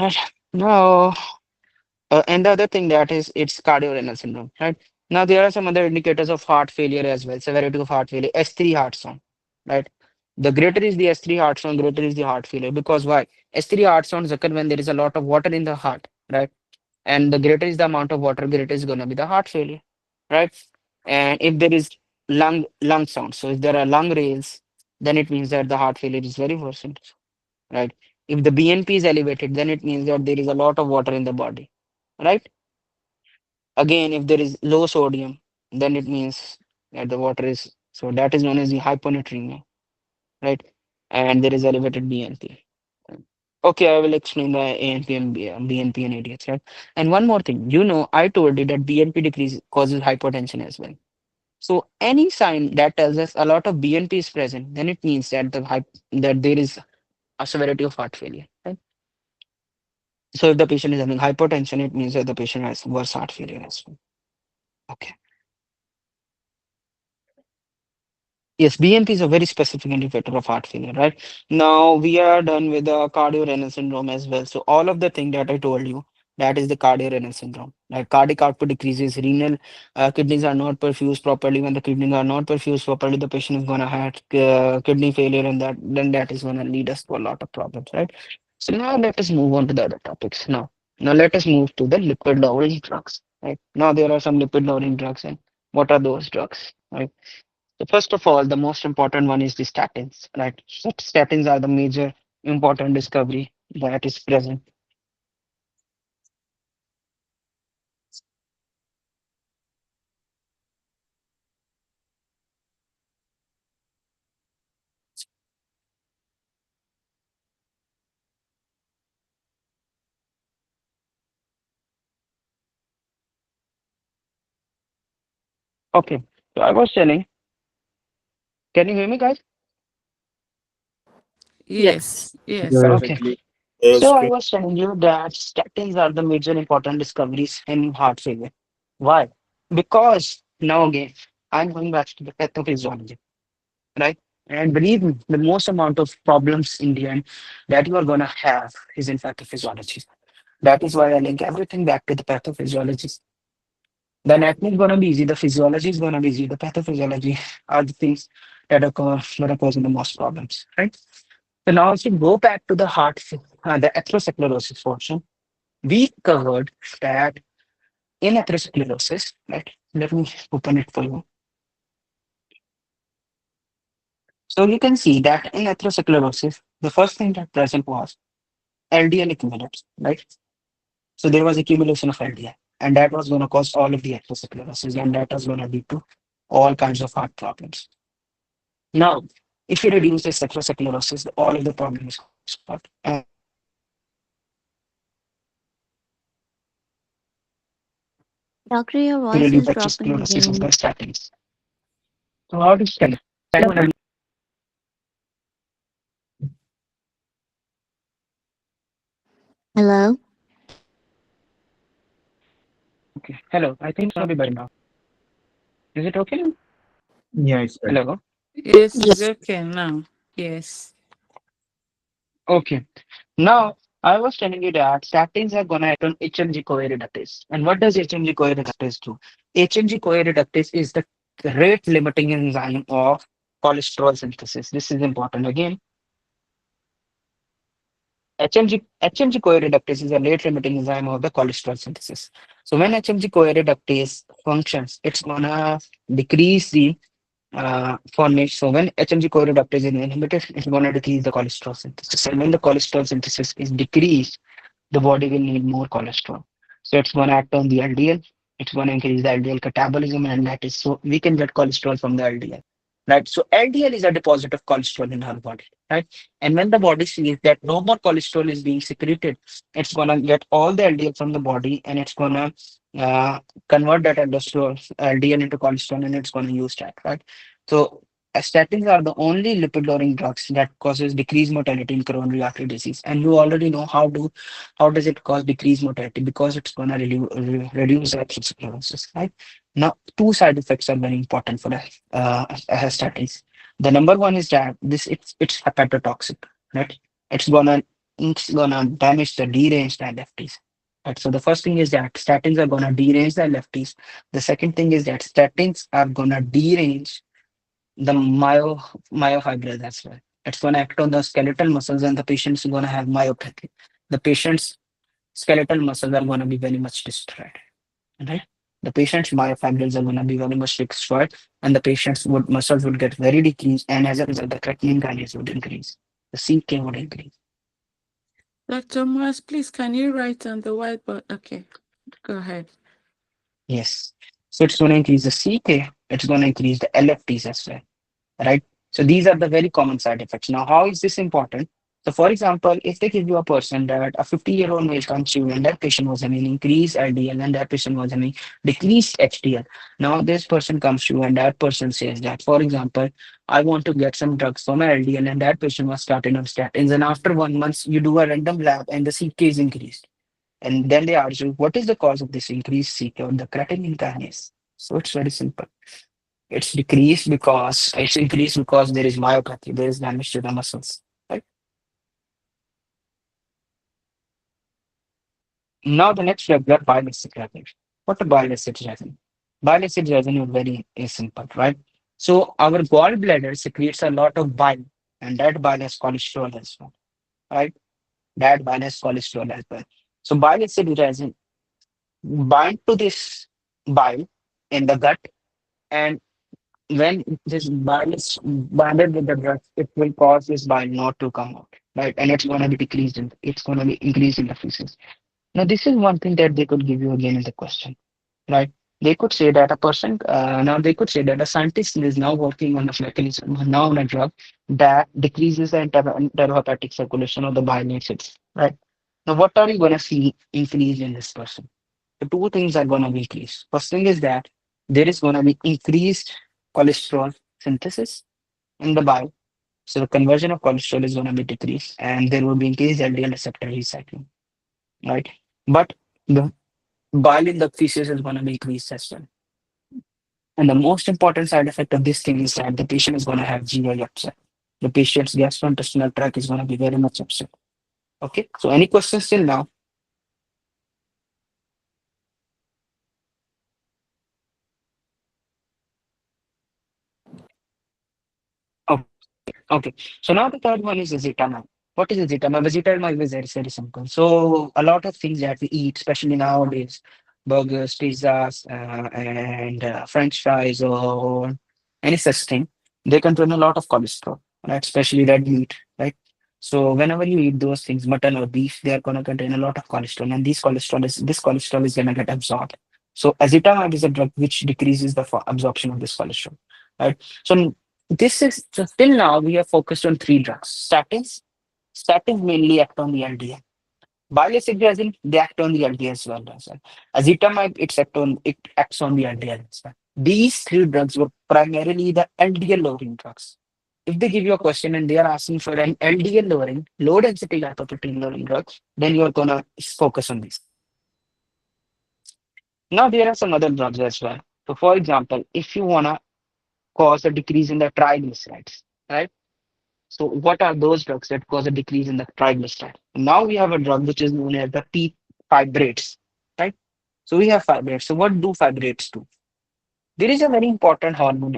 R: Right. Now, and the other thing that is it's cardiorenal syndrome, right? Now there are some other indicators of heart failure as well, severity of heart failure, S3 heart song, right? The greater is the S3 heart zone, greater is the heart failure. Because why? S3 heart zones occur when there is a lot of water in the heart, right? And the greater is the amount of water, greater is going to be the heart failure, right? And if there is lung sound, so if there are lung rails, then it means that the heart failure is very worsened, right? If the BNP is elevated, then it means that there is a lot of water in the body, right? Again, if there is low sodium, then it means that the water is, so that is known as the hyponatremia, right? And there is elevated BNP. Okay, I will explain the ANP and BNP and ADH, right? And one more thing, I told you that BNP decrease causes hypertension as well. So any sign that tells us a lot of BNP is present, then it means that that there is a severity of heart failure, right? So if the patient is having hypertension, it means that the patient has worse heart failure as well. Okay. Yes, BNP is a very specific indicator of heart failure, right? Now we are done with the cardiorenal syndrome as well. So all of the thing that I told you, that is the cardiorenal syndrome. Like cardiac output decreases, renal kidneys are not perfused properly. When the kidneys are not perfused properly, the patient is gonna have kidney failure, and that is gonna lead us to a lot of problems, right? So now let us move on to the other topics. Now let us move to the lipid lowering drugs. Right? Now there are some lipid lowering drugs, and what are those drugs? Right? So first of all, the most important one is the statins, right? So statins are the major important discovery that is present. Okay, so I was telling, can you hear me, guys?
M: Yes, yes.
R: Okay.
S: Yes,
R: So I was telling you that statins are the major important discoveries in heart failure. Why? Because now again, I'm going back to the pathophysiology, right? And believe me, the most amount of problems in the end that you are gonna have is in pathophysiology. That is why I link everything back to the pathophysiology. The anatomy is gonna be easy, the physiology is gonna be easy, the pathophysiology are the things that are gonna cause the most problems, right? So now if you go back to the the atherosclerosis portion, we covered that in atherosclerosis, right? Let me open it for you. So you can see that in atherosclerosis, the first thing that present was LDL accumulates, right? So there was accumulation of LDL, and that was going to cause all of the atherosclerosis, and that was going to lead to all kinds of heart problems. Now, if you reduce this atherosclerosis, all of the problems stop. And
O: Doctor, your
R: to
O: voice
R: reduce
O: is dropping
R: atherosclerosis is
O: again.
R: the statins. So how to stand?
O: Hello?
R: Okay. Hello. I think it's gonna be better now. Is it okay?
F: Yeah, it's better.
R: Hello.
M: Yes, it's
O: Yes.
M: okay now. Yes.
R: Okay. Now, I was telling you that statins are going to act on HMG-CoA reductase. And what does HMG-CoA reductase do? HMG-CoA reductase is the rate limiting enzyme of cholesterol synthesis. This is important. Again, HMG-CoA reductase is a rate limiting enzyme of the cholesterol synthesis. So when HMG-CoA reductase functions, it's going to decrease the formation. So when HMG-CoA reductase is inhibited, it's going to decrease the cholesterol synthesis. And when the cholesterol synthesis is decreased, the body will need more cholesterol. So it's going to act on the LDL. It's going to increase the LDL catabolism, and that is so we can get cholesterol from the LDL, right? So LDL is a deposit of cholesterol in our body, right? And when the body sees that no more cholesterol is being secreted, it's going to get all the LDL from the body, and it's going to convert that LDL into cholesterol, and it's going to use that, right? So statins are the only lipid lowering drugs that causes decreased mortality in coronary artery disease. And you already know how does it cause decreased mortality, because it's going to reduce atherosclerosis, right? Now, two side effects are very important for statins. The number one is that it's hepatotoxic, right? It's gonna damage the deranged LFTs. Right. So the first thing is that statins are gonna derange the LFTs. The second thing is that statins are gonna derange the myofibrils as well. It's going to act on the skeletal muscles, and the patient's going to have myopathy. The patient's skeletal muscles are going to be very much destroyed, right? The patient's myofibrils are going to be very much destroyed, and the patient's muscles would get very decreased, and as a result, the creatinine kinase would increase. The CK would increase.
M: Dr. Moss, please, can you write on the whiteboard? Okay, go ahead.
R: Yes. So it's going to increase the CK, it's going to increase the LFTs as well, right? So these are the very common side effects. Now, how is this important? So, for example, if they give you a person that a 50-year-old male comes to you and that patient was having increased LDL and that patient was having decreased HDL. Now, this person comes to you and that person says that, for example, I want to get some drugs for my LDL, and that patient was started on statins. And after 1 month, you do a random lab and the CK is increased. And then they ask you, what is the cause of this increased CK or the creatinine kinase? So it's very simple. It's increased because there is myopathy, there is damage to the muscles. Right? Now the next drug, bile acid resin. What a bile acid resin? Bile acid resin is very simple, right? So our gallbladder secretes a lot of bile, and that bile has cholesterol as well, right? That bile has cholesterol as well. So bile acid resin bind to this bile in the gut, and when this bile is bonded with the drug, it will cause this bile not to come out, right? And it's going to be decreased in, it's going to be increased in the feces. Now, this is one thing that they could give you again in the question, right? They could say that a person, now they could say that a scientist is now working on a mechanism, now on a drug that decreases the enterohepatic circulation of the bile acids, right? Now, what are you going to see increase in this person? The two things are going to be increased. First thing is that there is going to be increased cholesterol synthesis in the bile. So the conversion of cholesterol is going to be decreased, and there will be increased LDL receptor recycling, right? But the bile in the feces is going to be increased as well. And the most important side effect of this thing is that the patient is going to have GI upset. The patient's gastrointestinal tract is going to be very much upset. Okay. So any questions till now? Oh, okay. So now the third one is ezetimibe. What is ezetimibe? Ezetimibe is very, very simple. So a lot of things that we eat, especially nowadays, burgers, pizzas, and French fries or any such thing, they contain a lot of cholesterol, right? Especially red meat, right? So whenever you eat those things, mutton or beef, they are going to contain a lot of cholesterol, and this cholesterol is going to get absorbed. So ezetimibe is a drug which decreases the absorption of this cholesterol, right? So this is so till now we have focused on three drugs. Statins mainly act on the LDL. Bile acid resin, they act on the LDL as well. Ezetimibe, it acts on the LDL as well. These three drugs were primarily the LDL lowering drugs. If they give you a question and they are asking for an LDL lowering, low density lipoprotein lowering drug, then you are gonna focus on this. Now there are some other drugs as well. So for example, if you wanna cause a decrease in the triglycerides, right? So what are those drugs that cause a decrease in the triglyceride? Now we have a drug which is known as the P fibrates, right? So we have fibrates. So what do fibrates do? There is a very important hormone,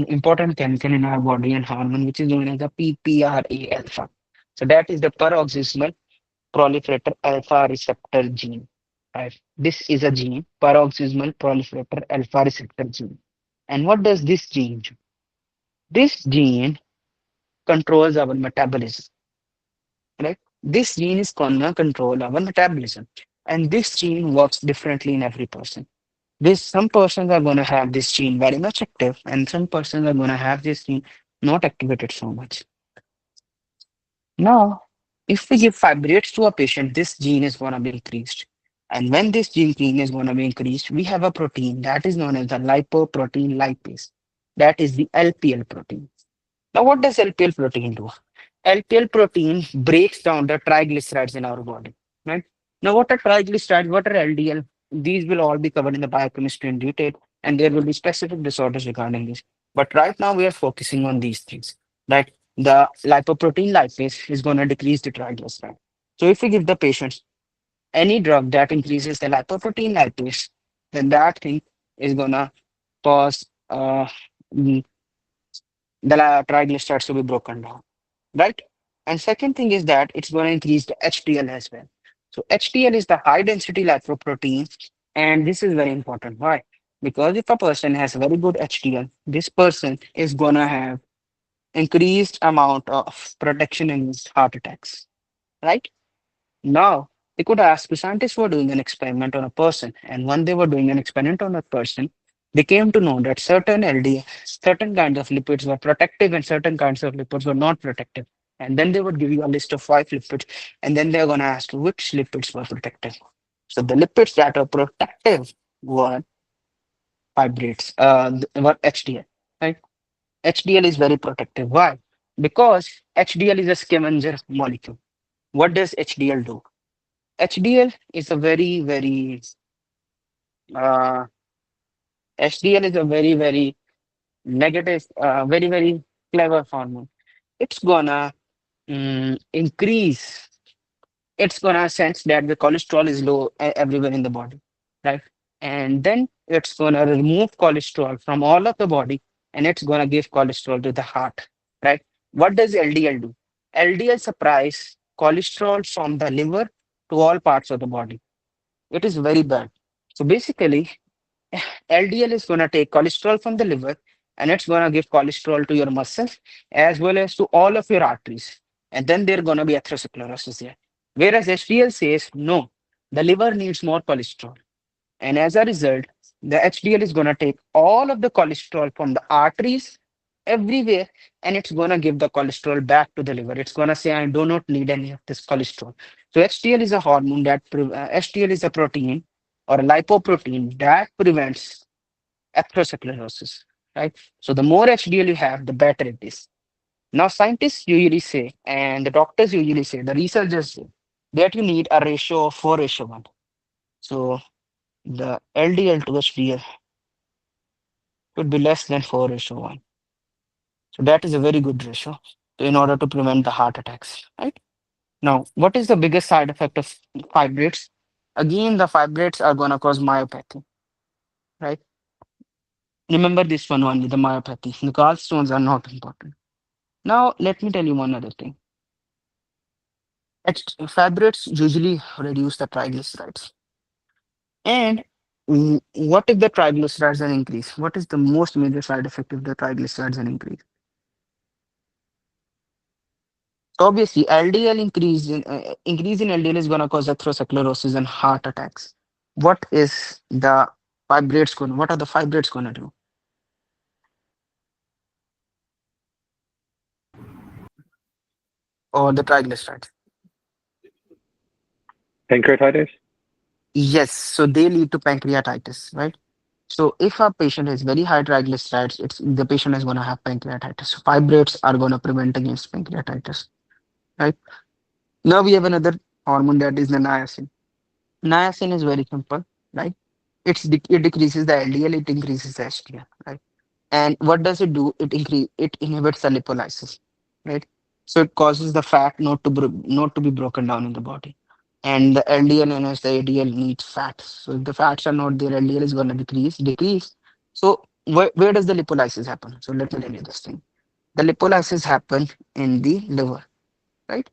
R: important chemical in our body and hormone which is known as the PPRA alpha. So that is the peroxismal proliferator alpha receptor gene. Right? This is a gene, peroxismal proliferator alpha receptor gene. And what does this gene do? This gene controls our metabolism, right? This gene is gonna control our metabolism, and this gene works differently in every person. This some persons are gonna have this gene very much active, and some persons are gonna have this gene not activated so much. Now, if we give fibrates to a patient, this gene is gonna be increased. And when this gene is gonna be increased, we have a protein that is known as the lipoprotein lipase. That is the LPL protein. Now, what does LPL protein do? LPL protein breaks down the triglycerides in our body, right? Now, what are triglycerides? What are LDL? These will all be covered in the biochemistry in detail, and there will be specific disorders regarding this. But right now, we are focusing on these things, right? The lipoprotein lipase is going to decrease the triglyceride. So, if we give the patients any drug that increases the lipoprotein lipase, then that thing is going to cause the triglycerides to be broken down. right? And second thing is that it's going to increase the HDL as well. So HDL is the high density lipoprotein, and this is very important. Why? Because if a person has very good HDL, this person is going to have increased amount of protection against heart attacks, right? Now, they could ask, the scientists were doing an experiment on a person, and when they were doing an experiment on a person, they came to know that certain LDL, certain kinds of lipids were protective and certain kinds of lipids were not protective. And then they would give you a list of 5 lipids, and then they're going to ask which lipids were protective. So the lipids that are protective were fibrates, were HDL, right? HDL is very protective. Why? Because HDL is a scavenger molecule. What does HDL do? HDL is a uh, HDL is a very negative, very clever hormone. It's gonna increase. It's gonna sense that the cholesterol is low everywhere in the body, right? And then it's gonna remove cholesterol from all of the body, and it's gonna give cholesterol to the heart, right? What does LDL do? LDL supplies cholesterol from the liver to all parts of the body. It is very bad. So basically, LDL is going to take cholesterol from the liver and it's going to give cholesterol to your muscles as well as to all of your arteries. And then they're going to be atherosclerosis here. Whereas HDL says, no, the liver needs more cholesterol. And as a result, the HDL is going to take all of the cholesterol from the arteries everywhere and it's going to give the cholesterol back to the liver. It's going to say, I do not need any of this cholesterol. So HDL is a hormone HDL is a protein or a lipoprotein that prevents atherosclerosis, right? So the more HDL you have, the better it is. Now, scientists usually say, and the doctors usually say, the researchers say, that you need a ratio of 4:1. So the LDL to HDL should be less than 4:1. So that is a very good ratio in order to prevent the heart attacks, right? Now, what is the biggest side effect of fibrates? Again, the fibrates are going to cause myopathy, right? Remember this one only, the myopathy. The gallstones are not important. Now, let me tell you one other thing. Fibrates usually reduce the triglycerides. And what if the triglycerides are increased? What is the most major side effect if the triglycerides are increased? Obviously, increase in LDL is going to cause atherosclerosis and heart attacks. What is the fibrates going? What are the fibrates going to do? Or the triglycerides?
P: Pancreatitis?
R: Yes, so they lead to pancreatitis, right? So if a patient has very high triglycerides, it's the patient is going to have pancreatitis. So fibrates are going to prevent against pancreatitis, right? Now we have another hormone that is the niacin. Niacin is very simple, right? It decreases the LDL, it increases the HDL, right? And what does it do? It inhibits the lipolysis, right? So it causes the fat not to be broken down in the body. And the LDL and as the ADL needs fat. So if the fats are not there, LDL is going to decrease. So where does the lipolysis happen? So let me tell you this thing. The lipolysis happen in the liver, right?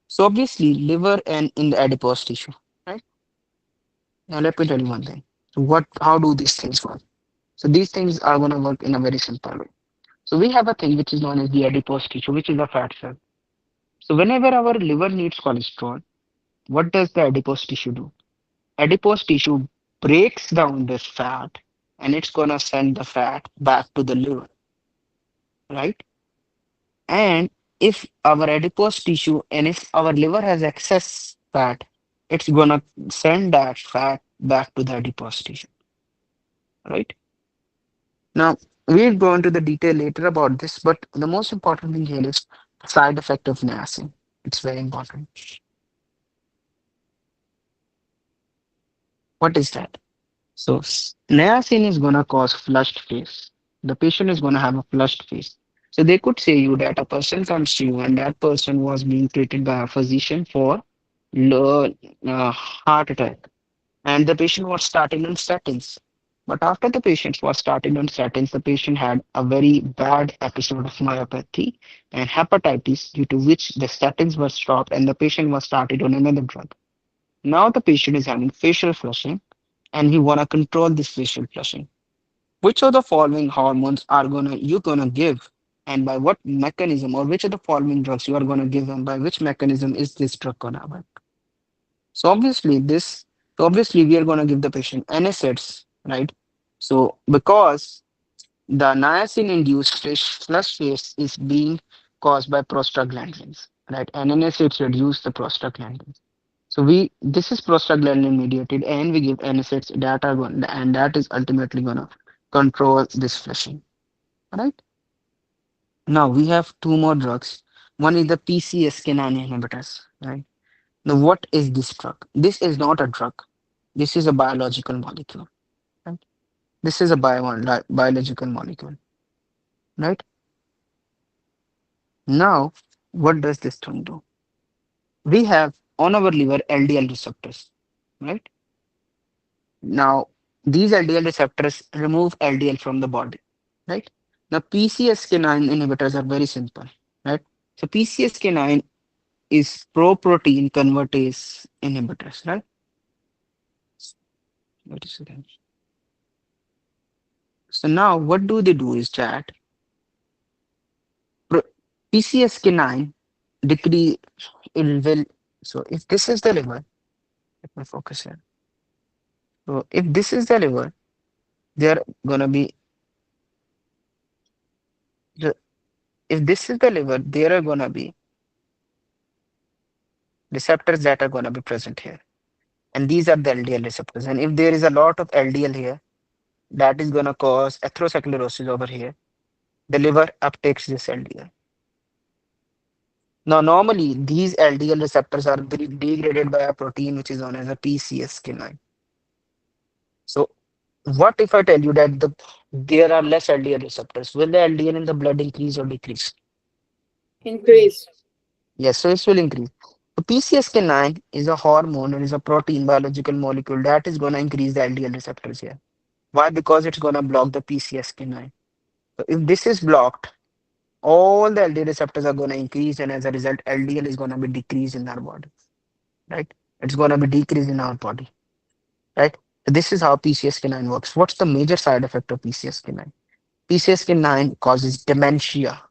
R: So obviously liver and in the adipose tissue, right? Now let me tell you one thing. So how do these things work? So these things are going to work in a very simple way. So we have a thing which is known as the adipose tissue, which is a fat cell. So whenever our liver needs cholesterol, what does the adipose tissue do? Adipose tissue breaks down this fat and it's gonna send the fat back to the liver, right? And if our adipose tissue and if our liver has excess fat, it's gonna send that fat back to the adipose tissue, right? Now, we'll go into the detail later about this, but the most important thing here is the side effect of niacin. It's very important. What is that? So, niacin is going to cause flushed face. The patient is going to have a flushed face. So, they could say you that a person comes to you and that person was being treated by a physician for low, heart attack. And the patient was starting on statins. But after the patient was started on statins, the patient had a very bad episode of myopathy and hepatitis, due to which the statins were stopped and the patient was started on another drug. Now the patient is having facial flushing and we want to control this facial flushing. Which of the following hormones are you gonna give, and by what mechanism, or which of the following drugs you are gonna give, and by which mechanism is this drug gonna work? So obviously we are gonna give the patient NSAIDs, right? So because the niacin-induced flush phase is being caused by prostaglandins, right? And NSAIDs reduce the prostaglandins. So this is prostaglandin mediated, and we give NSAIDs that are going, and that is ultimately gonna control this flushing. Right? Now we have two more drugs. One is the PCSK9 inhibitors. Right? Now what is this drug? This is not a drug. This is a biological molecule. Right? This is a biological molecule. Right? Now what does this thing do? We have on our liver LDL receptors. Right? Now these LDL receptors remove LDL from the body. Right? Now PCSK9 inhibitors are very simple. Right? So PCSK9 is pro-protein convertase inhibitors, right? Wait a second. So now what do they do is that PCSK9 decrease, it will, so if this is the liver, let me focus here. So if this is the liver, they're gonna be, if this is the liver, there are gonna be receptors that are gonna be present here. And these are the LDL receptors. And if there is a lot of LDL here, that is gonna cause atherosclerosis over here. The liver uptakes this LDL. Now, normally these LDL receptors are degraded by a protein which is known as a PCSK9. So, what if I tell you that there are less LDL receptors? Will the LDL in the blood increase or decrease?
N: Increase.
R: Yes, so it will increase. So PCSK9 is a hormone and is a protein biological molecule that is going to increase the LDL receptors here. Why? Because it's going to block the PCSK9. So if this is blocked, all the LDL receptors are going to increase, and as a result, LDL is going to be decreased in our body. Right? It's going to be decreased in our body. Right? So this is how PCSK9 works. What's the major side effect of PCSK9? PCSK9 causes dementia.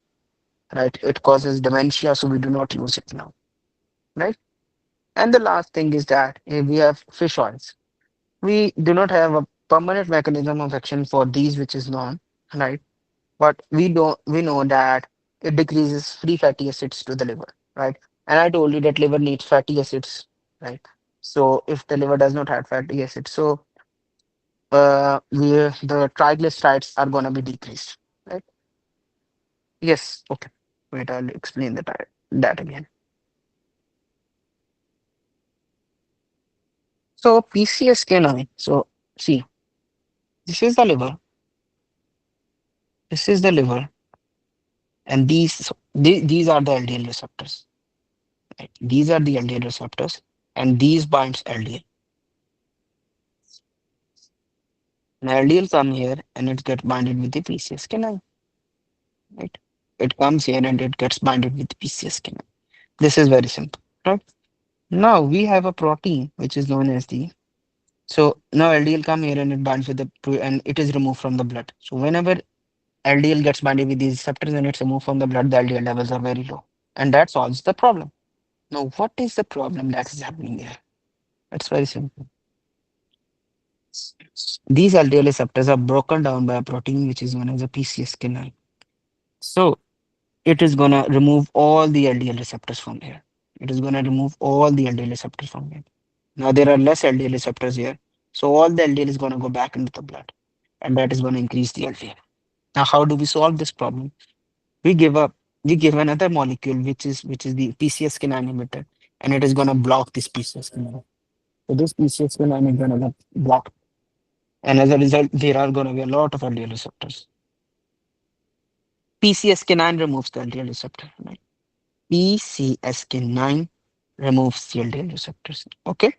R: Right? It causes dementia, so we do not use it now. Right? And the last thing is that we have fish oils. We do not have a permanent mechanism of action for these, which is known, right? But we know that it decreases free fatty acids to the liver, right? And I told you that liver needs fatty acids, right? So if the liver does not have fatty acids, so the triglycerides are gonna be decreased, right? Yes, okay. Wait, I'll explain that again. So PCSK9. So see, this is the liver. This is the liver, and these are the LDL receptors. Right? These are the LDL receptors, and these binds LDL. Now LDL come here and it gets binded with the PCSK9. Right? It comes here and it gets binded with the PCSK9. This is very simple. Right? Now we have a protein which is known as the, so now LDL come here and it binds with and it is removed from the blood. So whenever LDL gets binded with these receptors and it's removed from the blood, the LDL levels are very low. And that solves the problem. Now, what is the problem that is happening here? It's very simple. These LDL receptors are broken down by a protein which is known as a PCSK9. So it is gonna remove all the LDL receptors from here. It is gonna remove all the LDL receptors from here. Now there are less LDL receptors here. So all the LDL is gonna go back into the blood. And that is gonna increase the LDL. Now, how do we solve this problem? We give another molecule which is the PCSK9 inhibitor, and it is gonna block this PCSK9. So this PCSK9 is gonna get blocked. And as a result, there are gonna be a lot of LDL receptors. PCSK9 removes the LDL receptor, right? PCSK9 removes the LDL receptors. Okay.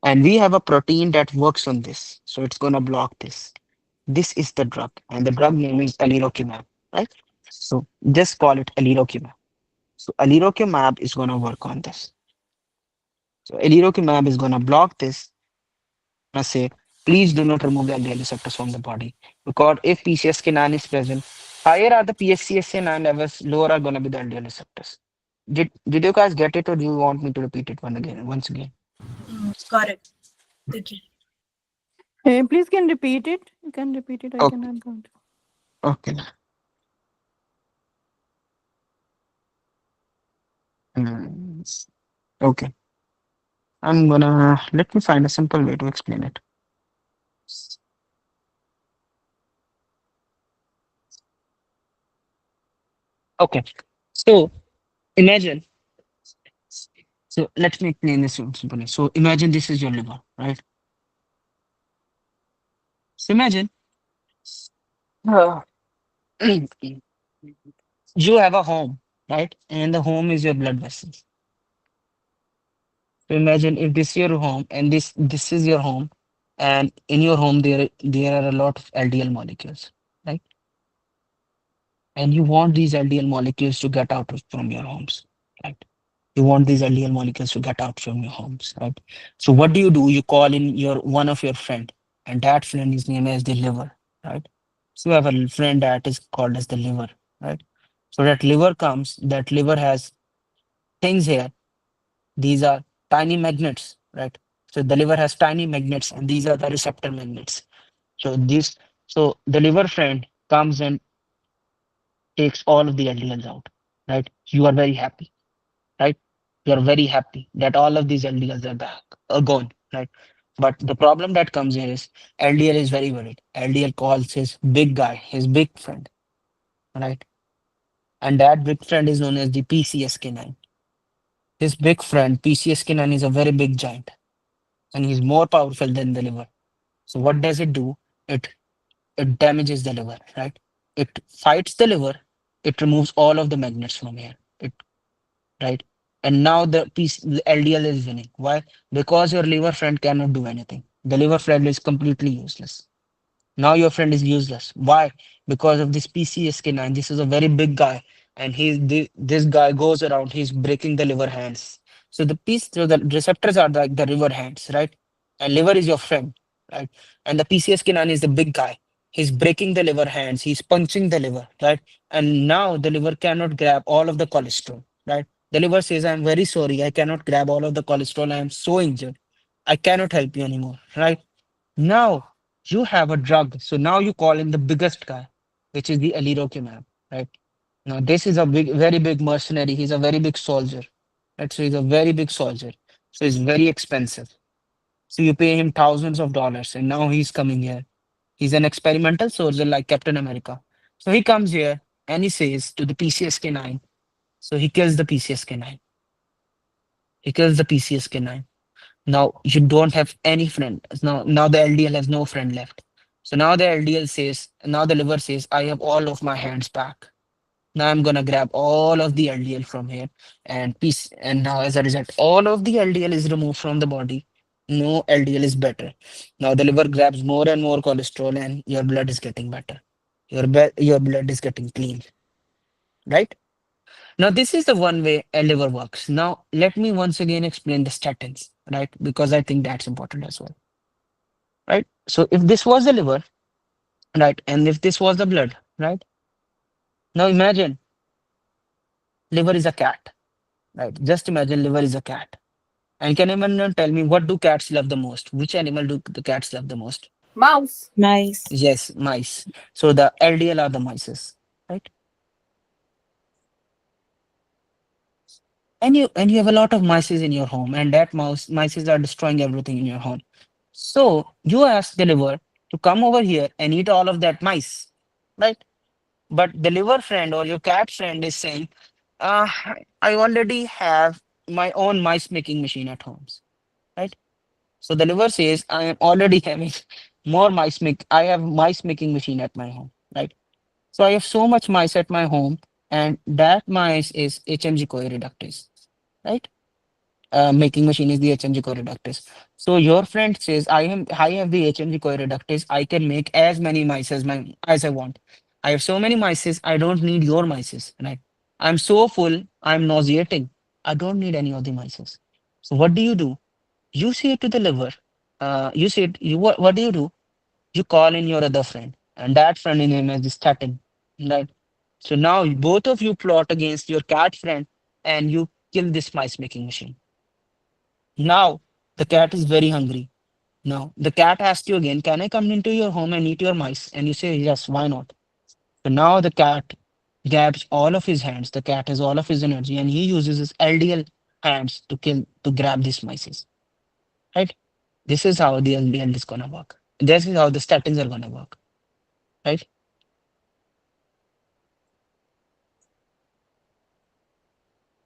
R: And we have a protein that works on this. So it's going to block this. This is the drug, and the drug name is alirocumab, right? So just call it alirocumab. So alirocumab is going to work on this. So alirocumab is going to block this. I say, please do not remove the LDL receptors from the body, because if PCSK9 is present, higher are the PCSK9 levels, lower are going to be the LDL receptors. Did you guys get it, or do you want me to repeat it once again?
E: Got it. Thank you.
M: Please can repeat it. You can repeat it. I
R: Okay.
M: cannot count.
R: Okay. Hmm. Okay. Let me find a simple way to explain it. Okay. So imagine, so let me explain this simply. So imagine this is your liver, right? So imagine uh, you have a home, right? And the home is your blood vessels. So imagine if this is your home and this is your home, and in your home there are a lot of LDL molecules, right? And you want these LDL molecules to get out from your homes, right? You want these LDL molecules to get out from your homes, right? So what do? You call in your one of your friend, and that friend is named as the liver, right? So you have a friend that is called as the liver, right? So that liver comes, that liver has things here. These are tiny magnets, right? So the liver has tiny magnets, and these are the receptor magnets. So the liver friend comes and takes all of the LDLs out, right? You are very happy, right? You are very happy that all of these LDLs are gone, right? But the problem that comes here is LDL is very worried. LDL calls his big guy, his big friend, right? And that big friend is known as the PCSK9. His big friend, PCSK9, is a very big giant, and he's more powerful than the liver. So what does it do? It it damages the liver, right? It fights the liver. It removes all of the magnets from here. It right? And now the LDL is winning. Why? Because your liver friend cannot do anything. The liver friend is completely useless. Now your friend is useless. Why? Because of this PCSK9. This is a very big guy, and this guy goes around. He's breaking the liver hands. So the receptors are like the liver hands, right? And liver is your friend, right? And the PCSK9 is the big guy. He's breaking the liver hands. He's punching the liver, right? And now the liver cannot grab all of the cholesterol, right? The liver says, "I'm very sorry. I cannot grab all of the cholesterol. I am so injured. I cannot help you anymore," right? Now you have a drug. So now you call in the biggest guy, which is the alirocumab, right? Now this is a very big mercenary. He's a very big soldier, right? So he's a very big soldier. So it's very expensive. So you pay him thousands of dollars, and now he's coming here. He's an experimental soldier like Captain America. So he comes here and he says to the PCSK9. So he kills the PCSK9. He kills the PCSK9. Now you don't have any friend. Now the LDL has no friend left. So now now the liver says, I have all of my hands back. Now I'm gonna grab all of the LDL from here and now as a result, all of the LDL is removed from the body. No LDL is better. Now the liver grabs more and more cholesterol and your blood is getting better. Your blood is getting clean, right? Now, this is the one way a liver works. Now, let me once again explain the statins, right? Because I think that's important as well, right? So, if this was the liver, right, and if this was the blood, right? Now, imagine liver is a cat, right? Just imagine liver is a cat. And can anyone tell me what do cats love the most? Which animal do the cats love the most?
N: Mouse.
E: Nice.
R: Yes, mice. So, the LDL are the mices, right? And you have a lot of mices in your home, and that mices are destroying everything in your home. So you ask the liver to come over here and eat all of that mice, right? But the liver friend or your cat friend is saying, uh, I already have my own mice making machine at home, right? So the liver says, I am already having more I have mice making machine at my home, right? So I have so much mice at my home, and that mice is HMG co reductase, right? making machine is the HMG coreductase. So your friend says, I have the HMG coreductase. I can make as many mice as I want. I have so many mice. I don't need your mice, right? I'm so full. I'm nauseating. I don't need any of the mice. So what do? You say it to the liver. You say it, what do? You call in your other friend, and that friend in him is the statin, right? So now both of you plot against your cat friend, and you kill this mice making machine. Now the cat is very hungry. Now the cat asks you again, "Can I come into your home and eat your mice?" And you say, "Yes, why not?" So now the cat grabs all of his hands. The cat has all of his energy, and he uses his LDL hands to grab these mice. Right? This is how the LDL is gonna work. This is how the statins are gonna work. Right?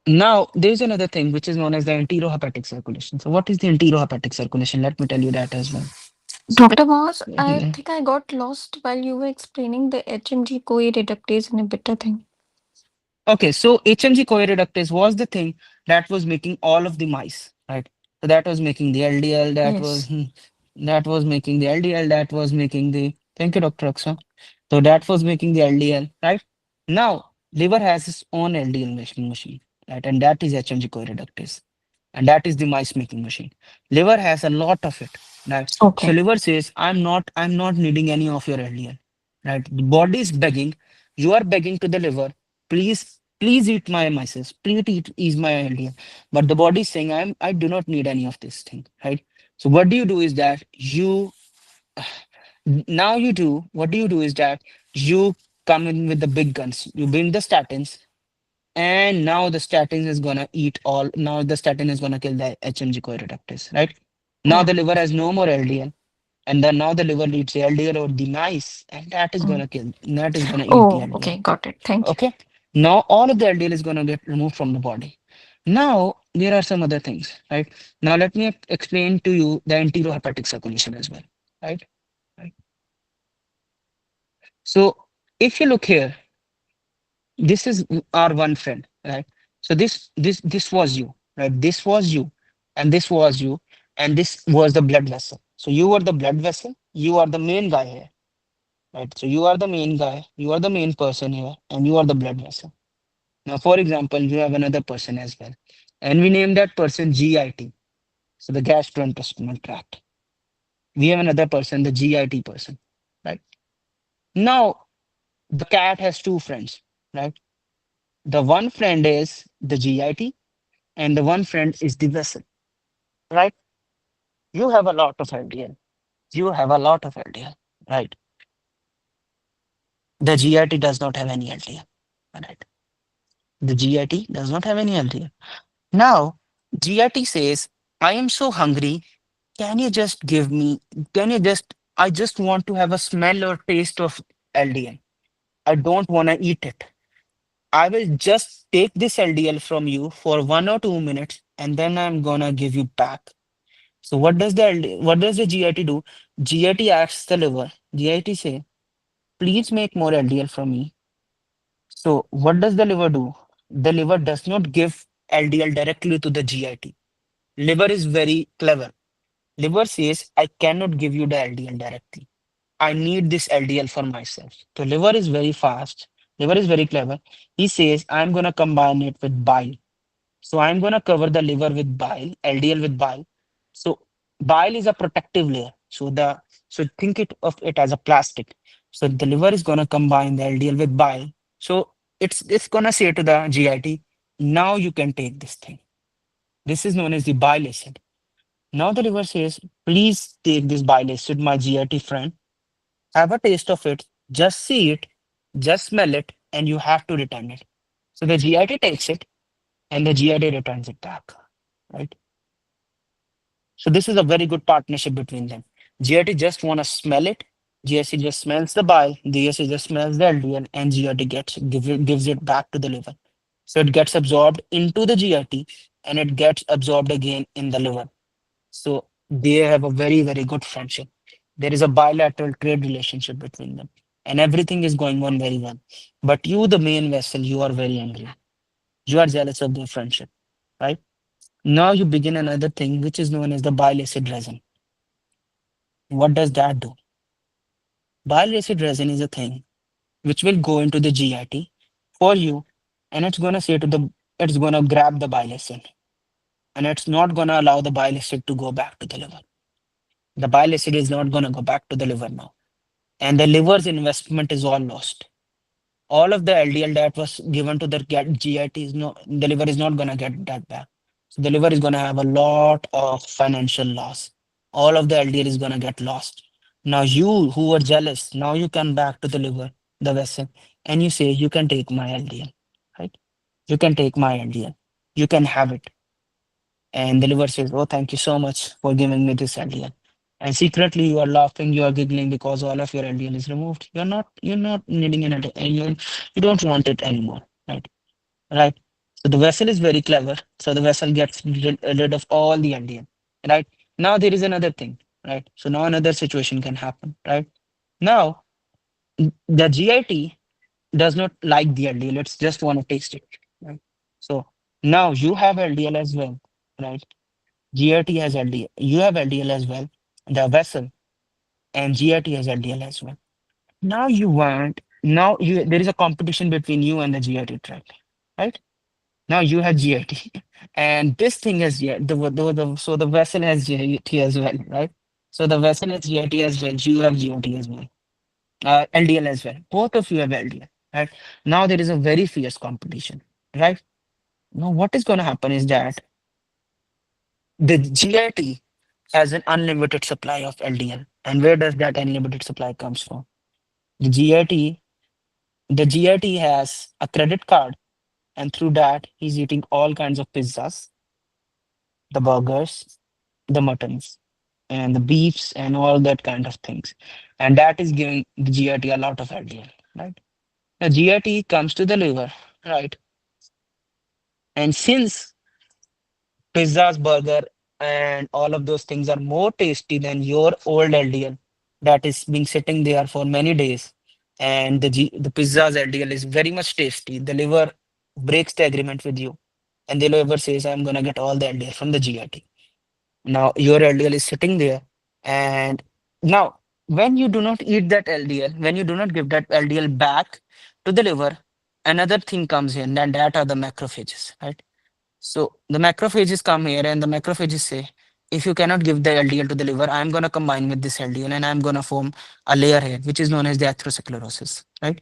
R: Now there's another thing which is known as the enterohepatic circulation. So what is the enterohepatic circulation? Let me tell you that as well.
U: Dr. Boss, I
R: Mhm.
U: think I got lost while you were explaining the HMG CoA reductase inhibitor thing.
R: Okay, so HMG coreductase was the thing that was making all of the mice, right? So that was making the LDL,
U: Yes.
R: that was making the LDL, that was making the thank you, Dr. Aksa. So that was making the LDL, right? Now liver has its own LDL making machine, right? And that is HMG coreductase. And that is the mice making machine. Liver has a lot of it, right? So
U: Okay.
R: liver says, I'm not needing any of your LDL, right? The body is begging, you are begging to the liver, please eat my mices, please eat my LDL. But the body is saying, I do not need any of this thing, right? So what do you do is that what do you do is that you come in with the big guns, you bring the statins, and now the statin is gonna eat all. Now the statin is gonna kill the HMG coreductase, right? Now
U: Yeah.
R: the liver has no more LDL, and then now the liver eats the LDL or the mice, and that is
U: Mm.
R: gonna kill. That is gonna eat the
U: Oh,
R: LDL.
U: okay. Got it. Thank you.
R: Okay. Now all of the LDL is gonna get removed from the body. Now there are some other things, right? Now let me explain to you the enterohepatic circulation as well, right? Right. So if you look here, this is our one friend, right? So this was you, right? This was you, and this was you, and this was the blood vessel. So you were the blood vessel, you are the main guy here, right? So you are the main guy, you are the main person here, and you are the blood vessel. Now for example, you have another person as well, and we name that person GIT, so the gastrointestinal tract. We have another person, the GIT person, right? Now the cat has two friends, right? The one friend is the GIT, and the one friend is the vessel, right? You have a lot of LDL. You have a lot of LDL, right? The GIT does not have any LDL, right? The GIT does not have any LDL. Now, GIT says, I am so hungry. Can you just give me, I just want to have a smell or taste of LDL. I don't want to eat it. I will just take this LDL from you for 1 or 2 minutes, and then I'm gonna give you back. So what does the GIT do? GIT asks the liver. GIT say, please make more LDL from me. So what does the liver do? The liver does not give LDL directly to the GIT. Liver is very clever. Liver says, I cannot give you the LDL directly. I need this LDL for myself. So liver is very fast. Liver is very clever. He says, I'm gonna combine it with bile. So I'm going to cover the liver with bile, LDL with bile. So bile is a protective layer. So think of it as a plastic. So the liver is going to combine the LDL with bile. So it's going to say to the GIT, now you can take this thing. This is known as the bile acid. Now the liver says, please take this bile acid, my GIT friend. Have a taste of it. Just see it. Just smell it, and you have to return it. So the GIT takes it, and the GIT returns it back, right? So this is a very good partnership between them. GIT just want to smell it. GSC just smells the bile. GSC just smells the LDL, and GIT gives it back to the liver. So it gets absorbed into the GIT, and it gets absorbed again in the liver. So they have a very good friendship. There is a bilateral trade relationship between them, and everything is going on very well. But you, the main vessel, you are very angry. You are jealous of their friendship, right? Now you begin another thing, which is known as the bile acid resin. What does that do? Bile acid resin is a thing which will go into the GIT for you, and it's gonna grab the bile acid, and it's not gonna allow the bile acid to go back to the liver. The bile acid is not gonna go back to the liver now, and the liver's investment is all lost. All of the LDL that was given to the GIT is no, the liver is not gonna get that back. So the liver is gonna have a lot of financial loss. All of the LDL is gonna get lost. Now you who were jealous, now you come back to the liver, the vessel, and you say, you can take my LDL, right? You can take my LDL. You can have it. And the liver says, oh, thank you so much for giving me this LDL. And secretly you are laughing, you are giggling because all of your LDL is removed. You're not needing an LDL, and you don't want it anymore, right? Right. So the vessel is very clever. So the vessel gets rid of all the LDL, right? Now there is another thing, right? So now another situation can happen, right? Now the GIT does not like the LDL. It's just want to taste it, right? So now you have LDL as well, right? GIT has LDL. You have LDL as well, the vessel, and GIT has LDL as well. Now there is a competition between you and the GIT track, right? Now you have GIT, and this thing has so the vessel has GIT as well, right? So the vessel has GIT as well. You have GIT as well, LDL as well. Both of you have LDL, right? Now there is a very fierce competition, right? Now what is going to happen is that the GIT has an unlimited supply of LDL. And where does that unlimited supply comes from? The GIT, the GIT has a credit card, and through that he's eating all kinds of pizzas, the burgers, the muttons, and the beefs, and all that kind of things. And that is giving the GIT a lot of LDL, right? The GIT comes to the liver, right? And since pizzas, burger, and all of those things are more tasty than your old LDL that is being sitting there for many days, and the pizza's LDL is very much tasty, the liver breaks the agreement with you, and the liver says, I'm gonna get all the LDL from the GIT. Now your LDL is sitting there, and now when you do not eat that LDL, when you do not give that LDL back to the liver, another thing comes in, and that are the macrophages, right? So the macrophages come here, and the macrophages say, if you cannot give the LDL to the liver, I'm going to combine with this LDL, and I'm going to form a layer here, which is known as the atherosclerosis, right?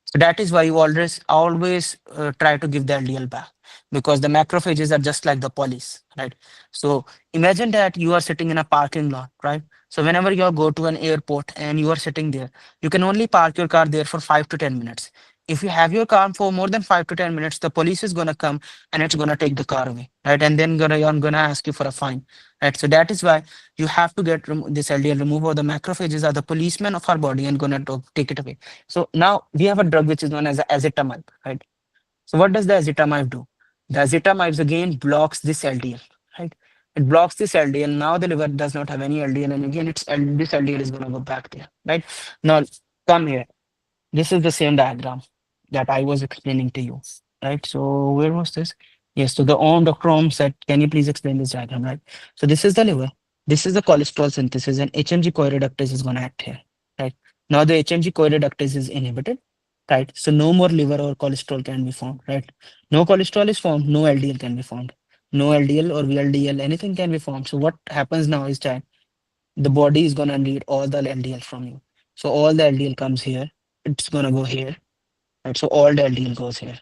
R: So that is why you always try to give the LDL back, because the macrophages are just like the police, right? So imagine that you are sitting in a parking lot, right? So whenever you go to an airport and you are sitting there, you can only park your car there for 5 to 10 minutes. If you have your car for more than 5 to 10 minutes, the police is gonna come and it's gonna take the car away, right? And then you're gonna ask you for a fine, right? So that is why you have to get this LDL removed, or the macrophages are the policemen of our body and gonna take it away. So now we have a drug which is known as azitamib, right? So what does the azitamib do? The azitamib again blocks this LDL, right? It blocks this LDL. Now the liver does not have any LDL, and again this LDL is going to go back there, right? Now come here. This is the same diagram that I was explaining to you, right? So where was this? Yes, so the own Dr. Om said, can you please explain this diagram, right? So this is the liver, this is the cholesterol synthesis, and HMG CoA reductase is going to act here, right? Now the HMG CoA reductase is inhibited, right? So no more liver or cholesterol can be formed, right? No cholesterol is formed, no LDL can be formed. No LDL or VLDL, anything can be formed. So what happens now is that the body is gonna need all the LDL from you. So all the LDL comes here, it's gonna go here, right? So all the LDL goes here.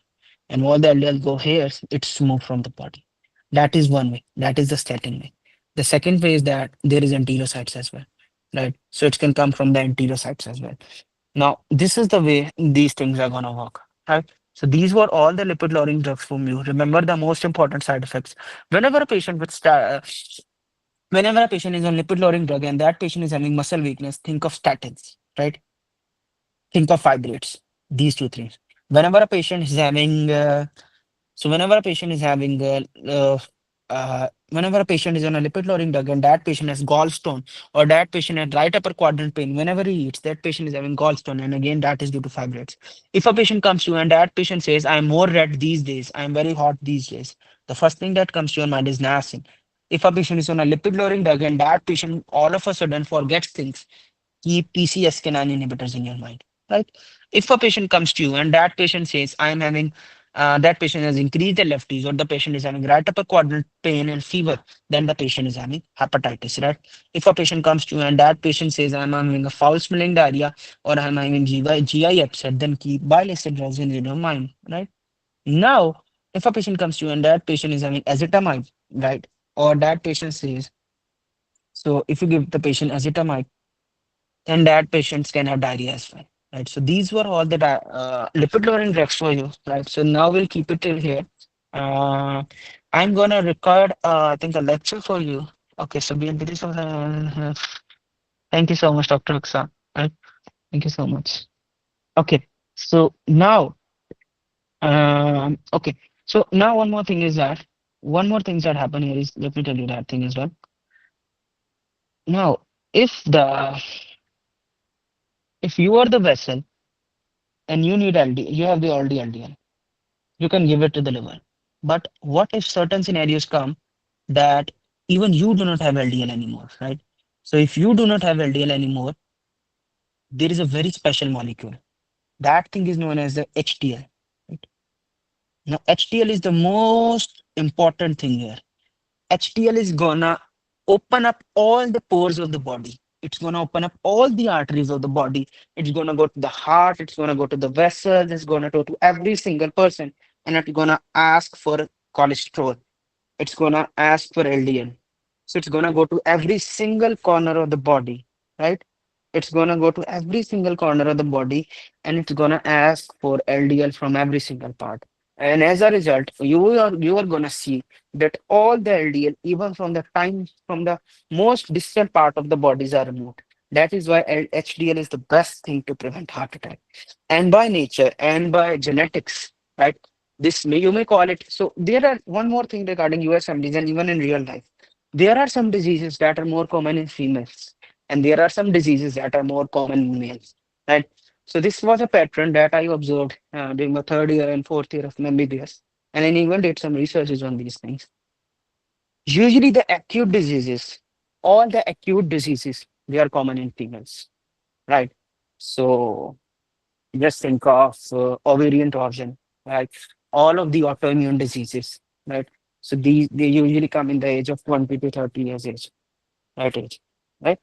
R: And all the LDL go here, it's moved from the body. That is one way. That is the statin way. The second way is that there is enterocytes as well, right? So it can come from the enterocytes as well. Now, this is the way these things are gonna work, right? So these were all the lipid lowering drugs from you. Remember the most important side effects. Whenever a patient with whenever a patient is on lipid lowering drug and that patient is having muscle weakness, think of statins, right? Think of fibrates. These two things. Whenever a patient is having whenever a patient is having whenever a patient is on a lipid lowering drug and that patient has gallstone or that patient has right upper quadrant pain, whenever he eats, that patient is having gallstone, and again that is due to fibroids. If a patient comes to you and that patient says, I'm more red these days, I'm very hot these days, the first thing that comes to your mind is niacin. If a patient is on a lipid lowering drug and that patient all of a sudden forgets things, keep PCSK9 inhibitors in your mind, right? If a patient comes to you and that patient says, I'm having, that patient has increased the lefties or the patient is having right upper quadrant pain and fever, then the patient is having hepatitis, right? If a patient comes to you and that patient says, I'm having a foul smelling diarrhea or I'm having GI upset, then keep bile acid resin in your mind, right? Now, if a patient comes to you and that patient is having acetamide, right? Or that patient says, so if you give the patient acetamide, and that patients can have diarrhea as well, right? So these were all the lipid lowering drugs for you, right? So now we'll keep it till here. I'm gonna record, I think, a lecture for you. Okay, so BNPD, so thank you so much, Dr. Aksa. Right? Thank you so much. Okay, so now, okay, so now one more thing that happened here is, let me tell you that thing as well. Now, if the if you are the vessel and you need LD, you have the already LDL, you can give it to the liver. But what if certain scenarios come that even you do not have LDL anymore, right? So if you do not have LDL anymore, there is a very special molecule. That thing is known as the HDL. Right? Now HDL is the most important thing here. HDL is gonna open up all the pores of the body. It's gonna open up all the arteries of the body. It's gonna go to the heart. It's gonna go to the vessels. It's gonna go to every single person, and it's gonna ask for cholesterol. It's gonna ask for LDL. So it's gonna go to every single corner of the body, right? It's gonna go to every single corner of the body, and it's gonna ask for LDL from every single part. And as a result, you are gonna see that all the LDL, even from the most distant part of the bodies, are removed. That is why HDL is the best thing to prevent heart attack. And by nature and by genetics, right? This may you may call it. So there are one more thing regarding USMDs and even in real life. There are some diseases that are more common in females, and there are some diseases that are more common in males, right? So this was a pattern that I observed during my third year and fourth year of MBBS, and I even did some researches on these things. Usually, the acute diseases, all the acute diseases, they are common in females, right? So just think of ovarian torsion, right? All of the autoimmune diseases, right? So these they usually come in the age of 20 to 30 years age, right age, right?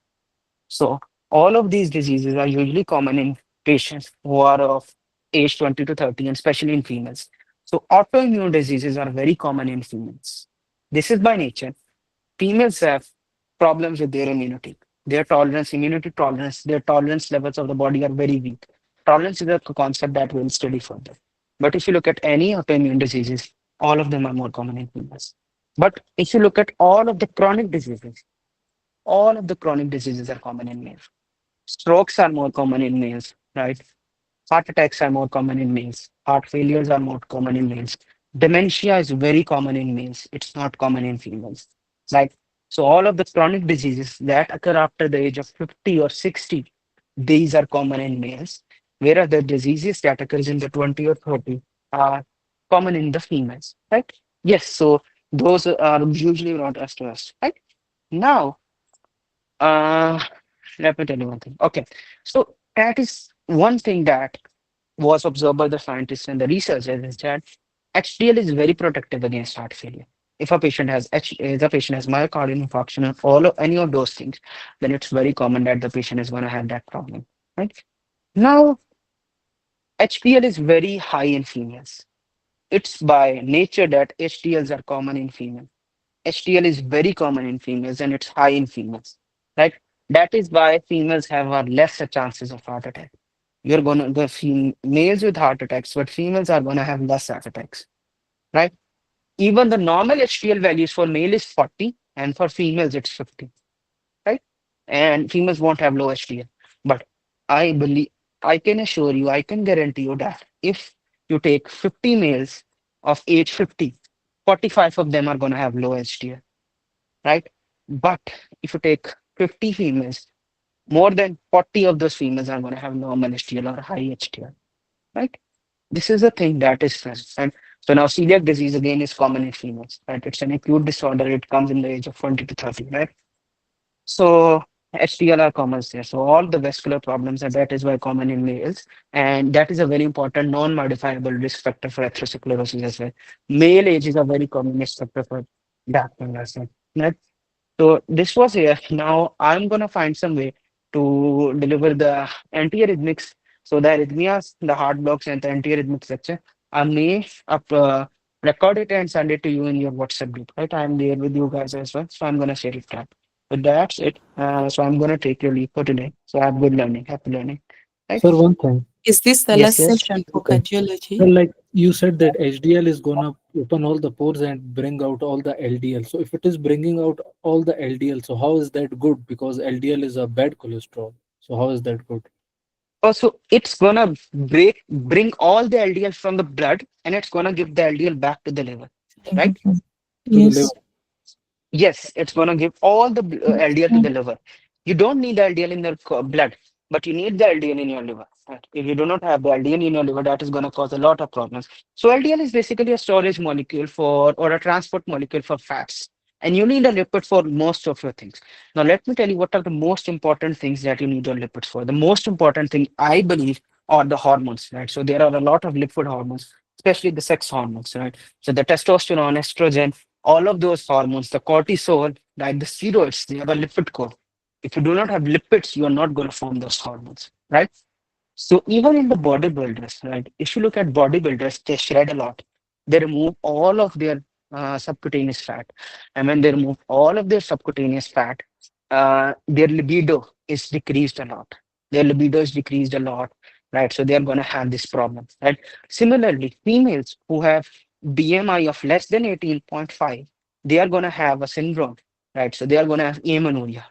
R: So all of these diseases are usually common in patients who are of age 20 to 30, and especially in females. So autoimmune diseases are very common in females. This is by nature. Females have problems with their immunity. Their tolerance, immunity tolerance, their tolerance levels of the body are very weak. Tolerance is a concept that we'll study further. But if you look at any autoimmune diseases, all of them are more common in females. But if you look at all of the chronic diseases are common in males. Strokes are more common in males, right? Heart attacks are more common in males. Heart failures are more common in males. Dementia is very common in males. It's not common in females. Right? So all of the chronic diseases that occur after the age of 50 or 60, these are common in males. Whereas the diseases that occurs in the 20 or 30 are common in the females. Right? Yes. So those are usually not us to us. Right? Now, uh, let me tell you one thing. Okay. So that is one thing that was observed by the scientists and the researchers is that HDL is very protective against heart failure. If the patient has myocardial infarction and all of any of those things, then it's very common that the patient is going to have that problem. Right? Now, HDL is very high in females. It's by nature that HDLs are common in females. HDL is very common in females and it's high in females. Right? That is why females have lesser chances of heart attack. You're gonna the males with heart attacks, but females are gonna have less heart attacks, right? Even the normal HDL values for male is 40, and for females it's 50, right? And females won't have low HDL. But I believe, I can assure you, I can guarantee you that if you take 50 males of age 50, 45 of them are gonna have low HDL. right? But if you take 50 females, more than 40 of those females are going to have normal HDL or high HDL, right? This is the thing that is present. And so now celiac disease again is common in females, right? It's an acute disorder. It comes in the age of 20 to 30, right? So HDL are common there. So all the vascular problems, and that is why common in males. And that is a very important non-modifiable risk factor for atherosclerosis as well. Male age is a very common risk factor for that one as well, right? So this was here. Now I'm gonna find some way to deliver the antiarrhythmics. So the arrhythmias, the heart blocks, and the antiarrhythmic section. I may record it and send it to you in your WhatsApp group. Right, I'm there with you guys as well. So I'm gonna share it down. But that's it. So I'm gonna take your leave for today. So have good learning, happy learning. Right?
I: Sir, one thing.
M: Is this the
R: Yes,
M: last
R: yes.
M: session for
I: Okay.
M: cardiology?
I: Well, like you said that HDL is gonna open all the pores and bring out all the LDL. So if it is bringing out all the LDL, so how is that good? Because LDL is a bad cholesterol. So how is that good?
R: Also, it's gonna bring all the LDL from the blood, and it's gonna give the LDL back to the liver, right?
I: To the
M: Yes.
I: liver.
R: Yes, it's going to give all the LDL to the liver. You don't need LDL in the blood, but you need the LDL in your liver. Right? If you do not have the LDL in your liver, that is going to cause a lot of problems. So LDL is basically a storage molecule for, or a transport molecule for fats. And you need a lipid for most of your things. Now, let me tell you what are the most important things that you need your lipids for. The most important thing, I believe, are the hormones, right? So there are a lot of lipid hormones, especially the sex hormones, right? So the testosterone, estrogen, all of those hormones, the cortisol, right, the steroids, they have a lipid core. If you do not have lipids, you are not going to form those hormones, right? So even in the bodybuilders, right, if you look at bodybuilders, they shred a lot. They remove all of their subcutaneous fat. And when they remove all of their subcutaneous fat, their libido is decreased a lot. Their libido is decreased a lot, right? So they're going to have this problem, right? Similarly, females who have BMI of less than 18.5, they are going to have a syndrome, right? So they are going to have amenorrhea.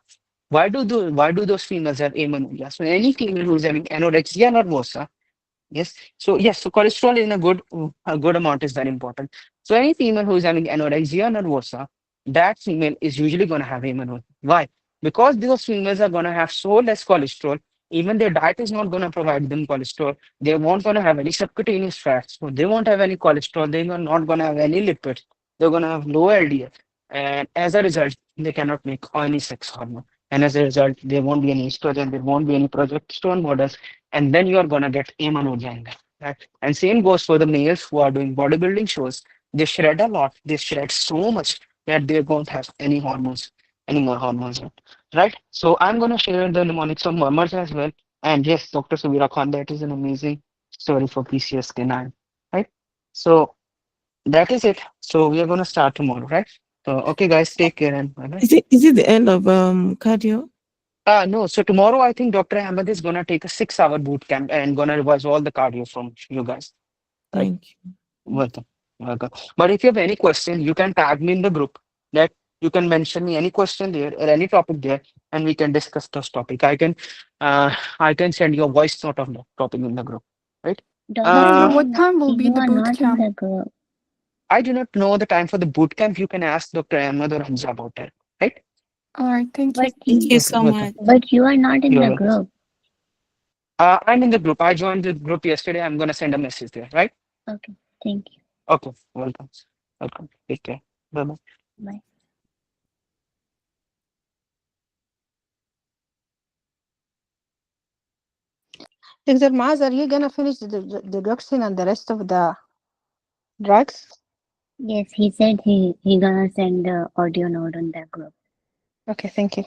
R: Why do those females have amenorrhea? So any female who is having anorexia nervosa, yes. So yes, so cholesterol in a good amount is very important. So any female who is having anorexia nervosa, that female is usually going to have amenorrhea. Why? Because those females are going to have so less cholesterol. Even their diet is not going to provide them cholesterol. They won't going to have any subcutaneous fats. So they won't have any cholesterol. They are not going to have any lipids. They're going to have low LDL, and as a result, they cannot make any sex hormone. And as a result, there won't be any estrogen. There won't be any progesterone models, and then you are gonna get amenorrhea in that. Right? And same goes for the males who are doing bodybuilding shows. They shred a lot. They shred so much that they won't have any hormones, any more hormones. Right? So I'm gonna share the mnemonics of murmurs as well. And yes, Dr. Subira Khan, that is an amazing story for PCSK9. Right? So that is it. So we are gonna start tomorrow, right? So okay, guys, take care and bye bye.
M: Is it the end of cardio?
R: No. So tomorrow, I think Dr. Ahmed is gonna take a 6-hour boot camp and gonna revise all the cardio from you guys. Right?
M: Thank you.
R: Welcome. Welcome. But if you have any question, you can tag me in the group. That you can mention me any question there or any topic there, and we can discuss this topic. I can send you a voice note of the topic in the group. Right?
U: Doctor, what time will be the boot camp?
R: I do not know the time for the boot camp. You can ask Dr. Ahmed or Hamza about it. Right?
U: All right, thank you.
M: Thank you so much.
O: But you are not in
R: You're
O: the
R: welcome.
O: group.
R: I'm in the group. I joined the group yesterday. I'm gonna send a message there, right?
O: Okay, thank you.
R: Okay, welcome. Welcome. Take care. Bye-bye.
O: Bye.
T: Dr. Maz, are you gonna finish the Roxin and the rest of the drugs?
O: Yes, he said he gonna send the audio note on the group.
T: Okay, thank you.